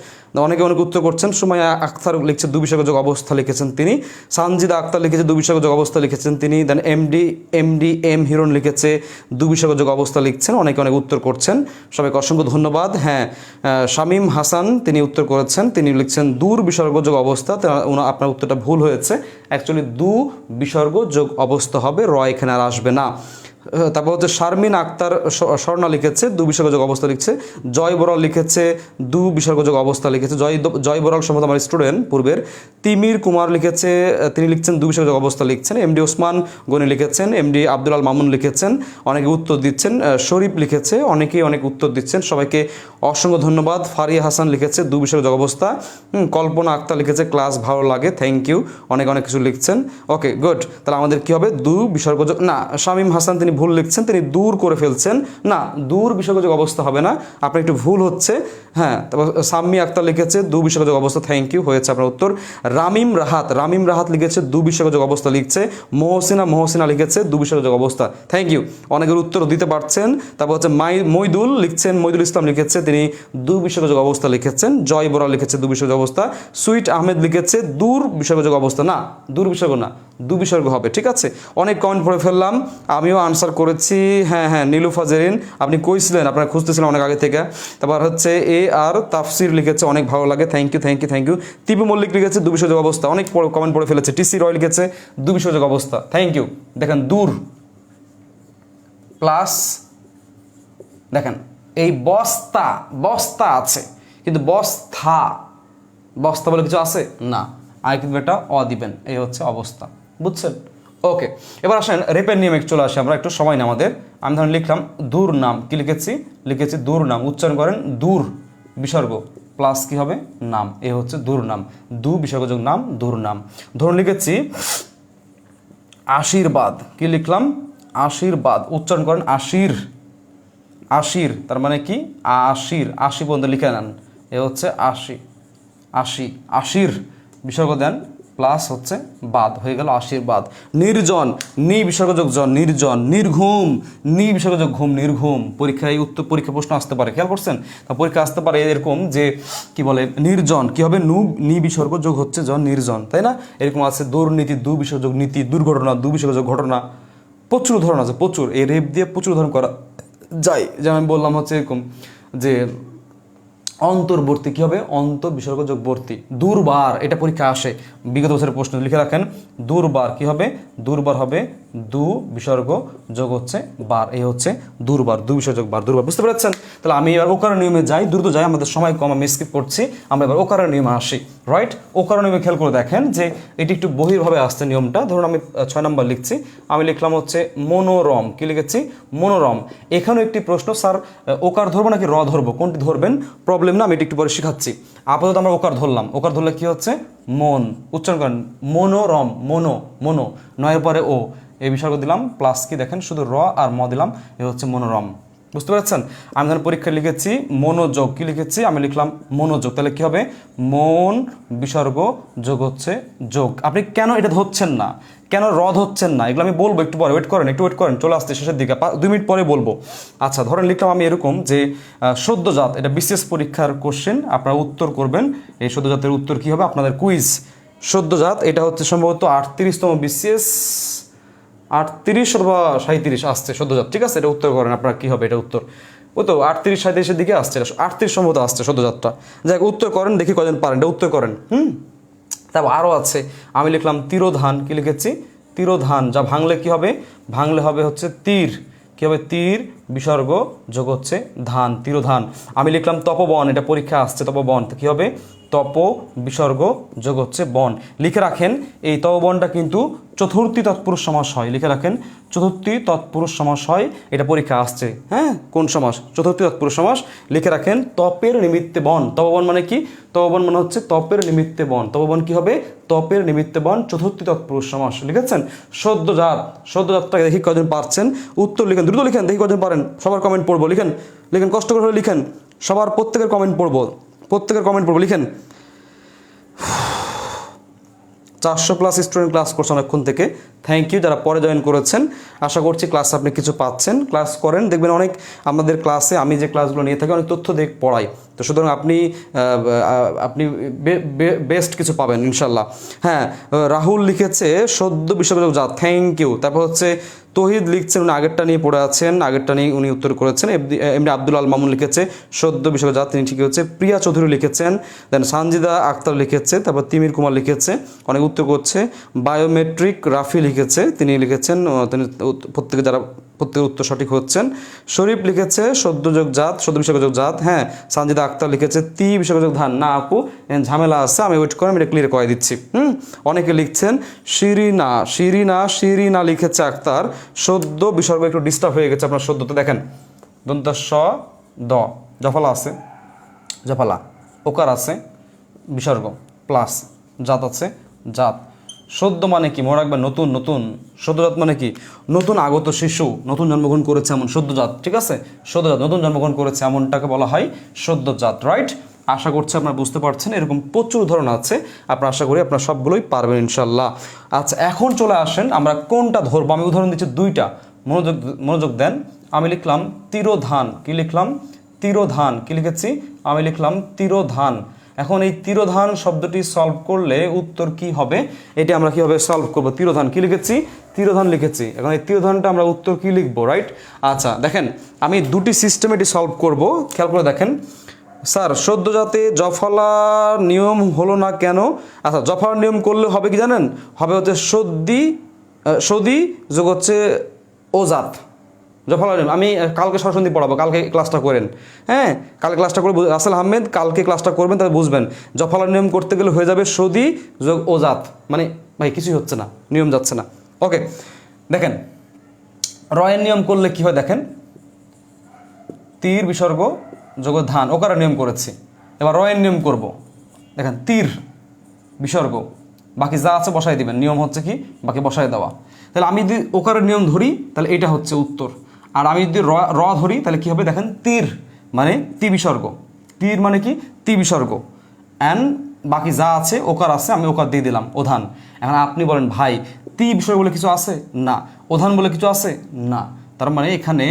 অনেকে অনেক উত্তর করছেন। সুমাইয়া আক্তার লিখছে দু বিসর্গ অবস্থা লিখেছেন তিনি। সানজিদা আক্তার লিখেছে দু বিসর্গ অবস্থা লিখেছেন তিনি। দেন এম হিরণ লিখেছে দু বিসর্গ অবস্থা লিখছেন। অনেকে অনেক উত্তর করছেন, সবাইকে অসংখ্য ধন্যবাদ। হ্যাঁ শামীম হাসান তিনি উত্তর করেছেন, তিনি লিখছেন দূর বিসর্গ যোগ অবস্থা। আপনার উত্তরটা ভুল হয়েছে, অ্যাকচুয়ালি দু বিসর্গ যোগ অবস্থা হবে, র এখানে আর আসবে না। তারপর হচ্ছে শারমিন আক্তার স্বর্ণা লিখেছে দু বিসর্গযোগ অবস্থা লিখছে। জয় বরাল লিখেছে দু বিসর্গযোগ অবস্থা লিখেছে। জয় বরাল সম্ভবত আমার স্টুডেন্ট পূর্বের। তিমির কুমার লিখেছে, তিনি লিখছেন দু বিসর্গযোগ অবস্থা লিখছেন। এমডি ওসমান গনি লিখেছেন, এমডি আব্দুল আল মামুন লিখেছেন, অনেকে উত্তর দিচ্ছেন। শরীফ লিখেছে, অনেকেই অনেক উত্তর দিচ্ছেন, সবাইকে অসংখ্য ধন্যবাদ। ফারিয়া হাসান লিখেছে দু বিসর্গযোগ অবস্থা। কল্পনা আক্তার লিখেছে ক্লাস ভালো লাগে, থ্যাংক ইউ, অনেক অনেক কিছু লিখছেন। ওকে গুড, তাহলে আমাদের কি হবে? দু বিসর্গযোগ না, শামীম হাসান তিনি ভুল লিখছেন, তিনি দূর করে ফেলছেন। না দূর বিসর্গযোগ অবস্থা হবে না, আপনার একটু ভুল হচ্ছে। হ্যাঁ তারপর সাম্মি আক্তার লিখেছে দু বিসর্গযোগ অবস্থা, থ্যাংক ইউ, হয়েছে আপনার উত্তর। রামিম রাহাত লিখেছে দু বিসর্গযোগ অবস্থা লিখছে। মহসিনা লিখেছে দু বিসর্গযোগ অবস্থা, থ্যাংক ইউ, অনেকের উত্তর দিতে পারছেন। তারপর হচ্ছে মইদুল লিখছেন, মইদুল ইসলাম লিখেছে, তিনি দু বিসর্গযোগ অবস্থা লিখেছেন। জয় বরা লিখেছে দু বিসর্গযোগ অবস্থা। সুইট আহমেদ লিখেছে দূর বিসর্গযোগ অবস্থা। না দূর বিসর্গ না, দু বিসর্গ হবে, ঠিক আছে? অনেক কমেন্ট পড়ে ফেললাম, আমিও আনসার করেছি। হ্যাঁ নীলুফা জেরিন আপনি কইছিলেন, আপনারা খুঁজতেছিলেন অনেক আগে থেকে। তারপর হচ্ছে আর তাফসির লিখেছে অনেক ভালো লাগে, থ্যাংক ইউ। তিপু মল্লিক লিখেছে দু বিসর্গ অবস্থা, অনেক কমেন্ট পড়ে ফেলেছে। টিসি রয় লিখেছে দু বিসর্গ অবস্থা, থ্যাংক ইউ। দেখেন দূর প্লাস দেখেন এই বস্তা আছে, কিন্তু বস্তা বলে কিছু আছে না, আগে কিন্তু একটা অ দিবেন, এই হচ্ছে অবস্থা, বুঝছেন? ওকে এবার আসেন রেপের নিয়মে চলে আসে আমরা, একটু সময় না আমাদের। আমি ধরেন লিখলাম দূর নাম, কি লিখেছি দূর নাম, উচ্চারণ করেন দূর বিসর্গ প্লাস কি হবে? নাম, এ হচ্ছে দূর নাম, দু বিসর্গযোগ নাম, দূর নাম। ধরুন লিখেছি আশীর্বাদ, কি লিখলাম? আশীর্বাদ, উচ্চারণ করেন আশির, তার মানে কি? আশি পর্যন্ত লিখে নেন, এ হচ্ছে আশির বিসর্গ দেন প্লাস হচ্ছে বাদ, হয়ে গেল আশীর্বাদ। নির্জন, নি বিসর্গ যোগ জন, নির্জন। নির্ঘুম, নি বিসর্গ যোগ ঘুম, নির্ঘুম। পরীক্ষায় উত্তর, পরীক্ষা প্রশ্ন আসতে পারে, খেয়াল করছেন? তা পরীক্ষা আসতে পারে এরকম যে কি বলে নির্জন, কি হবে নি বিসর্গ যোগ হচ্ছে জন, নির্জন, তাই না? এরকম আছে দুর্নীতি, দু বিসর্গ যোগ নীতি, দুর্ঘটনা, দু বিসর্গ যোগ ঘটনা। প্রচুর উদাহরণ আছে, প্রচুর। এই রেপ দিয়ে প্রচুর উদাহরণ করা যায়। যেমন আমি বললাম হচ্ছে এরকম যে অন্তর্বর্তী, কি হবে অন্তর বিসর্গ যোগ বর্তী। দুর্বার, এটা পরীক্ষা আসে, বিগত বছরের প্রশ্ন লিখে রাখেন। দুর্বার কি হবে? দুর্বার হবে দু বিসর্গ যোগ হচ্ছে বার, এই হচ্ছে দুর্বার, দু বিসর্গ যোগ বার, দুর্বার। বুঝতে পেরেছেন? তাহলে আমি এবার ওকার নিয়মে যাই, দ্রুত যাই, আমাদের সময় কম, আমি স্কিপ করছি। আমরা এবার ওকার নিয়মে আসি, রাইট? ওকার নিয়মে খেয়াল করে দেখেন যে এটি একটু বহির্ভাবে আসছে নিয়মটা। ধরুন আমি 6 নম্বর লিখছি, আমি লিখলাম হচ্ছে মনোরম, কি লিখেছি? মনোরম। এখানেও একটি প্রশ্ন, স্যার ওকার ধরবো নাকি র ধরবো, কোনটি ধরবেন? প্রবলেম না, আমি এটি একটু পরে শেখাচ্ছি। আপাতত আমরা ওকার ধরলাম। ওকার ধরলে কি হচ্ছে? মন, উচ্চারণ করেন মনোরম, মনো, মনো, নয়ের পরে ও, এই বিসর্গ দিলাম, প্লাস কি দেখেন শুধু র আর ম দিলাম, এ হচ্ছে মনোরম। বুঝতে পারছেন? আমি ধরেন পরীক্ষায় লিখেছি মনোযোগ, কি লিখেছি? আমি লিখলাম মনোযোগ, তাহলে কি হবে? মন বিসর্গ যোগ হচ্ছে যোগ। আপনি কেন এটা ধরছেন না, কেন রদ হচ্ছেন না, এগুলো আমি বলবো একটু পরে, ওয়েট করেন, একটু ওয়েট করেন, চলে আসতে শেষের দিকে, 2 মিনিট পরে বলবো। আচ্ছা, ধরেন লিখলাম আমি এরকম যে সদ্যজাত, এটা বিশেষ পরীক্ষার কোশ্চেন, আপনারা উত্তর করবেন। এই সদ্যজাতের উত্তর কি হবে? আপনাদের কুইজ। সদ্যজাত এটা হচ্ছে সম্ভবত 38তম বিসিএস, 38 অথবা 37 আসছে সদ্যজাত, ঠিক আছে? এটা উত্তর করেন আপনারা, কি হবে এটা উত্তর? ও তো 38 37-এর দিকে আসছে, 38 সম্ভবত আসছে সদ্যজাতটা। যাই উত্তর করেন, দেখি কজন পারেন, এটা উত্তর করেন। তারপর আরও আছে, আমি লিখলাম তিরোধান, কি লিখেছি? তিরোধান, যা ভাঙলে কি হবে? ভাঙলে হবে হচ্ছে তীর, কি হবে? তীর বিসর্গ যোগ হচ্ছে ধান, তিরোধান। আমি লিখলাম তপবন, এটা পরীক্ষা আসছে, তপবন, কি হবে? তপ বিসর্গ যোগ হচ্ছে বন। লিখে রাখেন এই তপবনটা কিন্তু চতুর্থী তৎপুরুষ সমাস হয়, লিখে রাখেন চতুর্থী তৎপুরুষ সমাস হয়, এটা পরীক্ষা আসছে। হ্যাঁ, কোন সমাস? চতুর্থী তৎপুরুষ সমাস। লিখে রাখেন তপের নিমিত্তে বন। তপবন মানে কি? তপবন মানে হচ্ছে তপের নিমিত্তে বন। তপবন কি হবে? তপের নিমিত্তে বন, চতুর্থী তৎপুরুষ সমাস। লিখেছেন? সদ্যজাত, সদ্যজাতটাকে দেখি কজন পারছেন, উত্তর লিখেন, দ্রুত লিখেন, দেখি কজন পারেন। সবার কমেন্ট পড়বো, লিখেন, লিখেন, কষ্ট করে লিখেন, সবার প্রত্যেকের কমেন্ট পড়বো, প্রত্যেকের কমেন্ট পড়বো, লিখেন। 400+ স্টুডেন্ট ক্লাস করছে অনেকক্ষণ থেকে, থ্যাংক ইউ যারা পরে জয়েন করেছেন। আশা করছি ক্লাস আপনি কিছু পাচ্ছেন, ক্লাস করেন, দেখবেন অনেক আমাদের ক্লাসে আমি যে ক্লাসগুলো নিয়ে থাকি অনেক তথ্য পড়াই, তো সুতরাং আপনি বেস্ট কিছু পাবেন ইনশাল্লাহ। হ্যাঁ, রাহুল লিখেছে সদ্য বিসর্গ জাত, থ্যাংক ইউ। তারপর হচ্ছে তহিদ লিখছেন, উনি আগেরটা নিয়ে পড়ে আছেন, আগেরটা নিয়ে উনি উত্তর করেছেন। এমনি আব্দুল আল মামুন লিখেছে সদ্য বিসর্গ জাত, তিনি ঠিকই হচ্ছে। প্রিয়া চৌধুরী লিখেছেন, দেন সানজিদা আক্তার লিখেছে, তারপর তিমির কুমার লিখেছে, অনেক উত্তর করছে। বায়োমেট্রিক রাফি লিখেছে, তিনি লিখেছেন, তিনি প্রত্যেকের উত্তর সঠিক হচ্ছেন। শরীফ লিখেছে সদ্যযোগ জাত, সদ্য বিসর্গযোগ জাত। হ্যাঁ, সানজিদা আক্তার লিখেছে তি বিসর্গযোগ ধান। না আপু, ঝামেলা আছে, আমি ওয়েট করে আমি এটা ক্লিয়ার করে দিচ্ছি। অনেকে লিখছেন শিরিনা লিখেছে আক্তার সদ্য বিসর্গ, একটু ডিস্টার্ব হয়ে গেছে আপনার সদ্যতে, দেখেন দন্ত স দ, জফলা আছে, জফলা, ওকার আছে, বিসর্গ প্লাস জাত আছে, জাত। সদ্য মানে কি মনে রাখবেন? নতুন, নতুন। সদ্যজাত মানে কি? নতুন আগত শিশু, নতুন জন্মগ্রহণ করেছে এমন সদ্যজাত, ঠিক আছে? সদ্যজাত, নতুন জন্মগ্রহণ করেছে এমনটাকে বলা হয় সদ্যজাত, রাইট? আশা করছি আপনারা বুঝতে পারছেন, এরকম প্রচুর ধরন আছে, আপনারা আশা করি আপনারা সবগুলোই পারবেন ইনশাল্লাহ। আচ্ছা, এখন চলে আসেন আমরা কোনটা ধরবো। আমি উদাহরণ দিচ্ছি 2টা, মনোযোগ দেন। আমি লিখলাম তিরোধান, কি লিখলাম? তিরোধান, কি লিখেছি? আমি লিখলাম তিরোধান। এখন এই তিরোধান শব্দটি সলভ করলে উত্তর কি হবে, এটি আমরা কিভাবে সলভ করব? তিরোধান, কি লিখেছি? তিরোধান লিখেছি। এখন এই তিরোধানটা আমরা উত্তর কি লিখবো, রাইট? আচ্ছা দেখেন, আমি 2টি সিস্টেম এটি সলভ করব, খেয়াল করে দেখেন। স্যার সদ্যজাতে জফলার নিয়ম হলো না কেন? আচ্ছা, জফলার নিয়ম করলে হবে কি জানেন? হবে হচ্ছে সদি যোগ হচ্ছে ওজাত, জফলার নিয়ম। আমি কালকে সরাসরি পড়াবো, কালকে ক্লাসটা করেন। হ্যাঁ, কালকে ক্লাসটা করে রাসেল আহমেদ কালকে ক্লাসটা করবেন, তাহলে বুঝবেন। জফলার নিয়ম করতে গেলে হয়ে যাবে সদি যোগ ওজাত, মানে ভাই কিছুই হচ্ছে না, নিয়ম যাচ্ছে না। ওকে, দেখেন রয়ের নিয়ম করলে কি হয় দেখেন, তীর বিসর্গ যোগ ধান, ওকারের নিয়ম করেছি। এবার রয়ের নিয়ম করব, দেখেন তীর বিসর্গ, বাকি যা আছে বসাই দিবেন, নিয়ম হচ্ছে কি বাকি বসাই দেওয়া। তাহলে আমি যদি ওকারের নিয়ম ধরি তাহলে এটা হচ্ছে উত্তর, আর আমি যদি র ধরি তাহলে কি হবে দেখেন, তীর মানে তি বিসর্গ, তীর মানে কি তি বিসর্গ, অ্যান্ড বাকি যা আছে ওকার আছে, আমি ওকার দিয়ে দিলাম ওধান। এখন আপনি বলেন ভাই তি বিষয় বলে কিছু আছে না, ওধান বলে কিছু আছে না, তার মানে এখানে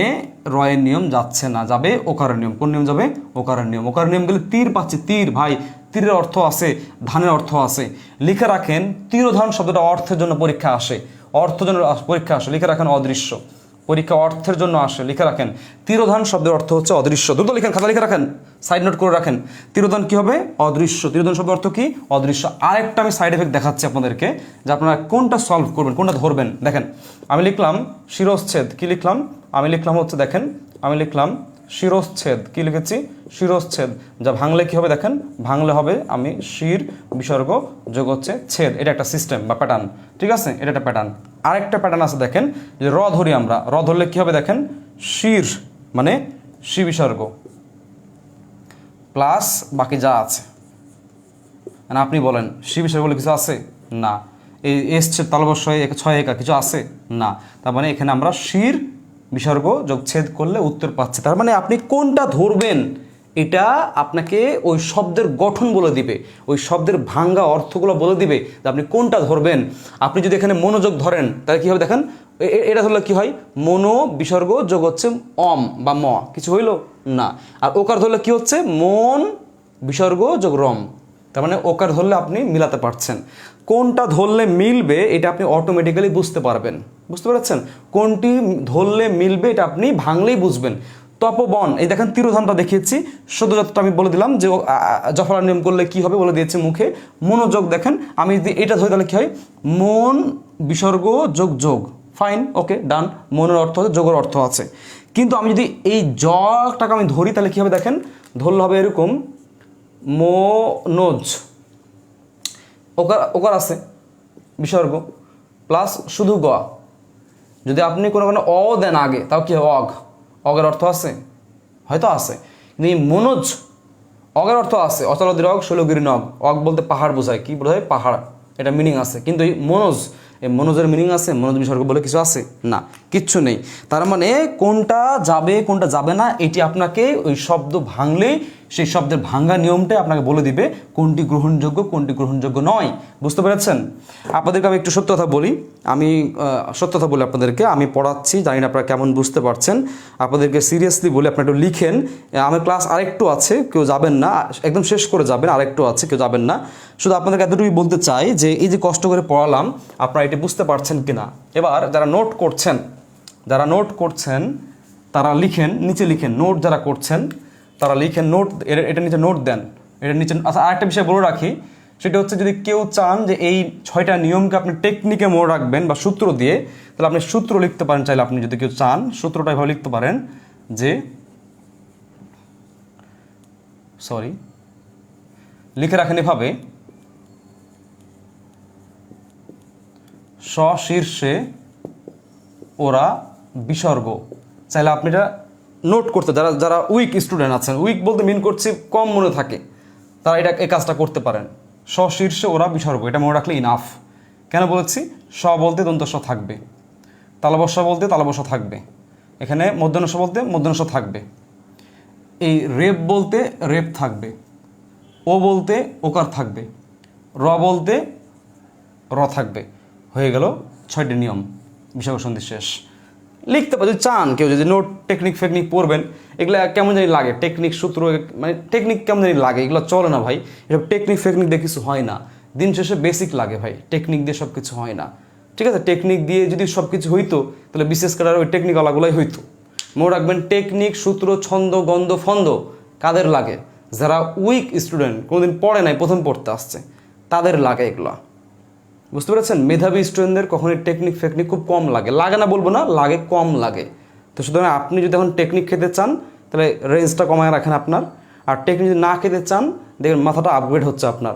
রয়ের নিয়ম যাচ্ছে না, যাবে ওকারের নিয়ম। কোন নিয়ম যাবে? ওকারের নিয়ম। ওকারের নিয়ম গেলে তীর পাচ্ছি, তীর ভাই তীরের অর্থ আছে, ধানের অর্থ আছে। লিখে রাখেন তিরোধান শব্দটা অর্থের জন্য পরীক্ষা আসে, অর্থের জন্য পরীক্ষা আসে, লিখে রাখেন অদৃশ্য। পরীক্ষা অর্থের জন্য আসে, লিখে রাখেন তিরোধান শব্দের অর্থ হচ্ছে অদৃশ্য। দ্রুত লিখেন, খাতা লিখে রাখেন, সাইড নোট করে রাখেন। তিরোধান কি হবে? অদৃশ্য। তিরোধান শব্দের অর্থ কি? অদৃশ্য। আরেকটা আমি সাইড এফেক্ট দেখাচ্ছি আপনাদেরকে, যে আপনারা কোনটা সলভ করবেন, কোনটা ধরবেন। দেখেন আমি লিখলাম শিরশ্ছেদ, কি লিখলাম? আমি লিখলাম হচ্ছে দেখেন, আমি লিখলাম শিরশ্ছেদ, কি লিখেছি? শিরশ্ছেদ। যা ভাঙলে কি হবে দেখেন, ভাঙলে হবে আমি শির বিসর্গ যোগ হচ্ছে ছেদ। এটা একটা সিস্টেম বা প্যাটার্ন, ঠিক আছে? এটা একটা প্যাটার্ন। আরেকটা প্যাটার্ন আছে দেখেন, যে র ধরি আমরা, র ধরলে কি হবে দেখেন, শির মানে শি বিসর্গ প্লাস বাকি যা আছে। মানে আপনি বলেন শি বিসর্গ বলে কিছু আছে না, এই এসছেদ তালবস্য ছয় একা কিছু আছে না, তার মানে এখানে আমরা শির বিসর্গ যোগ ছেদ করলে উত্তর পাচ্ছি। তার মানে আপনি কোনটা ধরবেন এটা আপনাকে ওই শব্দের গঠন বলে দিবে, ওই শব্দের ভাঙ্গা অর্থগুলো বলে দিবে যে আপনি কোনটা ধরবেন। আপনি যদি এখানে মনোযোগ ধরেন তাহলে কী হবে দেখেন, এটা ধরলে কি হয়, মনো বিসর্গ যোগ হচ্ছে অম বা ম, কিছু হইল না। আর ওকার ধরলে কি হচ্ছে, মন বিসর্গ যোগ রম, তার মানে ওকার ধরলে আপনি মিলাতে পারছেন। কোনটা ধরলে মিলবে এটা আপনি অটোমেটিক্যালি বুঝতে পারবেন, বুঝতে পেরেছেন? কোনটি ধরলে মিলবে এটা আপনি ভাঙলেই বুঝবেন। তপবন, এই দেখেন তিরোধানটা দেখিয়েছি, শুধুমাত্র আমি বলে দিলাম যে জফলার নিয়ম করলে কি হবে বলে দিয়েছি মুখে। মনোযোগ দেখেন, আমি যদি এটা ধরি তাহলে কি হয়, মন বিসর্গ যোগ যোগ, ফাইন, ওকে, ডান। মনের অর্থ আছে, যোগের অর্থ আছে। কিন্তু আমি যদি এই জটাকে আমি ধরি তাহলে কি হবে দেখেন, ধরলে হবে এরকম মোনজ, ওকার ওকার আছে বিসর্গ প্লাস শুধু গ। যদি আপনি কোনো কোনো অ দেন আগে তাও কি হয়, অগ, অগের অর্থ আছে, হয়তো আছে। কিন্তু এই মনোজ, অগের অর্থ আছে, অচলদির অগ শৈলগিরি নগ, অগ বলতে পাহাড় বোঝায়, কি বোঝায়, পাহাড়, এটা মিনিং আছে। কিন্তু এই মনোজ, এই মনোজের মিনিং আছে, মনোজ বিসর্গ বলে কিছু আছে না, কিচ্ছু নেই। তার মানে কোনটা যাবে কোনটা যাবে না এটি আপনাকে ওই শব্দ ভাঙলেই সেই শব্দের ভাঙ্গা নিয়মটাই আপনাকে বলে দিবে কোনটি গ্রহণযোগ্য কোনটি গ্রহণযোগ্য নয়। বুঝতে পেরেছেন? আপনাদেরকে আমি একটু সত্য কথা বলি, আমি সত্য কথা বলি আপনাদেরকে, আমি পড়াচ্ছি, জানি না আপনারা কেমন বুঝতে পারছেন, আপনাদেরকে সিরিয়াসলি বলি, আপনারা একটু লিখেন। আমার ক্লাস আরেকটু আছে, কেউ যাবেন না, একদম শেষ করে যাবেন, আরেকটু আছে, কেউ যাবেন না। শুধু আপনাদেরকে এতটুকুই বলতে চাই যে এই যে কষ্ট করে পড়ালাম আপনারা এটি বুঝতে পারছেন কিনা। এবার যারা নোট করছেন, যারা নোট করছেন তারা লিখেন, নিচে লিখেন, নোট যারা করছেন তারা লিখেন, নোট এটা নিচে নোট দেন, এটা নিচে। আচ্ছা, আরেকটা বিষয় বলে রাখি, সেটা হচ্ছে যদি কেউ চান যে এই 6টা নিয়মকে আপনি টেকনিকে মনে রাখবেন বা সূত্র দিয়ে, তাহলে আপনি সূত্র লিখতে পারেন চাইলে। আপনি যদি কেউ চান সূত্রটা এভাবে লিখতে পারেন যে, সরি, লিখে রাখেন এভাবে, শীর্ষে ওরা বিসর্গ। চাইলে আপনি এটা নোট করতে, যারা যারা উইক স্টুডেন্ট আছেন, উইক বলতে মিন করছি কম মনে থাকে, তারা এটা এই কাজটা করতে পারেন। শীর্ষে ওরা বিসর্গ, এটা মনে রাখলে ইনাফ। কেন বলেছি? স বলতে দন্তস্ব থাকবে, তালবস্য বলতে তালবস্য থাকবে, এখানে মধ্যাহ্নস্ব বলতে মধ্যাহ্নস্ব থাকবে, এই রেপ বলতে রেপ থাকবে, ও বলতে ওকার থাকবে, র বলতে র থাকবে। হয়ে গেল 6টি নিয়ম, বিসর্গ সন্ধি শেষ। লিখতে পারে যদি চান কেউ, যদি নোট টেকনিক ফেকনিক পড়বেন, এগুলো কেমন জানি লাগে, টেকনিক সূত্র মানে টেকনিক কেমন জানি লাগে, এগুলো চলে না ভাই, এসব টেকনিক ফেকনিক দিয়ে কিছু হয় না। দিন শেষে বেসিক লাগে ভাই, টেকনিক দিয়ে সব কিছু হয় না, ঠিক আছে? টেকনিক দিয়ে যদি সব কিছু হইতো তাহলে বিশেষ করে ওই টেকনিকওয়ালাগুলোই হইতো। মনে রাখবেন, টেকনিক, সূত্র, ছন্দ, গন্ধ, ফন্দ কাদের লাগে? যারা উইক স্টুডেন্ট, কোনোদিন পড়ে নাই, প্রথম পড়তে আসছে, তাদের লাগে এগুলো। বুঝতে পেরেছেন? মেধাবী স্টুডেন্টদের কখনোই টেকনিক ফেকনিক খুব কম লাগে, লাগে না বলবো না, লাগে, কম লাগে। তো সুতরাং আপনি যদি এখন টেকনিক খেতে চান তাহলে রেঞ্জটা কমায় রাখেন আপনার, আর টেকনিক যদি না খেতে চান দেখবেন মাথাটা আপগ্রেড হচ্ছে আপনার,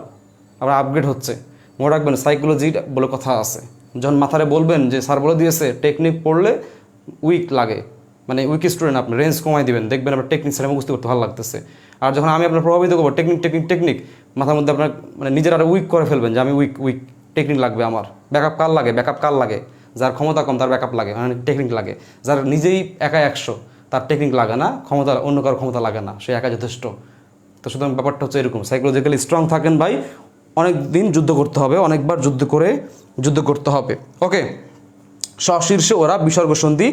আবার আপগ্রেড হচ্ছে। মনে রাখবেন, সাইকোলজি বলে কথা আছে, যখন মাথারে বলবেন যে স্যার বলে দিয়েছে টেকনিক পড়লে উইক লাগে, মানে উইক স্টুডেন্ট, আপনি রেঞ্জ কমাই দিবেন, দেখবেন আপনার টেকনিক স্যার বুঝতে করতে ভালো লাগতেছে। আর যখন আমি আপনার প্রভাবিত করবো টেকনিক টেকনিক টেকনিক, মাথার মধ্যে আপনার মানে নিজের আরও উইক করে ফেলবেন যে আমি উইক উইক, টেকনিক লাগবে আমার, ব্যাকআপ কার লাগে, ব্যাকআপ কার লাগে, যার ক্ষমতা কম তার ব্যাকআপ লাগে, মানে টেকনিক লাগে। যার নিজেই একা 100 তার টেকনিক লাগে না, ক্ষমতা অন্য কারোর ক্ষমতা লাগে না, সে একা যথেষ্ট। তো সুতরাং ব্যাপারটা হচ্ছে এরকম, সাইকোলজিক্যালি স্ট্রং থাকেন ভাই, অনেক দিন যুদ্ধ করতে হবে, অনেকবার যুদ্ধ করতে হবে। ওকে, সশীর্ষে ওরা বিসর্গ সন্ধি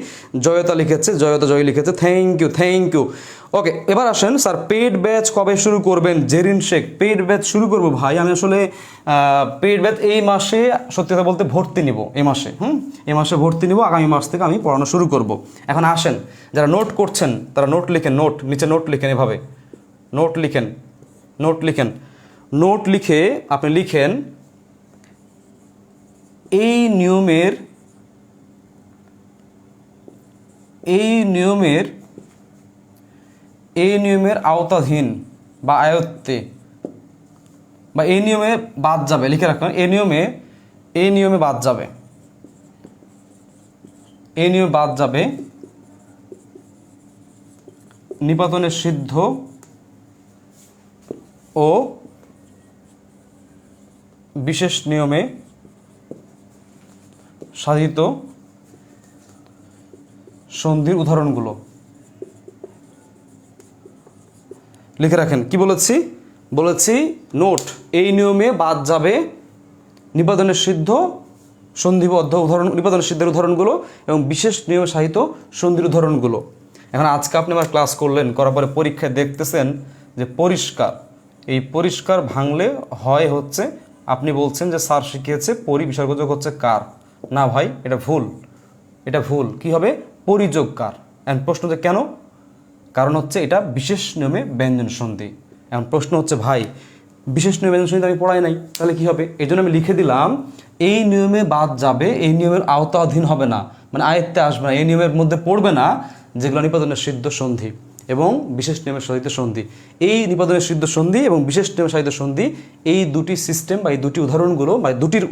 জয়তা লিখেছে, জয়তা জয় লিখেছে, থ্যাংক ইউ। ওকে, এবার আসেন স্যার পেইড ব্যাচ কবে শুরু করবেন? জেরিন শেখ, পেইড ব্যাচ শুরু করবো ভাই, আমি আসলে পেইড ব্যাচ এই মাসে সত্যি কথা বলতে ভর্তি নিব, এই মাসে ভর্তি নিব, আগামী মাস থেকে আমি পড়ানো শুরু করব। এখন আসেন যারা নোট করছেন তারা নোট লিখেন, নিচে নোট লিখেন, এভাবে নোট লিখে আপনি লিখেন এই নিয়মের আওতাধীন বা আয়ত্তে বা এই নিয়মে বাদ যাবে, লিখে রাখুন এই নিয়মে বাদ যাবে নিপাতনের সিদ্ধ ও বিশেষ নিয়মে সাধিত সন্ধির উদাহরণগুলো। লিখে রাখেন, কি বলেছি নোট, এই নিয়মে বাদ যাবে নিপাতনের সিদ্ধ সন্ধিবদ্ধ উদাহরণ, নিপাতনের সিদ্ধের উদাহরণগুলো এবং বিশেষ নিয়মে সাহিত্য সন্ধির উদাহরণগুলো। এখন আজকে আপনি আমার ক্লাস করলেন, করার পরে পরীক্ষায় দেখতেছেন যে এই পরিষ্কার ভাঙলে হয় হচ্ছে আপনি বলছেন যে স্যার শিখিয়েছে বিসর্গযোগ হচ্ছে কার। না ভাই, এটা ভুল। কি হবে? পরিযোগ কার। এখন প্রশ্ন যে কেন? কারণ হচ্ছে এটা বিশেষ নিয়মে ব্যঞ্জন সন্ধি। এখন প্রশ্ন হচ্ছে ভাই বিশেষ নিয়মে ব্যঞ্জন সন্ধি আমি পড়াই নাই, তাহলে কি হবে? এই জন্য আমি লিখে দিলাম এই নিয়মে বাদ যাবে, এই নিয়মের আওতাধীন হবে না, মানে আয়ত্তে আসবে না, এই নিয়মের মধ্যে পড়বে না যেগুলো নিপাতনের সিদ্ধ সন্ধি এবং বিশেষ নিয়মের সাধিত সন্ধি। এই নিপাতনের সিদ্ধ সন্ধি এবং বিশেষ নিয়মের সাধিত সন্ধি, এই দুটি সিস্টেম বা এই দুটির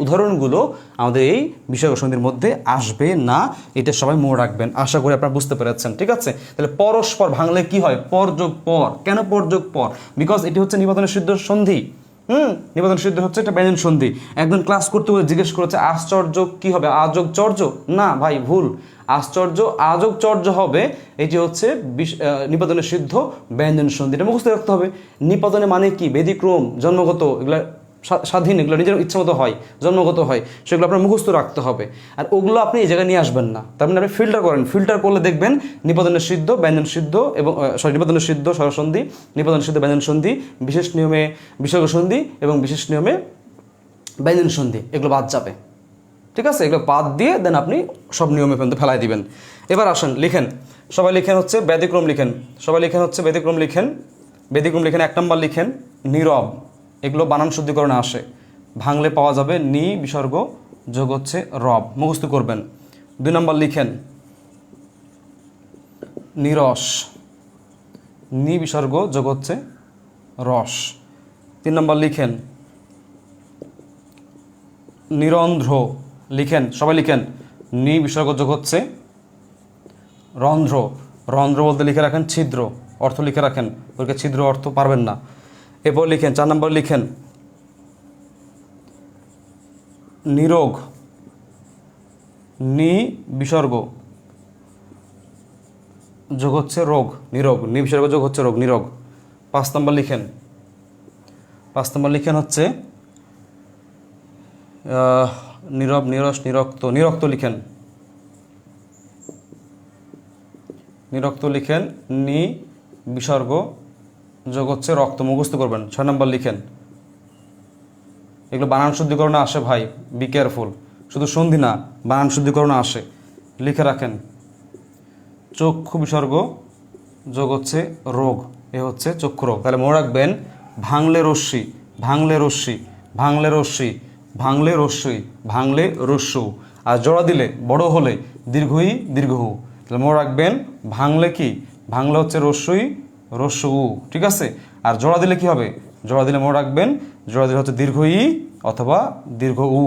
উদাহরণগুলো আমাদের এই বিসর্গ সন্ধির মধ্যে আসবে না। এটা সবাই মনে রাখবেন, আশা করি আপনারা বুঝতে পেরেছেন। ঠিক আছে, তাহলে পরস্পর ভাঙলে কি হয়? পর যোগ পর। কেন পর যোগ পর? বিকজ এটি হচ্ছে নিপাতনের সিদ্ধ সন্ধি। নিপাতন সিদ্ধ হচ্ছে একটা ব্যঞ্জন সন্ধি। একজন ক্লাস করতে হয়ে জিজ্ঞেস করেছে আশ্চর্য কি হবে? আযোগ চর্য? না ভাই, ভুল। আশ্চর্য আযোগ চর্য হবে, এটি হচ্ছে নিপাতনের সিদ্ধ ব্যঞ্জন সন্ধি। এটা মুখস্থ রাখতে হবে। নিপাতনে মানে কি? ব্যতিক্রম, জন্মগত, এগুলা স্বাধীন, এগুলো নিজের ইচ্ছা মতো হয়, জন্মগত হয়, সেগুলো আপনার মুখস্থ রাখতে হবে। আর ওগুলো আপনি এই জায়গায় নিয়ে আসবেন না। তার মানে আপনি ফিল্টার করলে দেখবেন নিপাতনের সিদ্ধ ব্যঞ্জন সিদ্ধ এবং নিপাতনের সিদ্ধ স্বরসন্ধি, নিপাতনের সিদ্ধ ব্যঞ্জন সন্ধি, বিশেষ নিয়মে বিসর্গ সন্ধি এবং বিশেষ নিয়মে ব্যঞ্জন সন্ধি, এগুলো বাদ যাবে। ঠিক আছে, এগুলো বাদ দিয়ে দেন আপনি সব নিয়মে পর্যন্ত ফেলাই দিবেন। এবার আসেন লিখেন, সবাই লিখেন হচ্ছে ব্যতিক্রম লিখেন, ব্যতিক্রম লিখেন। 1 নম্বর লিখেন নীরব, এগুলো বানান শুদ্ধিকরণে আসে, ভাঙলে পাওয়া যাবে নি বিসর্গ যোগ হচ্ছে রব, মুখস্থ করবেন। 2 নম্বর লিখেন নিরস, নি বিসর্গ যোগ হচ্ছে রস। 3 নম্বর লিখেন নিরন্ধ্র, সবাই লিখেন নি বিসর্গ যোগ হচ্ছে রন্ধ্র। রন্ধ্র বলতে লিখে রাখেন ছিদ্র, অর্থ লিখে রাখেন, ওকে ছিদ্র অর্থ পারবেন না। এরপর লিখেন 4 নম্বর লিখেন নিরোগ, নি বিসর্গ যোগ হচ্ছে রোগ, নিরোগ, নি বিসর্গ যোগ হচ্ছে রোগ, নিরোগ। 5 নম্বর লিখেন হচ্ছে নীরব, নিরস, নিরক্ত লিখেন নি বিসর্গ যোগ হচ্ছে রক্ত, মুখস্থ করবেন। 6 নম্বর লিখেন, এগুলো বানান শুদ্ধিকরণে আসে ভাই, বি কেয়ারফুল, শুধু সন্ধি না বানান শুদ্ধিকরণে আসে, লিখে রাখেন চক্ষু বিসর্গ যোগ হচ্ছে রোগ, এ হচ্ছে চক্ষু রোগ। তাহলে মনে রাখবেন ভাঙলে রস্যু, আর জোড়া দিলে বড় হলে দীর্ঘই দীর্ঘহু। তাহলে মনে রাখবেন ভাঙলে হচ্ছে রস্যু, ঠিক আছে। আর জোড়া দিলে কি হবে? জোড়া দিলে মনে রাখবেন জোড়া দিলে হচ্ছে দীর্ঘ ই অথবা দীর্ঘ উ।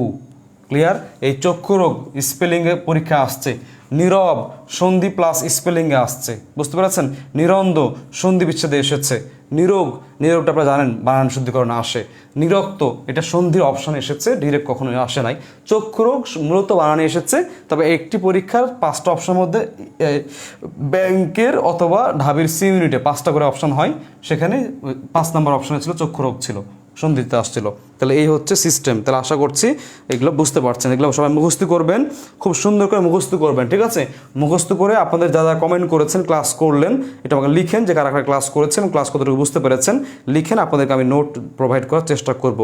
ক্লিয়ার? এই চক্ষু রোগ স্পেলিংয়ে পরীক্ষা আসছে, নীরব সন্ধি প্লাস স্পেলিংয়ে আসছে, বুঝতে পেরেছেন? নিরন্দ সন্ধি বিচ্ছেদে এসেছে, নিরোগটা আপনারা জানেন বানান শুদ্ধিকরণে আসে। নিরক্ত এটা সন্ধির অপশনে এসেছে, ডিরেক্ট কখনো আসে নাই। চক্ষু রোগ মূলত বানানে এসেছে, তবে একটি পরীক্ষার 5টা অপশনের মধ্যে ব্যাংকের অথবা ঢাবির সি ইউনিটে 5টা করে অপশন হয়, সেখানে 5 নম্বর অপশনে ছিল চক্ষু রোগ ছিল, সন্ধিতে আসছিল। তাহলে এই হচ্ছে সিস্টেম। তাহলে আশা করছি এগুলো বুঝতে পারছেন। এগুলো সবাই মুখস্থ করবেন, খুব সুন্দর করে মুখস্থ করবেন, ঠিক আছে? মুখস্থ করে আপনাদের যারা কমেন্ট করেছেন, ক্লাস করলেন, এটা আমাকে লিখেন যে কারা কারা ক্লাস করেছেন, ক্লাস কতটুকু বুঝতে পেরেছেন লিখেন, আপনাদেরকে আমি নোট প্রোভাইড করার চেষ্টা করব,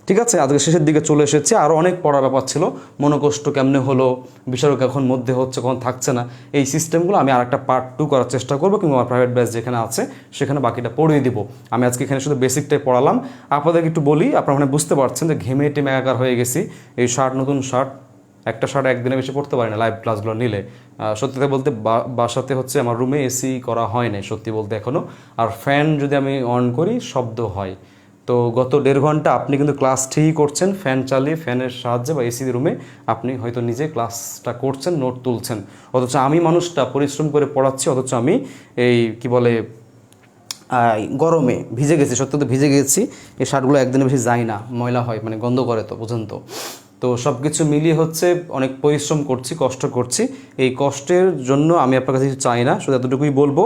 ঠিক আছে? আজকে শেষের দিকে চলে এসেছি, আরও অনেক পড়ার ব্যাপার ছিল, মনোকষ্ট কেমনে হলো, বিচারক এখন মধ্যে হচ্ছে কখন থাকছে না, এই সিস্টেমগুলো আমি আরেকটা পার্ট 2 করার চেষ্টা করবো, কিংবা আমার প্রাইভেট ব্যাচ যেখানে আছে সেখানে বাকিটা পড়িয়ে দিব। আমি আজকে এখানে শুধু বেসিকটাই পড়ালাম। আপনাদেরকে একটু বলি, আপনারা মানে বুঝতে পারছেন যে ঘেমে টেমে একাকার হয়ে গেছি। এই শার্ট, নতুন শার্ট, একটা শার্ট একদিনে বেশি পড়তে পারি না লাইভ ক্লাসগুলো নিলে। সত্যি বলতে বাসাতে হচ্ছে আমার রুমে এসি করা হয় নাই সত্যি বলতে এখনও, আর ফ্যান যদি আমি অন করি শব্দ হয়। তো গত 1.5 ঘন্টা আপনি কিন্তু ক্লাস ঠিকই করছেন, ফ্যান চালিয়ে, ফ্যানের সাহায্যে বা এসি রুমে আপনি হয়তো নিজে ক্লাসটা করছেন, নোট তুলছেন, অথচ আমি মানুষটা পরিশ্রম করে পড়াচ্ছি, অথচ আমি এই কি বলে গরমে ভিজে গেছি, সত্যি তো ভিজে গেছি। এই শার্টগুলো একদিনে বেশি যায় না, ময়লা হয়, মানে গন্ধ করে তো, বুঝেন তো। তো সব কিছু মিলিয়ে হচ্ছে অনেক পরিশ্রম করছি, কষ্ট করছি। এই কষ্টের জন্য আমি আপনার কাছে কিছু চাই না, শুধু এতটুকুই বলবো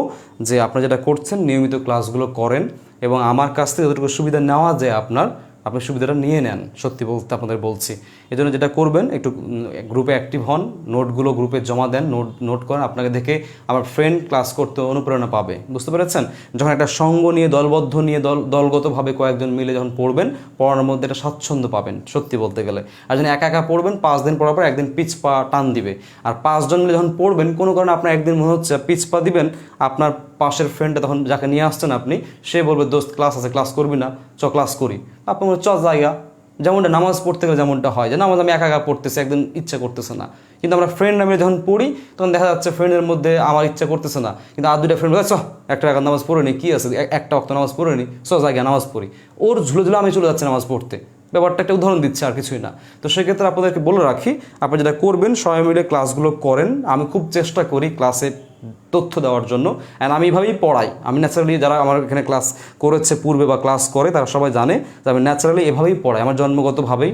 যে আপনারা যেটা করছেন নিয়মিত ক্লাসগুলো করেন, এবং আমার কাছ থেকে যতটুকু সুবিধা নেওয়া যায় আপনি সুবিধাটা নিয়ে নেন, সত্যি বলতে আপনাদের বলছি। এই জন্য যেটা করবেন, একটু গ্রুপে অ্যাক্টিভ হন, নোটগুলো গ্রুপে জমা দেন, নোট করেন। আপনাকে দেখে আমার ফ্রেন্ড ক্লাস করতে অনুপ্রেরণা পাবে, বুঝতে পেরেছেন? যখন একটা সঙ্গ নিয়ে, দলবদ্ধ নিয়ে, দলগতভাবে কয়েকজন মিলে যখন পড়বেন, পড়ানোর মধ্যে একটা স্বাচ্ছন্দ্য পাবেন সত্যি বলতে গেলে। আর যখন একা একা পড়বেন, 5 দিন পড়ার পর একদিন পিছপা টান দিবে। আর 5 জন মিলে যখন পড়বেন, কোনো কারণে আপনার একদিন মনে হচ্ছে পিছপা দিবেন, আপনার পাশের ফ্রেন্ডটা তখন যাকে নিয়ে আসছেন আপনি, সে বলবে দোস্ত ক্লাস আছে, ক্লাস করবি না, ক্লাস করি। আপনি বলবেন জায়গা, যেমনটা নামাজ পড়তে গেলে যেমনটা হয় যে নামাজ আমি একা একা পড়তেছি, একদিন ইচ্ছা করতেছে না, কিন্তু আমরা ফ্রেন্ড আমি যখন পড়ি তখন দেখা যাচ্ছে ফ্রেন্ডের মধ্যে আমার ইচ্ছা করতেছে না, কিন্তু আর 2টা ফ্রেন্ড বলে একটা টাকা নামাজ পড়ে নি, কী আছে, একটা অক্ত নামাজ পড়ে নি, জায়গা নামাজ পড়ি, ওর ঝুলে ঝুলে আমি চলে যাচ্ছি নামাজ পড়তে। ব্যাপারটা একটা উদাহরণ দিচ্ছে, আর কিছুই না। তো সেক্ষেত্রে আপনাদেরকে বলে রাখি, আপনি যেটা করবেন সবাই মিলে ক্লাসগুলো করেন। আমি খুব চেষ্টা করি ক্লাসে তথ্য দেওয়ার জন্য, অ্যান্ড আমি এভাবেই পড়াই। আমি ন্যাচারালি, যারা আমার এখানে ক্লাস করেছে পূর্বে বা ক্লাস করে, তারা সবাই জানে যে আমি ন্যাচারালি এভাবেই পড়াই, আমার জন্মগতভাবেই,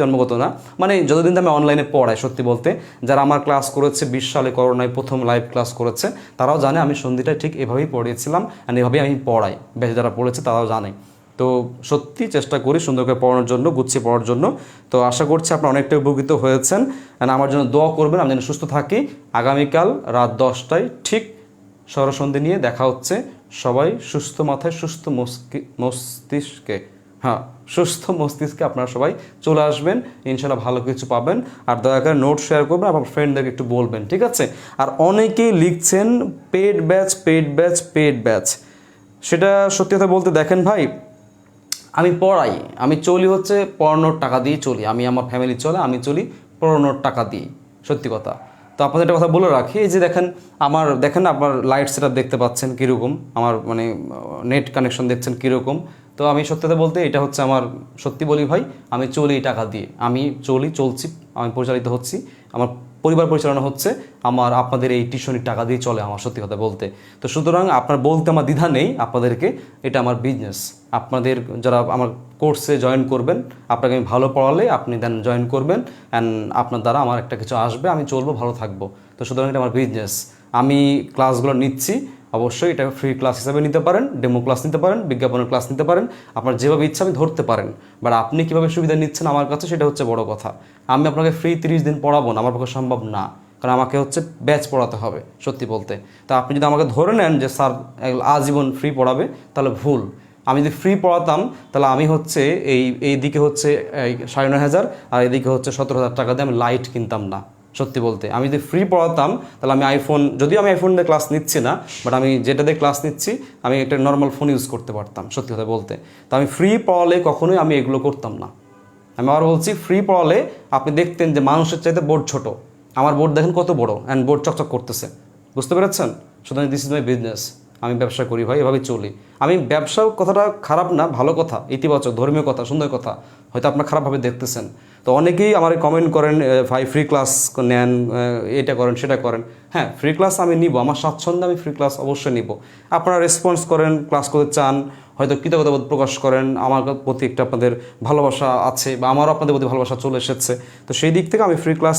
জন্মগত না, মানে যতদিন আমি অনলাইনে পড়াই সত্যি বলতে, যারা আমার ক্লাস করেছে 20 সালে করোনায় প্রথম লাইভ ক্লাস করেছে, তারাও জানে আমি সন্ধিটা ঠিক এভাবেই পড়িয়েছিলাম, অ্যান্ড এভাবেই আমি পড়াই। বেশ যারা পড়েছে তারাও জানে। তো সত্যি চেষ্টা করি সুন্দর করে পড়ানোর জন্য, গুছিয়ে পড়ার জন্য। তো আশা করছি আপনারা অনেকটা উপকৃত হয়েছেন, অ্যান্ড আমার জন্য দোয়া করবেন, আমি যেন সুস্থ থাকি। আগামীকাল রাত 10টায় ঠিক স্বরসন্ধি নিয়ে দেখা হচ্ছে। সবাই সুস্থ মাথায়, সুস্থ মস্তিষ্কে, সুস্থ মস্তিষ্কে আপনারা সবাই চলে আসবেন, ইনশাল্লাহ ভালো কিছু পাবেন। আর দয়া করে নোট শেয়ার করবেন, আপনার ফ্রেন্ডদেরকে একটু বলবেন, ঠিক আছে? আর অনেকেই লিখছেন পেড ব্যাচ, সেটা সত্যি কথা বলতে দেখেন ভাই, আমি পড়াই, আমি চলি হচ্ছে পড়ানোর টাকা দিয়ে চলি, আমি আমার ফ্যামিলি চলে, আমি চলি পড়ানোর টাকা দিয়ে, সত্যি কথা। তো আপনাদের একটা কথা বলে রাখি, এই যে দেখেন আপনার লাইট সেটআপ দেখতে পাচ্ছেন কীরকম, আমার মানে নেট কানেকশন দেখছেন কীরকম। তো আমি সত্যি কথা বলতে এটা হচ্ছে আমার, সত্যি বলি ভাই, আমি চলি টাকা দিয়ে, আমি চলছি, আমি পরিচালিত হচ্ছি, আমার পরিবার পরিচালনা হচ্ছে আপনাদের এই টিউশনির টাকা দিয়ে চলে আমার, সত্যি কথা বলতে। তো সুতরাং আপনার বলতে আমার দ্বিধা নেই আপনাদেরকে, এটা আমার বিজনেস। আপনাদের যারা আমার কোর্সে জয়েন করবেন, আপনাকে আমি ভালো পড়ালে আপনি দেন জয়েন করবেন, অ্যান্ড আপনার দ্বারা আমার একটা কিছু আসবে, আমি চলবো, ভালো থাকবো। তো সুতরাং এটা আমার বিজনেস, আমি ক্লাসগুলো নিচ্ছি, অবশ্যই এটা ফ্রি ক্লাস হিসাবে নিতে পারেন, ডেমো ক্লাস নিতে পারেন, বিজ্ঞাপনের ক্লাস নিতে পারেন, আপনার যেভাবে ইচ্ছা আপনি ধরতে পারেন। বাট আপনি কীভাবে সুবিধা নিচ্ছেন আমার কাছে, সেটা হচ্ছে বড় কথা। আমি আপনাকে ফ্রি 30 দিন পড়াবো না, আমার পক্ষে সম্ভব না, কারণ আমাকে হচ্ছে ব্যাচ পড়াতে হবে সত্যি বলতে। তা আপনি যদি আমাকে ধরে নেন যে স্যার আজীবন ফ্রি পড়াবে, তাহলে ভুল। আমি যদি ফ্রি পড়াতাম তাহলে আমি হচ্ছে এই দিকে হচ্ছে 9,500 আর এদিকে হচ্ছে 17,000 টাকা দিয়ে আমি লাইট কিনতাম না, সত্যি বলতে। আমি যদি ফ্রি পড়াতাম তাহলে আমি যদিও আমি আইফোন দিয়ে ক্লাস নিচ্ছি না, বাট আমি যেটা দিয়ে ক্লাস নিচ্ছি আমি একটা নর্মাল ফোন ইউজ করতে পারতাম, সত্যি কথা বলতে। তো আমি ফ্রি পড়ালে কখনোই আমি এগুলো করতাম না। আমি আবার বলছি, ফ্রি পড়ালে আপনি দেখতেন যে মানুষের চাইতে বোর্ড ছোট, আমার বোর্ড দেখেন কত বড়, অ্যান্ড বোর্ড চকচক করতেছে, বুঝতে পেরেছেন? সুতরাং দিস ইজ মাই বিজনেস, আমি ব্যবসা করি ভাই, এভাবেই চলি। আমি ব্যবসার কথাটা খারাপ না, ভালো কথা, ইতিবাচক, ধর্মীয় কথা, সুন্দর কথা, হয়তো আপনার খারাপভাবে দেখতেছেন। তো অনেকেই আমার কমেন্ট করেন, ভাই ফ্রি ক্লাস নেন, এটা করেন, সেটা করেন। হ্যাঁ, ফ্রি ক্লাস আমি নিব, আমার স্বাচ্ছন্দ্যে আমি ফ্রি ক্লাস অবশ্যই নিব। আপনারা রেসপন্স করেন, ক্লাস করতে চান, হয়তো কৃতজ্ঞতাবোধ প্রকাশ করেন, আমার প্রতি একটা আপনাদের ভালোবাসা আছে, বা আমারও আপনাদের প্রতি ভালোবাসা চলে এসেছে। তো সেই দিক থেকে আমি ফ্রি ক্লাস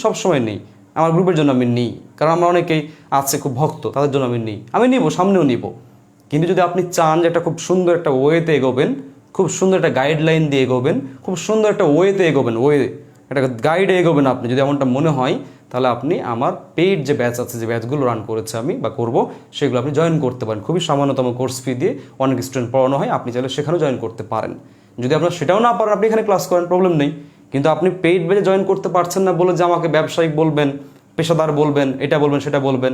সবসময় নিই, আমার গ্রুপের জন্য আমি নিই, কারণ আমরা অনেকেই আছে খুব ভক্ত, তাদের জন্য আমি নিই, আমি নিব, সামনেও নিব। কিন্তু যদি আপনি চান যে একটা খুব সুন্দর একটা ওয়েতে এগোবেন, খুব সুন্দর একটা গাইডলাইন দিয়ে এগোবেন, খুব সুন্দর একটা ওয়েতে এগোবেন, একটা গাইডে এগোবেন আপনি। যদি এমনটা মনে হয় তাহলে আপনি আমার পেইড যে ব্যাচ আছে, যে ব্যাচগুলো রান করেছে আমি বা করব, সেগুলো আপনি জয়েন করতে পারেন। খুবই সামান্যতম কোর্স ফি দিয়ে অনেক স্টুডেন্ট পড়ানো হয়, আপনি চাইলে সেখানেও জয়েন করতে পারেন। যদি আপনার সেটাও না পারেন, আপনি এখানে ক্লাস করেন, প্রবলেম নেই। কিন্তু আপনি পেইড ব্যাচে জয়েন করতে পারছেন না বলে যে আমাকে ব্যবসায়িক বলবেন, পেশাদার বলবেন, এটা বলবেন সেটা বলবেন।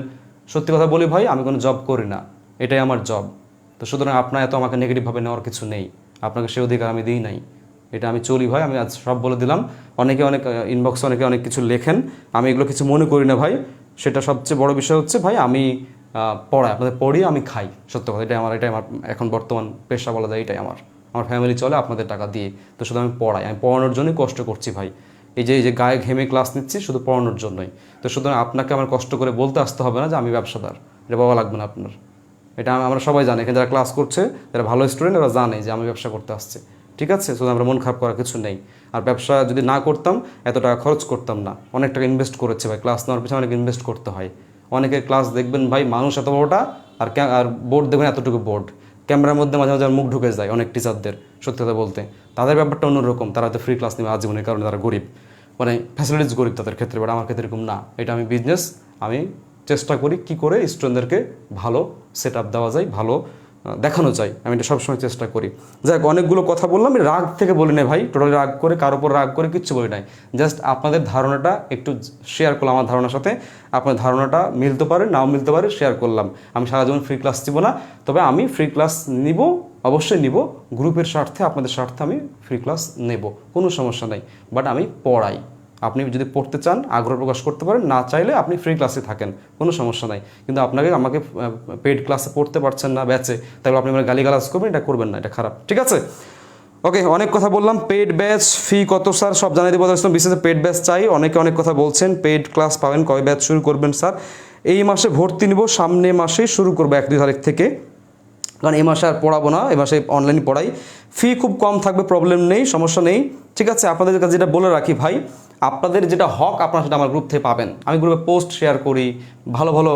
সত্যি কথা বলি ভাই, আমি কোনো জব করি না, এটাই আমার জব। তো সুতরাং আপনার এত আমাকে নেগেটিভভাবে নেওয়ার কিছু নেই, আপনাকে সে অধিকার আমি দিই নাই। এটা আমি চলি ভাই, আমি আজ সব বলে দিলাম। অনেকে অনেক ইনবক্সে অনেকে অনেক কিছু লেখেন, আমি এগুলো কিছু মনে করি না ভাই। সেটা সবচেয়ে বড় বিষয় হচ্ছে ভাই, আমি পড়াই, আপনাদের পড়ি, আমি খাই। সত্য কথা, এটাই আমার এখন বর্তমান পেশা বলা যায়। এটাই আমার ফ্যামিলি চলে আপনাদের টাকা দিয়ে। তো শুধু আমি পড়াই, আমি পড়ানোর জন্যই কষ্ট করছি ভাই। এই যে গায়ে ঘেমে ক্লাস নিচ্ছি শুধু পড়ানোর জন্যই। তো সুতরাং আপনাকে আমার কষ্ট করে বলতে আসতে হবে না যে আমি ব্যবসাদার, এটা বলা লাগবে না আপনার। এটা আমরা সবাই জানি, এখানে যারা ক্লাস করছে, যারা ভালো স্টুডেন্ট, ওরা জানে যে আমি ব্যবসা করতে আসছে। ঠিক আছে, শুধু আমরা মন খারাপ করার কিছু নেই। আর ব্যবসা যদি না করতাম এত টাকা খরচ করতাম না। অনেক টাকা ইনভেস্ট করেছে ভাই, ক্লাস নেওয়ার পিছনে অনেক ইনভেস্ট করতে হয়। অনেকের ক্লাস দেখবেন ভাই, মানুষ এত বড়টা, আর বোর্ড দেখবেন এতটুকু বোর্ড, ক্যামেরার মধ্যে মাঝে মাঝে মুখ ঢুকে যায় অনেক টিচারদের। সত্যি কথা বলতে তাদের ব্যাপারটা অন্যরকম, তারা হয়তো ফ্রি ক্লাস নেবে আজীবনের কারণে, তারা গরিব, মানে ফ্যাসিলিটিস গরিব তাদের ক্ষেত্রে। বাট আমার ক্ষেত্রে এরকম না, এটা আমি বিজনেস, আমি চেষ্টা করি কী করে স্টুডেন্টদেরকে ভালো সেট আপ দেওয়া যায়, ভালো দেখানো চাই, আমি এটা সবসময় চেষ্টা করি। যাই হোক, অনেকগুলো কথা বললাম, আমি রাগ থেকে বলি না ভাই, টোটালি রাগ করে কারোর উপর রাগ করে কিচ্ছু বলি নাই। জাস্ট আপনাদের ধারণাটা একটু শেয়ার করলাম, আমার ধারণার সাথে আপনার ধারণাটা মিলতে পারে নাও মিলতে পারে, শেয়ার করলাম। আমি সারা জীবন ফ্রি ক্লাস দিব না, তবে আমি ফ্রি ক্লাস নিব, অবশ্যই নিব, গ্রুপের স্বার্থে, আপনাদের স্বার্থে আমি ফ্রি ক্লাস নেব, কোনো সমস্যা নেই। বাট আমি পড়াই, আপনি যদি পড়তে চান আগ্রহ প্রকাশ করতে পারেন, না চাইলে আপনি ফ্রি ক্লাসে থাকেন, কোনো সমস্যা নাই। কিন্তু আমাকে পেইড ক্লাসে পড়তে পারছেন না ব্যাচে, তাহলে আপনি আমার গালিগালাজ করবেন, এটা করবেন না, এটা খারাপ। ঠিক আছে, ওকে, অনেক কথা বললাম। পেইড ব্যাচ ফি কত স্যার সব জানিয়ে দেবো। বিশেষ পেইড ব্যাচ চাই, অনেকে অনেক কথা বলছেন। পেইড ক্লাস পাবেন, কবে ব্যাচ শুরু করবেন স্যার? এই মাসে ভর্তি নিব, সামনে মাসেই শুরু করবো 1-2 তারিখ থেকে, কারণ এই মাসে আর পড়াবো না, এই মাসে অনলাইন পড়াই। ফি খুব কম থাকবে, প্রবলেম নেই, সমস্যা নেই। ঠিক আছে, আপনাদের কাছে যেটা বলে রাখি ভাই, আপনাদের যেটা হক আপনারা সেটা আমার গ্রুপ থেকে পাবেন। আমি গ্রুপে পোস্ট শেয়ার করি, ভালো ভালো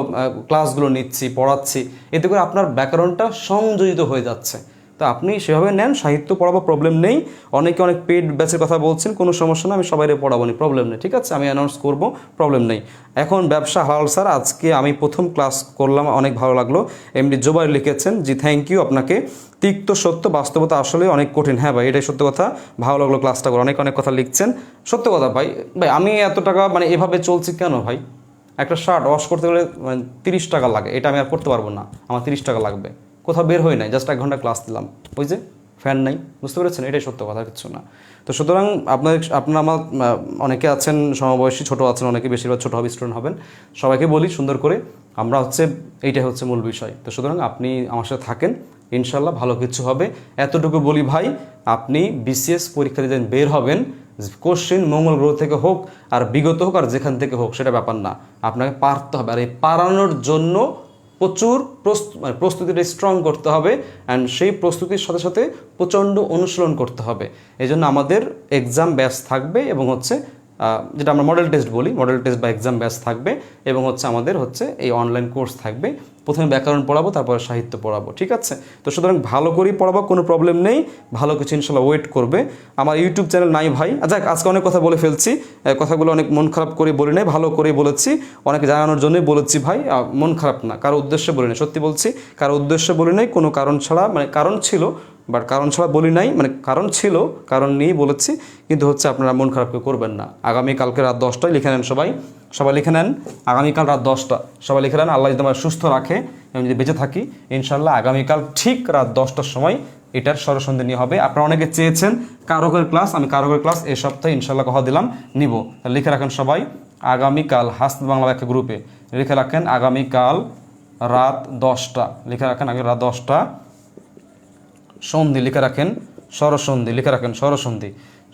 ক্লাসগুলো নিচ্ছি, পড়াচ্ছি, এতে করে আপনার ব্যাকরণটা সংযোজিত হয়ে যাচ্ছে। তো আপনি সেভাবে নেন, সাহিত্য পড়াবো, প্রবলেম নেই। অনেকে অনেক পেড ব্যাচের কথা বলছেন, কোনো সমস্যা না, আমি সবাই পড়াবো নি, প্রবলেম নেই। ঠিক আছে, আমি অ্যানাউন্স করবো, প্রবলেম নেই। এখন ব্যবসা হালাল স্যার, আজকে আমি প্রথম ক্লাস করলাম, অনেক ভালো লাগলো। এমডি জোবাই লিখেছেন, জি থ্যাংক ইউ আপনাকে। তিক্ত সত্য, বাস্তবতা আসলে অনেক কঠিন। হ্যাঁ ভাই, এটাই সত্য কথা, ভালো লাগলো ক্লাসটা করে, অনেক কথা লিখছেন, সত্য কথা ভাই। ভাই আমি এত টাকা মানে এভাবে চলছি কেন ভাই? একটা শার্ট ওয়াশ করতে গেলে 30 টাকা লাগে, এটা আমি আর করতে পারবো না, আমার 30 টাকা লাগবে। কোথাও বের হই নাই, জাস্ট 1 ঘন্টা ক্লাস দিলাম, ওই যে ফ্যান নাই, বুঝতে পেরেছেন? এটাই সত্য কথা, কিছু না। তো সুতরাং আপনারা আমার অনেকে আছেন সমবয়সী, ছোটো আছেন অনেকে, বেশিরভাগ ছোটো হবে, স্টুডেন্ট হবেন, সবাইকে বলি সুন্দর করে, আমরা এইটাই হচ্ছে মূল বিষয়। তো সুতরাং আপনি আমার সাথে থাকেন, ইনশাল্লাহ ভালো কিছু হবে। এতটুকু বলি ভাই, আপনি বিসিএস পরীক্ষা দিতে বের হবেন, কোশ্চেন মঙ্গল গ্রহ থেকে হোক আর বিগত হোক আর যেখান থেকে হোক, সেটা ব্যাপার না, আপনাকে পারতে হবে। আর এই পারানোর জন্য প্রচুর প্রস্তুতিটা স্ট্রং করতে হবে, অ্যান্ড সেই প্রস্তুতির সাথে সাথে প্রচণ্ড অনুশীলন করতে হবে। এই জন্য আমাদের এক্সাম ব্যাচ থাকবে, এবং যেটা আমরা মডেল টেস্ট বলি, মডেল টেস্ট বা এক্সাম ব্যাচ থাকবে, এবং আমাদের এই অনলাইন কোর্স থাকবে। প্রথমে ব্যাকরণ পড়াবো, তারপরে সাহিত্য পড়াবো। ঠিক আছে, তো সুতরাং ভালো করেই পড়াবো, কোনো প্রবলেম নেই, ভালো কিছু ইনশাল্লাহ ওয়েট করবে। আমার ইউটিউব চ্যানেল নাই ভাই, আচ্ছা আজকে অনেক কথা বলে ফেলছি, কথাগুলো অনেক মন খারাপ করে বলি নাই, ভালো করেই বলেছি, অনেকে জানানোর জন্যই বলেছি ভাই, মন খারাপ না, কারো উদ্দেশ্যে বলি নাই, সত্যি বলছি, কারো উদ্দেশ্যে বলি নাই, কোনো কারণ ছাড়া, মানে কারণ ছিল বাট কারণ ছাড়া বলি নাই, মানে কারণ ছিল, কারণ নিয়েই বলেছি। কিন্তু আপনারা মন খারাপ করবেন না। আগামীকালকে রাত 10টায় লিখে নেন, সবাই লিখে নেন, আগামীকাল রাত 10টা সবাই লিখে নেন। আল্লাহ যদি আমার সুস্থ রাখে, আমি যদি বেঁচে থাকি, ইনশাল্লাহ আগামীকাল ঠিক রাত 10টার সময় এটার স্বরসন্ধি নিয়ে হবে। আপনারা অনেকে চেয়েছেন কারকের ক্লাস, আমি কারকের ক্লাস এই সপ্তাহে ইনশাল্লাহ কথা দিলাম নিব। লিখে রাখেন সবাই, আগামীকাল হাসত বাংলা ব্যাখ্যা গ্রুপে লিখে রাখেন, আগামীকাল রাত 10টা, লিখে রাখেন আগে রাত 10টা, সন্ধি লিখে রাখেন, স্বরসন্ধি লিখে রাখেন,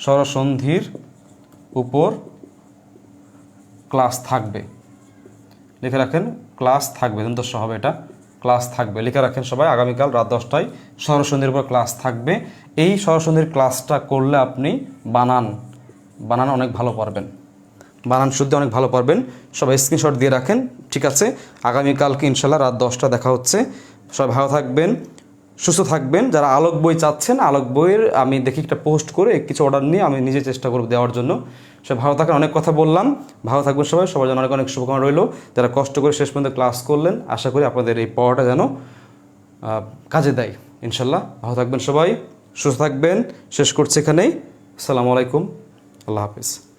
স্বরসন্ধির উপর ক্লাস থাকবে, লিখে রাখেন, ক্লাস থাকবে, দন্তস্ব হবে এটা, ক্লাস থাকবে, লিখে রাখেন সবাই, আগামীকাল রাত 10টায় স্বরসন্ধির উপর ক্লাস থাকবে। এই স্বরসন্ধির ক্লাসটা করলে আপনি বানান অনেক ভালো পারবেন, বানান শুদ্ধ অনেক ভালো পারবেন। সবাই স্ক্রিনশট দিয়ে রাখেন। ঠিক আছে, আগামীকালকে ইনশাল্লাহ রাত 10টা দেখা হচ্ছে। সবাই ভালো থাকবেন, সুস্থ থাকবেন। যারা আলোক বই চাচ্ছেন, আলোক বইয়ের আমি দেখি একটা পোস্ট করে কিছু অর্ডার নিয়ে আমি নিজে চেষ্টা করব দেওয়ার জন্য। সব ভালো থাকেন, অনেক কথা বললাম, ভালো থাকবেন সবাই, সবার জন্য অনেক অনেক শুভকামনা রইল। যারা কষ্ট করে শেষ পর্যন্ত ক্লাস করলেন, আশা করি আপনাদের এই পড়াটা যেন কাজে দেয় ইনশাল্লাহ। ভালো থাকবেন সবাই, সুস্থ থাকবেন। শেষ করছি এখানেই। আসসালামু আলাইকুম, আল্লাহ হাফিজ।